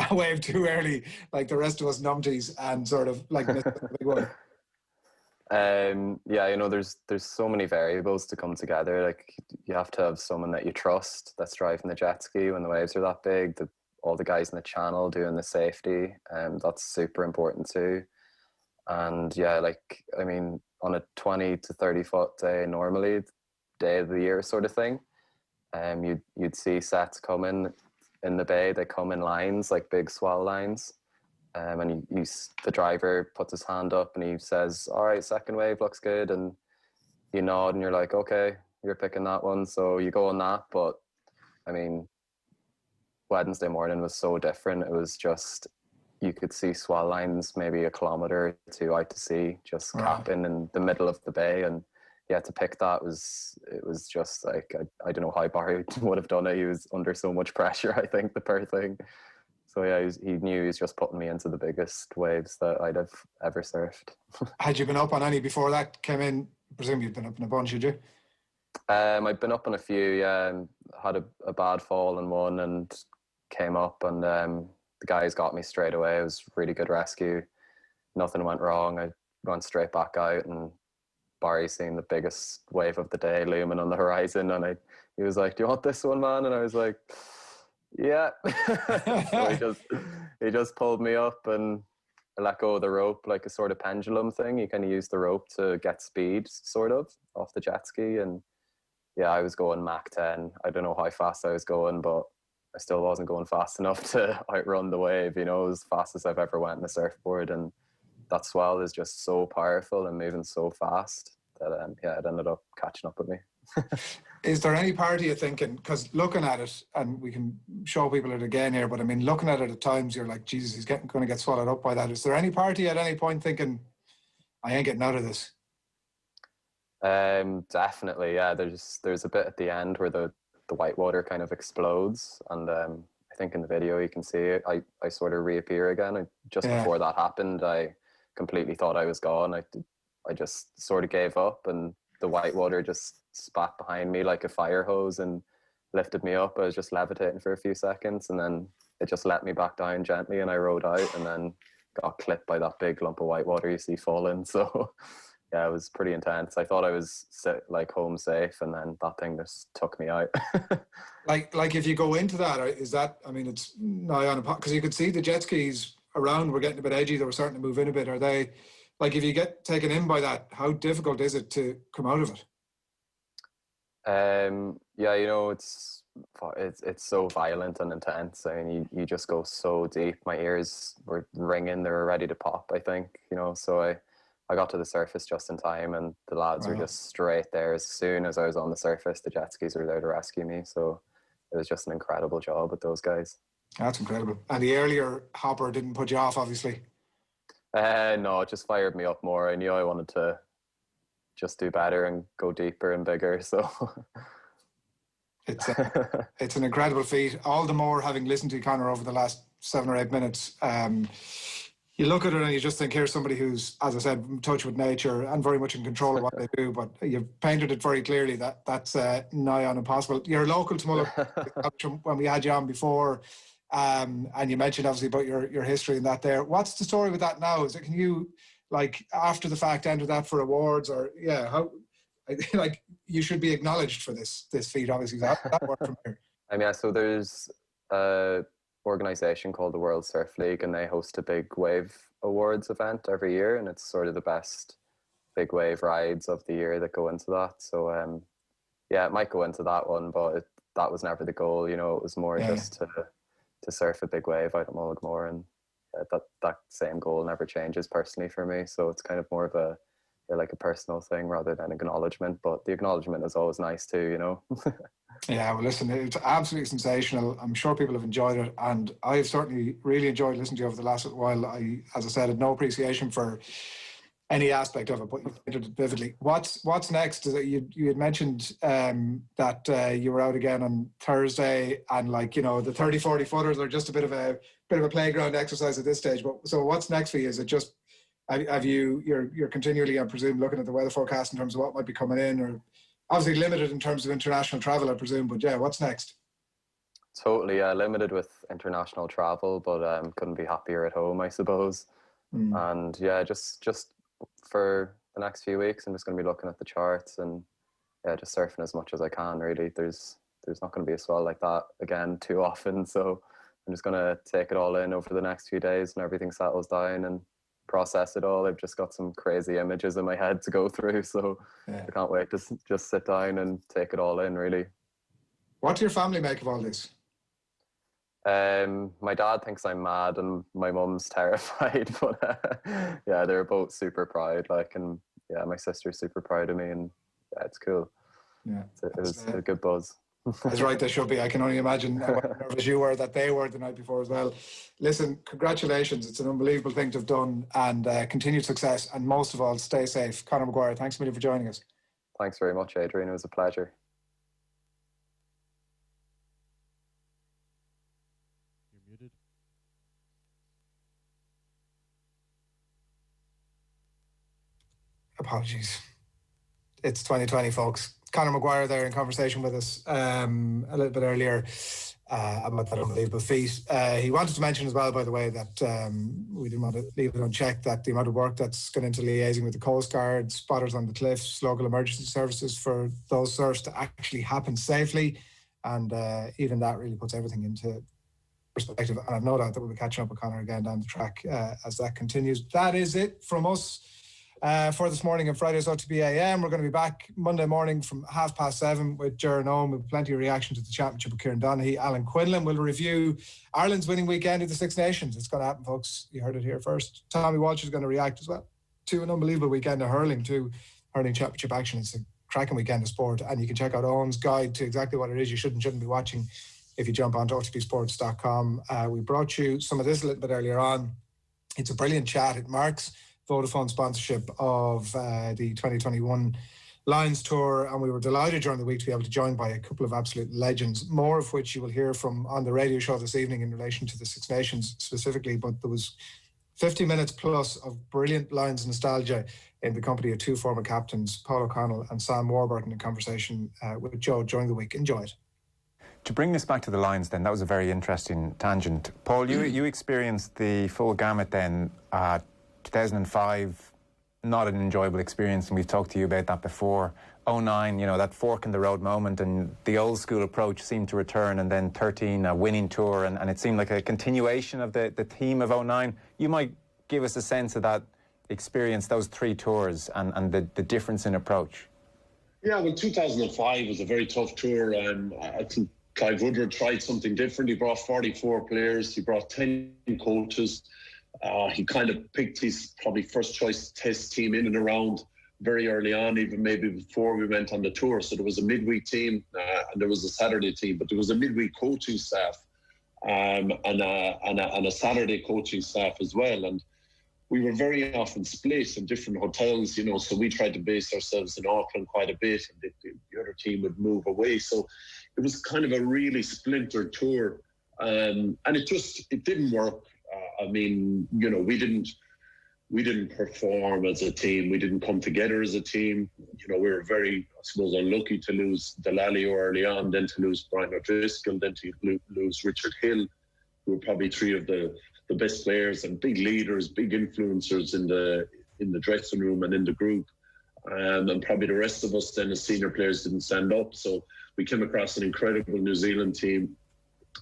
a wave too early, like the rest of us numpties, and sort of like miss the big one. Yeah, you know, there's so many variables to come together. Like you have to have someone that you trust that's driving the jet ski when the waves are that big. All the guys in the channel doing the safety, that's super important too. And yeah, like, I mean, on a 20 to 30 foot day, normally day of the year sort of thing, you'd see sets coming in the bay. They come in lines, like big swell lines. And the driver puts his hand up and he says, all right, second wave looks good. And you nod and you're like, okay, you're picking that one. So you go on that. But I mean, Wednesday morning was so different. It was just, you could see swell lines maybe 1 kilometre or 2 out to sea, just capping in the middle of the bay. And yeah, to pick that it was just like, I don't know how Barry would have done it. He was under so much pressure, I think, the poor thing. So yeah, he knew he was just putting me into the biggest waves that I'd have ever surfed. Had you been up on any before that came in? I presume you've been up in a bunch, had you? I've been up on a few, yeah. Had a bad fall in one and came up, and the guys got me straight away. It was really good rescue. Nothing went wrong. I went straight back out, and Barry seen the biggest wave of the day looming on the horizon, and he was like, do you want this one, man? And I was like, yeah. So he just pulled me up, and I let go of the rope like a sort of pendulum thing. You kind of use the rope to get speed sort of off the jet ski, and yeah, I was going Mach 10. I don't know how fast I was going, but I still wasn't going fast enough to outrun the wave. You know, it was the fastest I've ever went in a surfboard, and that swell is just so powerful and moving so fast that yeah, it ended up catching up with me. Is there any part of you thinking, because looking at it, and we can show people it again here, but I mean, looking at it at times, you're like, Jesus, he's going to get swallowed up by that. Is there any part of you at any point thinking, I ain't getting out of this? Definitely, yeah. There's a bit at the end where the white water kind of explodes, and I think in the video you can see it. I sort of reappear again. Before that happened, I completely thought I was gone. I just sort of gave up, and the white water just spat behind me like a fire hose and lifted me up. I was just levitating for a few seconds, and then it just let me back down gently, and I rode out, and then got clipped by that big lump of white water you see falling. So yeah, it was pretty intense. I thought I was like home safe, and then that thing just took me out. Like if you go into that, is that, I mean, it's nigh on, because you could see the jet skis around were getting a bit edgy. They were starting to move in a bit. Are they, like, if you get taken in by that, how difficult is it to come out of it? Yeah, you know, it's so violent and intense. I mean, you just go so deep. My ears were ringing; they were ready to pop, I think, you know. So I got to the surface just in time, and the lads were just straight there. As soon as I was on the surface, the jet skis were there to rescue me. So it was just an incredible job with those guys. That's incredible. And the earlier hopper didn't put you off, obviously. No, it just fired me up more. I knew I wanted to just do better and go deeper and bigger. So it's an incredible feat. All the more having listened to Conor over the last 7 or 8 minutes. You look at it and you just think, here's somebody who's, as I said, in touch with nature and very much in control of what they do. But you've painted it very clearly that that's nigh on impossible. You're local to Mullaghmore when we had you on before, and you mentioned obviously about your history and that there. What's the story with that now? Is it, can you, like, after the fact, enter that for awards, or how? Like, you should be acknowledged for this feat, obviously. That work from here. I mean, so there's a organisation called the World Surf League, and they host a big wave awards event every year, and it's sort of the best big wave rides of the year that go into that. So it might go into that one, but that was never the goal. You know, it was more just to surf a big wave out at Mullaghmore, and that same goal never changes personally for me. So it's kind of more of a personal thing rather than acknowledgement, but the acknowledgement is always nice too, you know. Yeah, well, listen, it's absolutely sensational. I'm sure people have enjoyed it, and I've certainly really enjoyed listening to you over the last while. I, as I said, had no appreciation for any aspect of it, but you entered it vividly. What's next? Is that you had mentioned that you were out again on Thursday, and, like, you know, the 30-40 footers are just a bit of a playground exercise at this stage. But so what's next for you? Is it just you're continually, I presume, looking at the weather forecast in terms of what might be coming in, or obviously limited in terms of international travel, I presume, but yeah, what's next? Totally, limited with international travel, but couldn't be happier at home, I suppose. And yeah, just for the next few weeks, I'm just going to be looking at the charts and just surfing as much as I can, really. There's not going to be a swell like that again too often, so I'm just going to take it all in over the next few days when everything settles down and process it all. I've just got some crazy images in my head to go through, so I can't wait to just sit down and take it all in, really. What do your family make of all this? My dad thinks I'm mad and my mum's terrified, but yeah, they're both super proud, like, and yeah, my sister's super proud of me, and yeah, it's cool. Yeah, it was a good buzz. That's right, they should be. I can only imagine how nervous you were, that they were the night before as well. Listen, congratulations. It's an unbelievable thing to have done, and continued success, and most of all, stay safe. Conor McGuire, thanks a million for joining us. Thanks very much, Adrian. It was a pleasure. You're muted. Apologies. It's 2020, folks. Conor McGuire there in conversation with us a little bit earlier about that unbelievable feat. He wanted to mention as well, by the way, that we didn't want to leave it unchecked, that the amount of work that's gone into liaising with the Coast Guard, spotters on the cliffs, local emergency services for those surfs to actually happen safely. And even that really puts everything into perspective. And I've no doubt that we'll be catching up with Conor again down the track as that continues. That is it from us. For this morning on Friday's OTB AM. We're going to be back Monday morning from 7:30 with Adrian Eoin, with plenty of reaction to the championship with Kieran Donaghy. Alan Quinlan will review Ireland's winning weekend of the Six Nations. It's going to happen, folks. You heard it here first. Tommy Walsh is going to react as well to an unbelievable weekend of hurling, too. Hurling championship action. It's a cracking weekend of sport, and you can check out Owen's guide to exactly what it is you should and shouldn't be watching if you jump onto otbsports.com. We brought you some of this a little bit earlier on. It's a brilliant chat. It marks Vodafone sponsorship of the 2021 Lions Tour, and we were delighted during the week to be able to join by a couple of absolute legends, more of which you will hear from on the radio show this evening in relation to the Six Nations specifically. But there was 50 minutes plus of brilliant Lions nostalgia in the company of two former captains, Paul O'Connell and Sam Warburton, in conversation with Joe during the week. Enjoy it. To bring this back to the Lions then, that was a very interesting tangent. Paul, you experienced the full gamut then, 2005, not an enjoyable experience, and we've talked to you about that before. 09, that fork in the road moment, and the old school approach seemed to return, and then 13, a winning tour, and it seemed like a continuation of the theme of 09. You might give us a sense of that experience, those 3 tours, and the difference in approach. Yeah, well, 2005 was a very tough tour. I think Clive Woodward tried something different. He brought 44 players. He brought 10 coaches. He kind of picked his probably first choice test team in and around very early on, even maybe before we went on the tour. So there was a midweek team and there was a Saturday team, but there was a midweek coaching staff and a Saturday coaching staff as well. And we were very often split in different hotels, so we tried to base ourselves in Auckland quite a bit, and the other team would move away. So it was kind of a really splintered tour, and it didn't work. We didn't perform as a team. We didn't come together as a team. We were very, I suppose, unlucky to lose Delalio early on, then to lose Brian O'Driscoll, then to lose Richard Hill, who were probably 3 of the best players and big leaders, big influencers in the dressing room and in the group. And probably the rest of us then as senior players didn't stand up. So we came across an incredible New Zealand team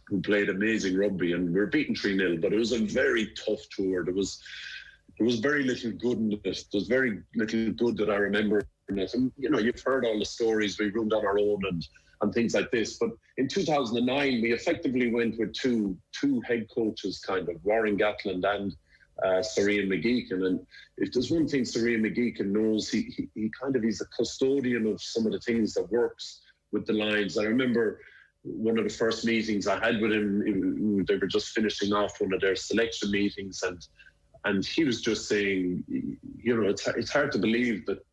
who played amazing rugby, and we were beaten 3-0, but it was a very tough tour. There was very little good in it. There was very little good that I remember in it. And, you've heard all the stories. We roomed on our own and things like this. But in 2009, we effectively went with two head coaches, kind of, Warren Gatland and Sir Ian McGeechan. And if there's one thing Sir Ian McGeechan knows, he's a custodian of some of the things that works with the Lions. I remember one of the first meetings I had with him, they were just finishing off one of their selection meetings, and he was just saying, it's hard to believe that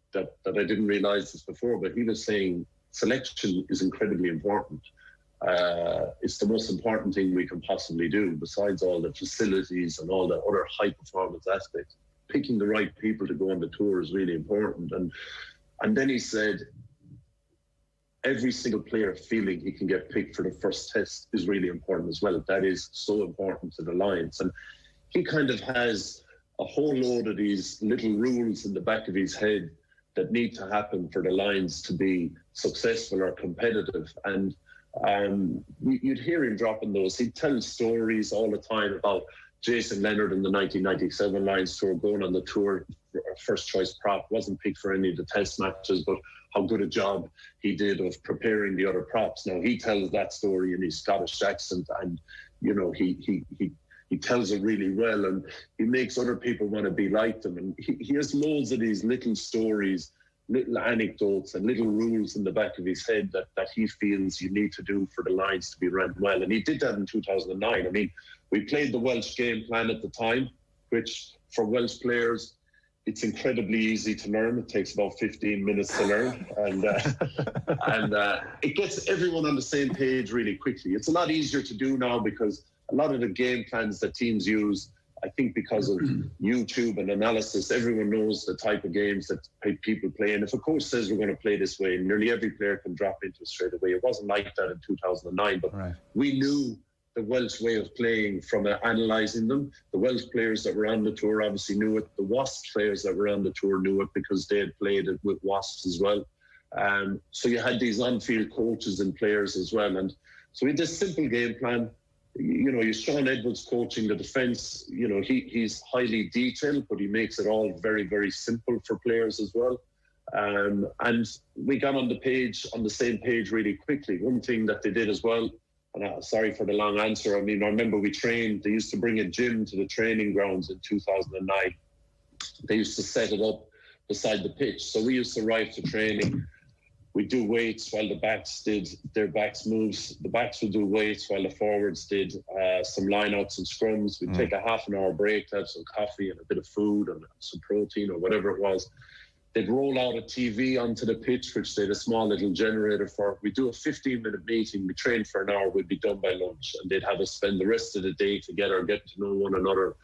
I didn't realise this before, but he was saying selection is incredibly important. It's the most important thing we can possibly do, besides all the facilities and all the other high performance aspects. Picking the right people to go on the tour is really important. And then he said, every single player feeling he can get picked for the first test is really important as well. That is so important to the Lions. And he kind of has a whole load of these little rules in the back of his head that need to happen for the Lions to be successful or competitive. And you'd hear him dropping those. He'd tell stories all the time about Jason Leonard in the 1997 Lions tour, going on the tour, first choice prop, wasn't picked for any of the test matches, but how good a job he did of preparing the other props. Now, he tells that story in his Scottish accent, and, he tells it really well, and he makes other people want to be like him. And he has loads of these little stories, little anecdotes and little rules in the back of his head that he feels you need to do for the Lions to be run well. And he did that in 2009. I mean, we played the Welsh game plan at the time, which for Welsh players, it's incredibly easy to learn. It takes about 15 minutes to learn. And it gets everyone on the same page really quickly. It's a lot easier to do now because a lot of the game plans that teams use, I think because of YouTube and analysis, everyone knows the type of games that people play. And if a coach says we're going to play this way, nearly every player can drop into it straight away. It wasn't like that in 2009, but we knew the Welsh way of playing from analysing them. The Welsh players that were on the tour obviously knew it. The Wasps players that were on the tour knew it because they had played it with Wasps as well. So you had these on-field coaches and players as well. And so we had this simple game plan. You Sean Edwards coaching the defence, he's highly detailed, but he makes it all very, very simple for players as well. And we got on the same page really quickly. One thing that they did as well, and sorry for the long answer, I remember we trained, they used to bring a gym to the training grounds in 2009. They used to set it up beside the pitch. So we used to arrive to training. We'd do weights while the backs did their backs moves. The backs would do weights while the forwards did some lineouts and scrums. We'd take a half an hour break to have some coffee and a bit of food and some protein or whatever it was. They'd roll out a TV onto the pitch, which they had a small little generator for. We'd do a 15-minute meeting. We trained for an hour. We'd be done by lunch. And they'd have us spend the rest of the day together, get to know one another,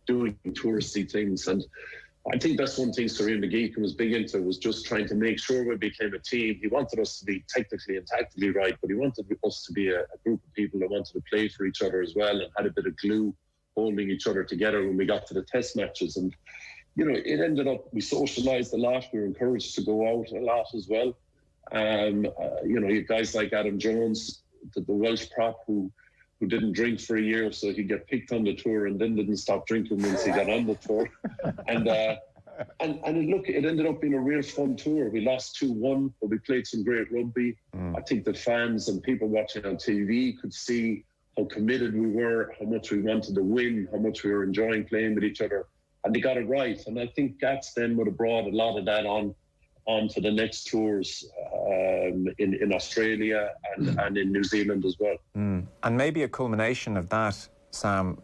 doing touristy things. And I think that's one thing Sir Ian McGeechan was big into, was just trying to make sure we became a team. He wanted us to be technically and tactically right, but he wanted us to be a group of people that wanted to play for each other as well and had a bit of glue holding each other together when we got to the test matches. And, you know, it ended up, we socialised a lot. We were encouraged to go out a lot as well. You know, you have guys like Adam Jones, the Welsh prop, who didn't drink for a year, so he got picked on the tour and then didn't stop drinking once he got on the tour. And it ended up being a real fun tour. We lost 2-1, but we played some great rugby. I think that fans and people watching on TV could see how committed we were, how much we wanted to win, how much we were enjoying playing with each other, and they got it right. And I think that's then would have brought a lot of that on to the next tours in Australia and in New Zealand as well. And maybe a culmination of that, Sam,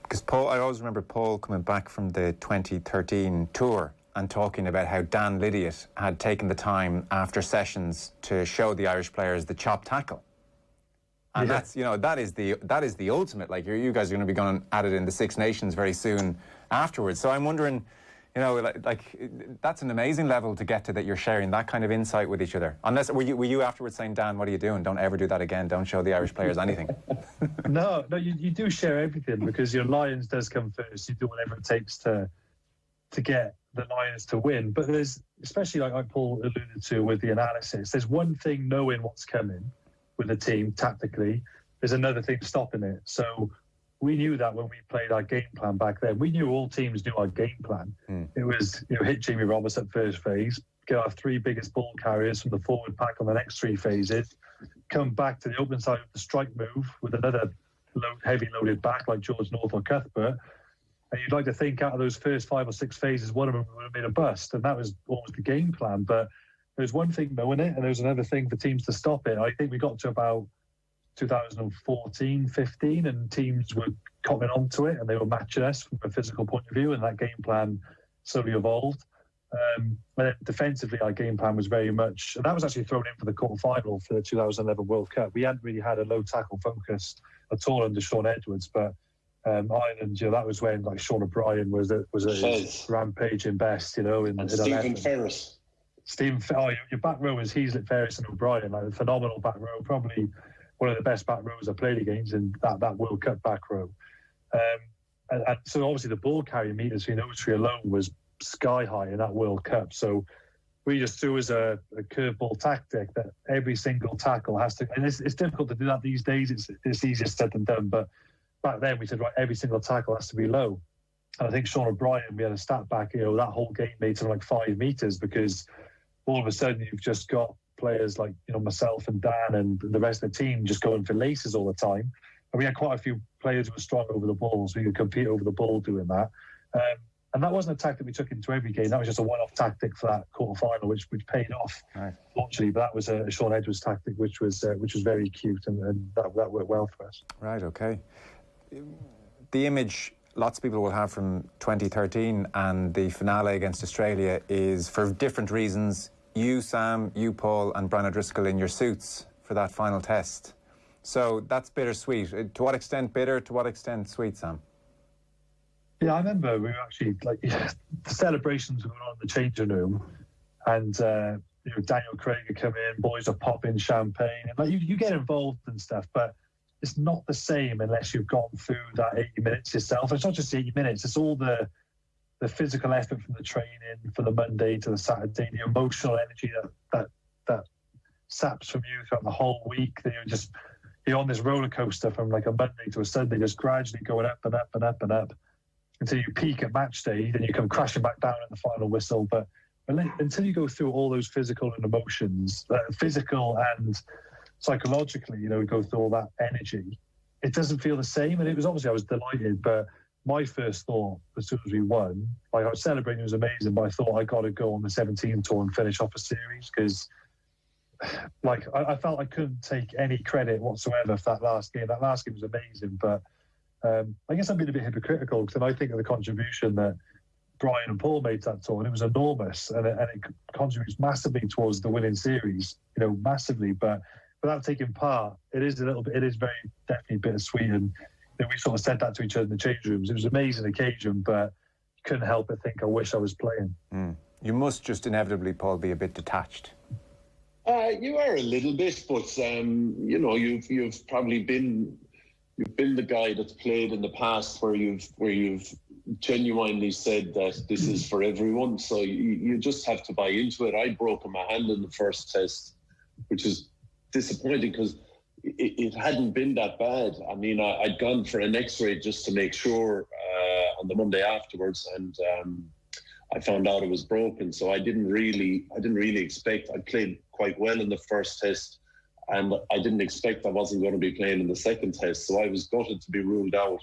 because Paul, I always remember Paul coming back from the 2013 tour and talking about how Dan Lydiot had taken the time after sessions to show the Irish players the chop tackle. And that's, you know, that is the ultimate. Like, you guys are going to be going at it in the Six Nations very soon afterwards. So I'm wondering, you know, like that's an amazing level to get to, that you're sharing that kind of insight with each other. Unless, were you afterwards saying, Dan, what are you doing? Don't ever do that again. Don't show the Irish players anything. No, you do share everything, because your Lions does come first. You do whatever it takes to get the Lions to win. But there's, especially like Paul alluded to with the analysis, there's one thing knowing what's coming with the team tactically. There's another thing stopping it. So we knew that when we played our game plan back then. We knew all teams knew our game plan. It was, you know, hit Jamie Roberts at first phase, get our 3 biggest ball carriers from the forward pack on the next 3 phases, come back to the open side of the strike move with another heavy loaded back like George North or Cuthbert. And you'd like to think out of those first 5 or 6 phases, one of them would have been a bust. And that was almost the game plan. But there's one thing knowing it, and there's another thing for teams to stop it. I think we got to about 2014, 15, and teams were coming onto it and they were matching us from a physical point of view, and that game plan slowly evolved. And then defensively, our game plan was very much, and that was actually thrown in for the quarter-final for the 2011 World Cup. We hadn't really had a low tackle focus at all under Sean Edwards, but Ireland, you know, that was when like Sean O'Brien was a rampaging best, you know, in Stephen 11. Ferris. Your back row is Heaslett, Ferris and O'Brien, like a phenomenal back row, probably one of the best back rows I played against in that World Cup back row. And so obviously the ball carrying meters for those 3 alone was sky high in that World Cup. So we just threw as a curveball tactic that every single tackle has to, and it's difficult to do that these days. It's easier said than done. But back then we said, right, every single tackle has to be low. And I think Sean O'Brien, we had a stat back, you know, that whole game made something like 5 meters, because all of a sudden you've just got players like, you know, myself and Dan and the rest of the team just going for laces all the time. And we had quite a few players who were strong over the ball, so we could compete over the ball doing that. And that wasn't a tactic we took into every game. That was just a one-off tactic for that quarter-final, which paid off, fortunately. But that was a Sean Edwards tactic, which was very cute, and that worked well for us. Right, okay. The image lots of people will have from 2013 and the finale against Australia is, for different reasons, you, Sam, you, Paul, and Brian O'Driscoll in your suits for that final test. So that's bittersweet. To what extent bitter, to what extent sweet, Sam? Yeah, I remember we were actually, like, the celebrations were on in the changing room, and you know, Daniel Craig would come in, boys are popping champagne, and like you get involved and stuff, but it's not the same unless you've gone through that 80 minutes yourself. It's not just 80 minutes, it's all the physical effort from the training, from the Monday to the Saturday, the emotional energy that saps from you throughout the whole week. You're on this roller coaster from like a Monday to a Sunday, just gradually going up and up and up and up until you peak at match day, then you come crashing back down at the final whistle. But until you go through all those physical and emotions, physical and psychologically, you know, we go through all that energy, it doesn't feel the same. And it was obviously, I was delighted, but my first thought as soon as we won, like, I was celebrating, it was amazing, but I thought I got to go on the 17 tour and finish off a series, because like I felt I couldn't take any credit whatsoever for that last game. That last game was amazing, but I guess I'm being a bit hypocritical, because I think of the contribution that Brian and Paul made to that tour, and it was enormous, and it contributes massively towards the winning series, you know, massively. But without taking part, it is very definitely bittersweet. And you know, we sort of said that to each other in the change rooms. It was an amazing occasion, but you couldn't help but think, I wish I was playing. You must just inevitably, Paul, be a bit detached. You are a little bit, but you know, you've probably been the guy that's played in the past where you've genuinely said that this is for everyone. So you just have to buy into it. I'd broken my hand in the first test, which is disappointing because it hadn't been that bad. I mean, I'd gone for an X-ray just to make sure on the Monday afterwards, and I found out it was broken. So I didn't really expect. I played quite well in the first test, and I didn't expect I wasn't going to be playing in the second test. So I was gutted to be ruled out.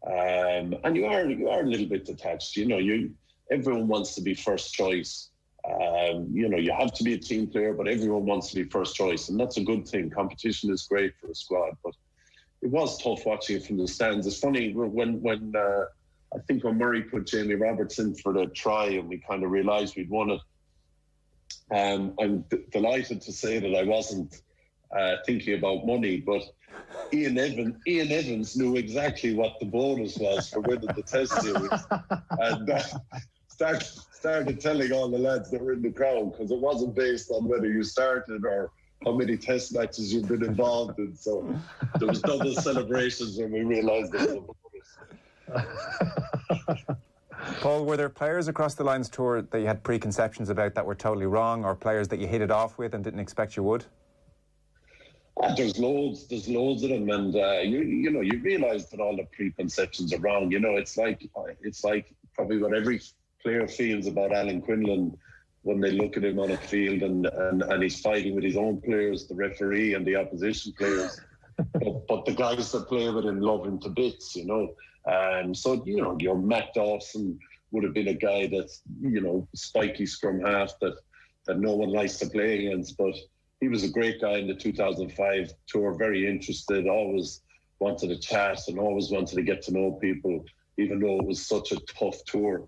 And you are a little bit detached. You know, everyone wants to be first choice. You know, you have to be a team player, but everyone wants to be first choice, and that's a good thing. Competition is great for a squad, but it was tough watching it from the stands. It's funny when I think when Murray put Jamie Roberts in for the try, and we kind of realised we'd won it. I'm delighted to say that I wasn't thinking about money, but Ian Evans knew exactly what the bonus was for winning the test series, and started telling all the lads that were in the crowd, because it wasn't based on whether you started or how many test matches you've been involved in. So there was double celebrations when we realised there was a bonus. Paul, were there players across the Lions tour that you had preconceptions about that were totally wrong, or players that you hit it off with and didn't expect you would? There's loads of them, and you know, you realise that all the preconceptions are wrong. You know, it's like probably what every player feels about Alan Quinlan when they look at him on a field and he's fighting with his own players, the referee and the opposition players. but the guys that play with him love him to bits, you know. So, you know, your Matt Dawson would have been a guy that's, you know, spiky scrum half that no one likes to play against, but he was a great guy in the 2005 tour, very interested, always wanted to chat and always wanted to get to know people, even though it was such a tough tour.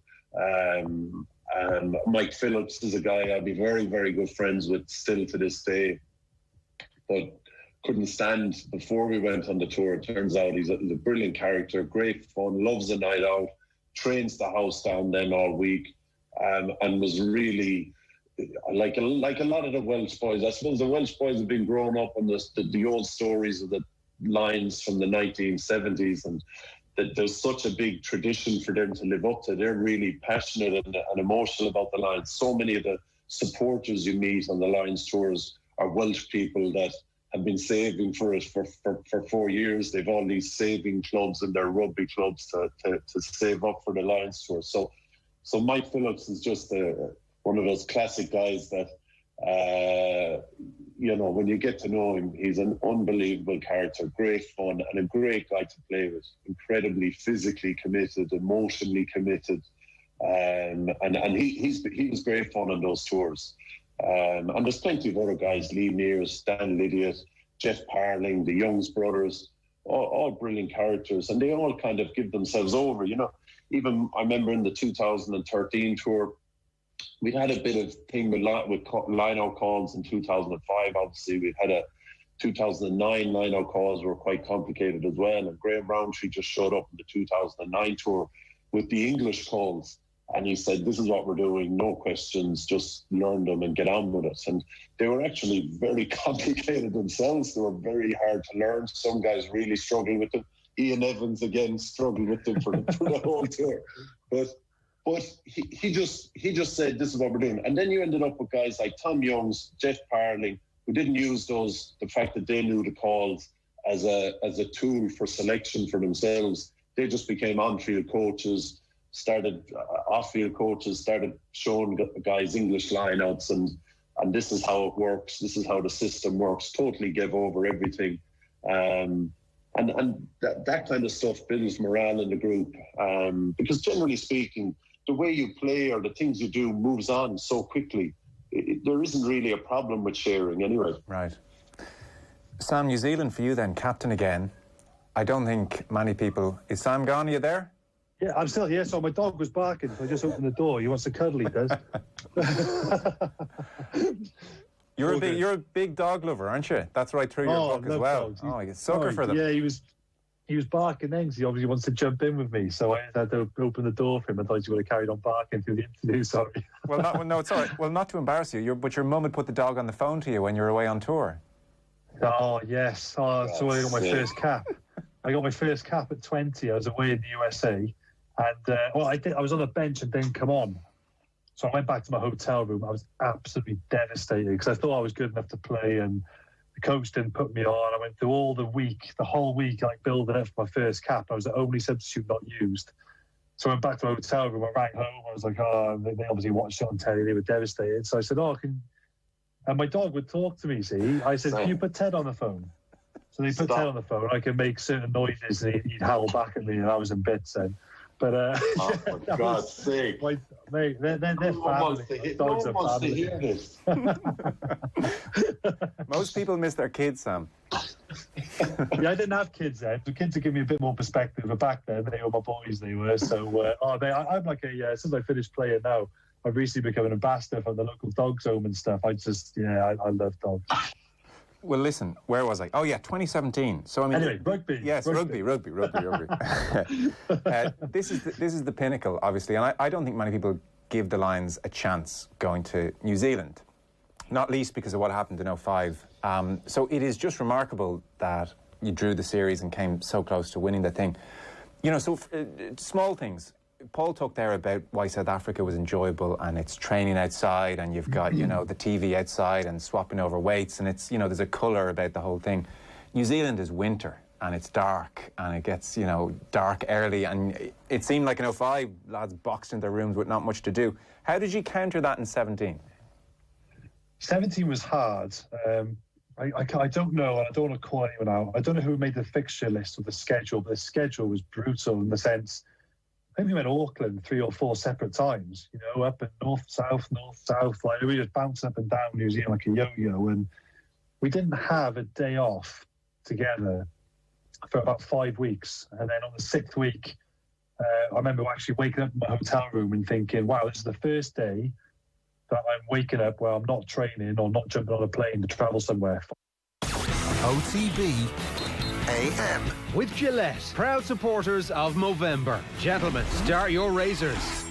Mike Phillips is a guy I'd be very, very good friends with still to this day, but couldn't stand before we went on the tour. It turns out he's a brilliant character, great fun, loves a night out, trains the house down then all week, and was really like a lot of the Welsh boys. I suppose the Welsh boys have been growing up on the old stories of the Lions from the 1970s, and that there's such a big tradition for them to live up to. They're really passionate and emotional about the Lions. So many of the supporters you meet on the Lions tours are Welsh people that have been saving for it for 4 years. They've all these saving clubs and their rugby clubs to save up for the Lions tour. So Mike Phillips is just one of those classic guys that, you know, when you get to know him, he's an unbelievable character, great fun, and a great guy to play with. Incredibly physically committed, emotionally committed, and he was great fun on those tours. And there's plenty of other guys: Lee Mears, Dan Lydiot, Jeff Parling, the Youngs brothers, all brilliant characters, and they all kind of give themselves over. You know, even I remember in the 2013 tour, we had a bit of thing with line-out calls in 2005. Obviously, we had a 2009 line-out calls were quite complicated as well. And Graham Roundtree just showed up in the 2009 tour with the English calls. And he said, this is what we're doing, no questions, just learn them and get on with it. And they were actually very complicated themselves. They were very hard to learn. Some guys really struggled with them. Ian Evans, again, struggled with them for the whole tour. But he just said, this is what we're doing. And then you ended up with guys like Tom Youngs, Jeff Parling, who didn't use the fact that they knew the calls as a tool for selection for themselves. They just became on-field coaches, started off-field coaches, started showing guys English lineouts, and this is how it works, this is how the system works, totally gave over everything. And that kind of stuff builds morale in the group. Because generally speaking, the way you play or the things you do moves on so quickly. There isn't really a problem with sharing anyway. Right. Sam, New Zealand for you then, captain again. I don't think many people... Is Sam gone? Are you there? Yeah, I'm still here. So my dog was barking, so I just opened the door. He wants to cuddle, he does. You're a big dog lover, aren't you? That's right through your book as well. Dogs. Oh, you're a sucker for them. Yeah, he was he was barking then because he obviously wants to jump in with me. So I had to open the door for him. I thought you would have carried on barking through the interview. Sorry. No, it's all right. Well, not to embarrass you, but your mum had put the dog on the phone to you when you were away on tour. Oh, yes. Oh, so I got my first cap. I got my first cap at 20. I was away in the USA. And, I was on the bench and didn't come on. So I went back to my hotel room. I was absolutely devastated because I thought I was good enough to play, and the coach didn't put me on. I went through the whole week, like building up for my first cap. I was the only substitute not used. So I went back to my hotel room. I rang home. I was like, they obviously watched it on telly. They were devastated. So I said, and my dog would talk to me, see? I said, can you put Ted on the phone? So they put Ted on the phone. I could make certain noises and he'd howl back at me, and I was in bits then. But for God's sake. Mate, they're family. No one wants to hear this. Most people miss their kids, Sam. Yeah, I didn't have kids then. The kids would give me a bit more perspective. But back then, they were my boys, they were. So, I'm like since I finished playing now, I've recently become an ambassador for the local dogs home and stuff. I love dogs. Well, listen, where was I? Oh, yeah, 2017. So, I mean... Anyway, rugby. Yes, rugby. This is the pinnacle, obviously, and I don't think many people give the Lions a chance going to New Zealand, not least because of what happened in 2005. So it is just remarkable that you drew the series and came so close to winning the thing. You know, so small things. Paul talked there about why South Africa was enjoyable, and it's training outside, and you've got, the TV outside and swapping over weights, and it's, there's a colour about the whole thing. New Zealand is winter, and it's dark, and it gets, dark early, and it seemed like in 2005, lads boxed in their rooms with not much to do. How did you counter that in 2017? 2017 was hard. I don't know, and I don't want to call anyone out. I don't know who made the fixture list or the schedule, but the schedule was brutal in the sense... I think we went to Auckland 3 or 4 separate times, up in north, south. Like we were just bouncing up and down New Zealand like a yo-yo, and we didn't have a day off together for about 5 weeks. And then on the 6th week, I remember actually waking up in my hotel room and thinking, wow, this is the first day that I'm waking up where I'm not training or not jumping on a plane to travel somewhere. OTB AM. With Gillette, proud supporters of Movember. Gentlemen, start your razors.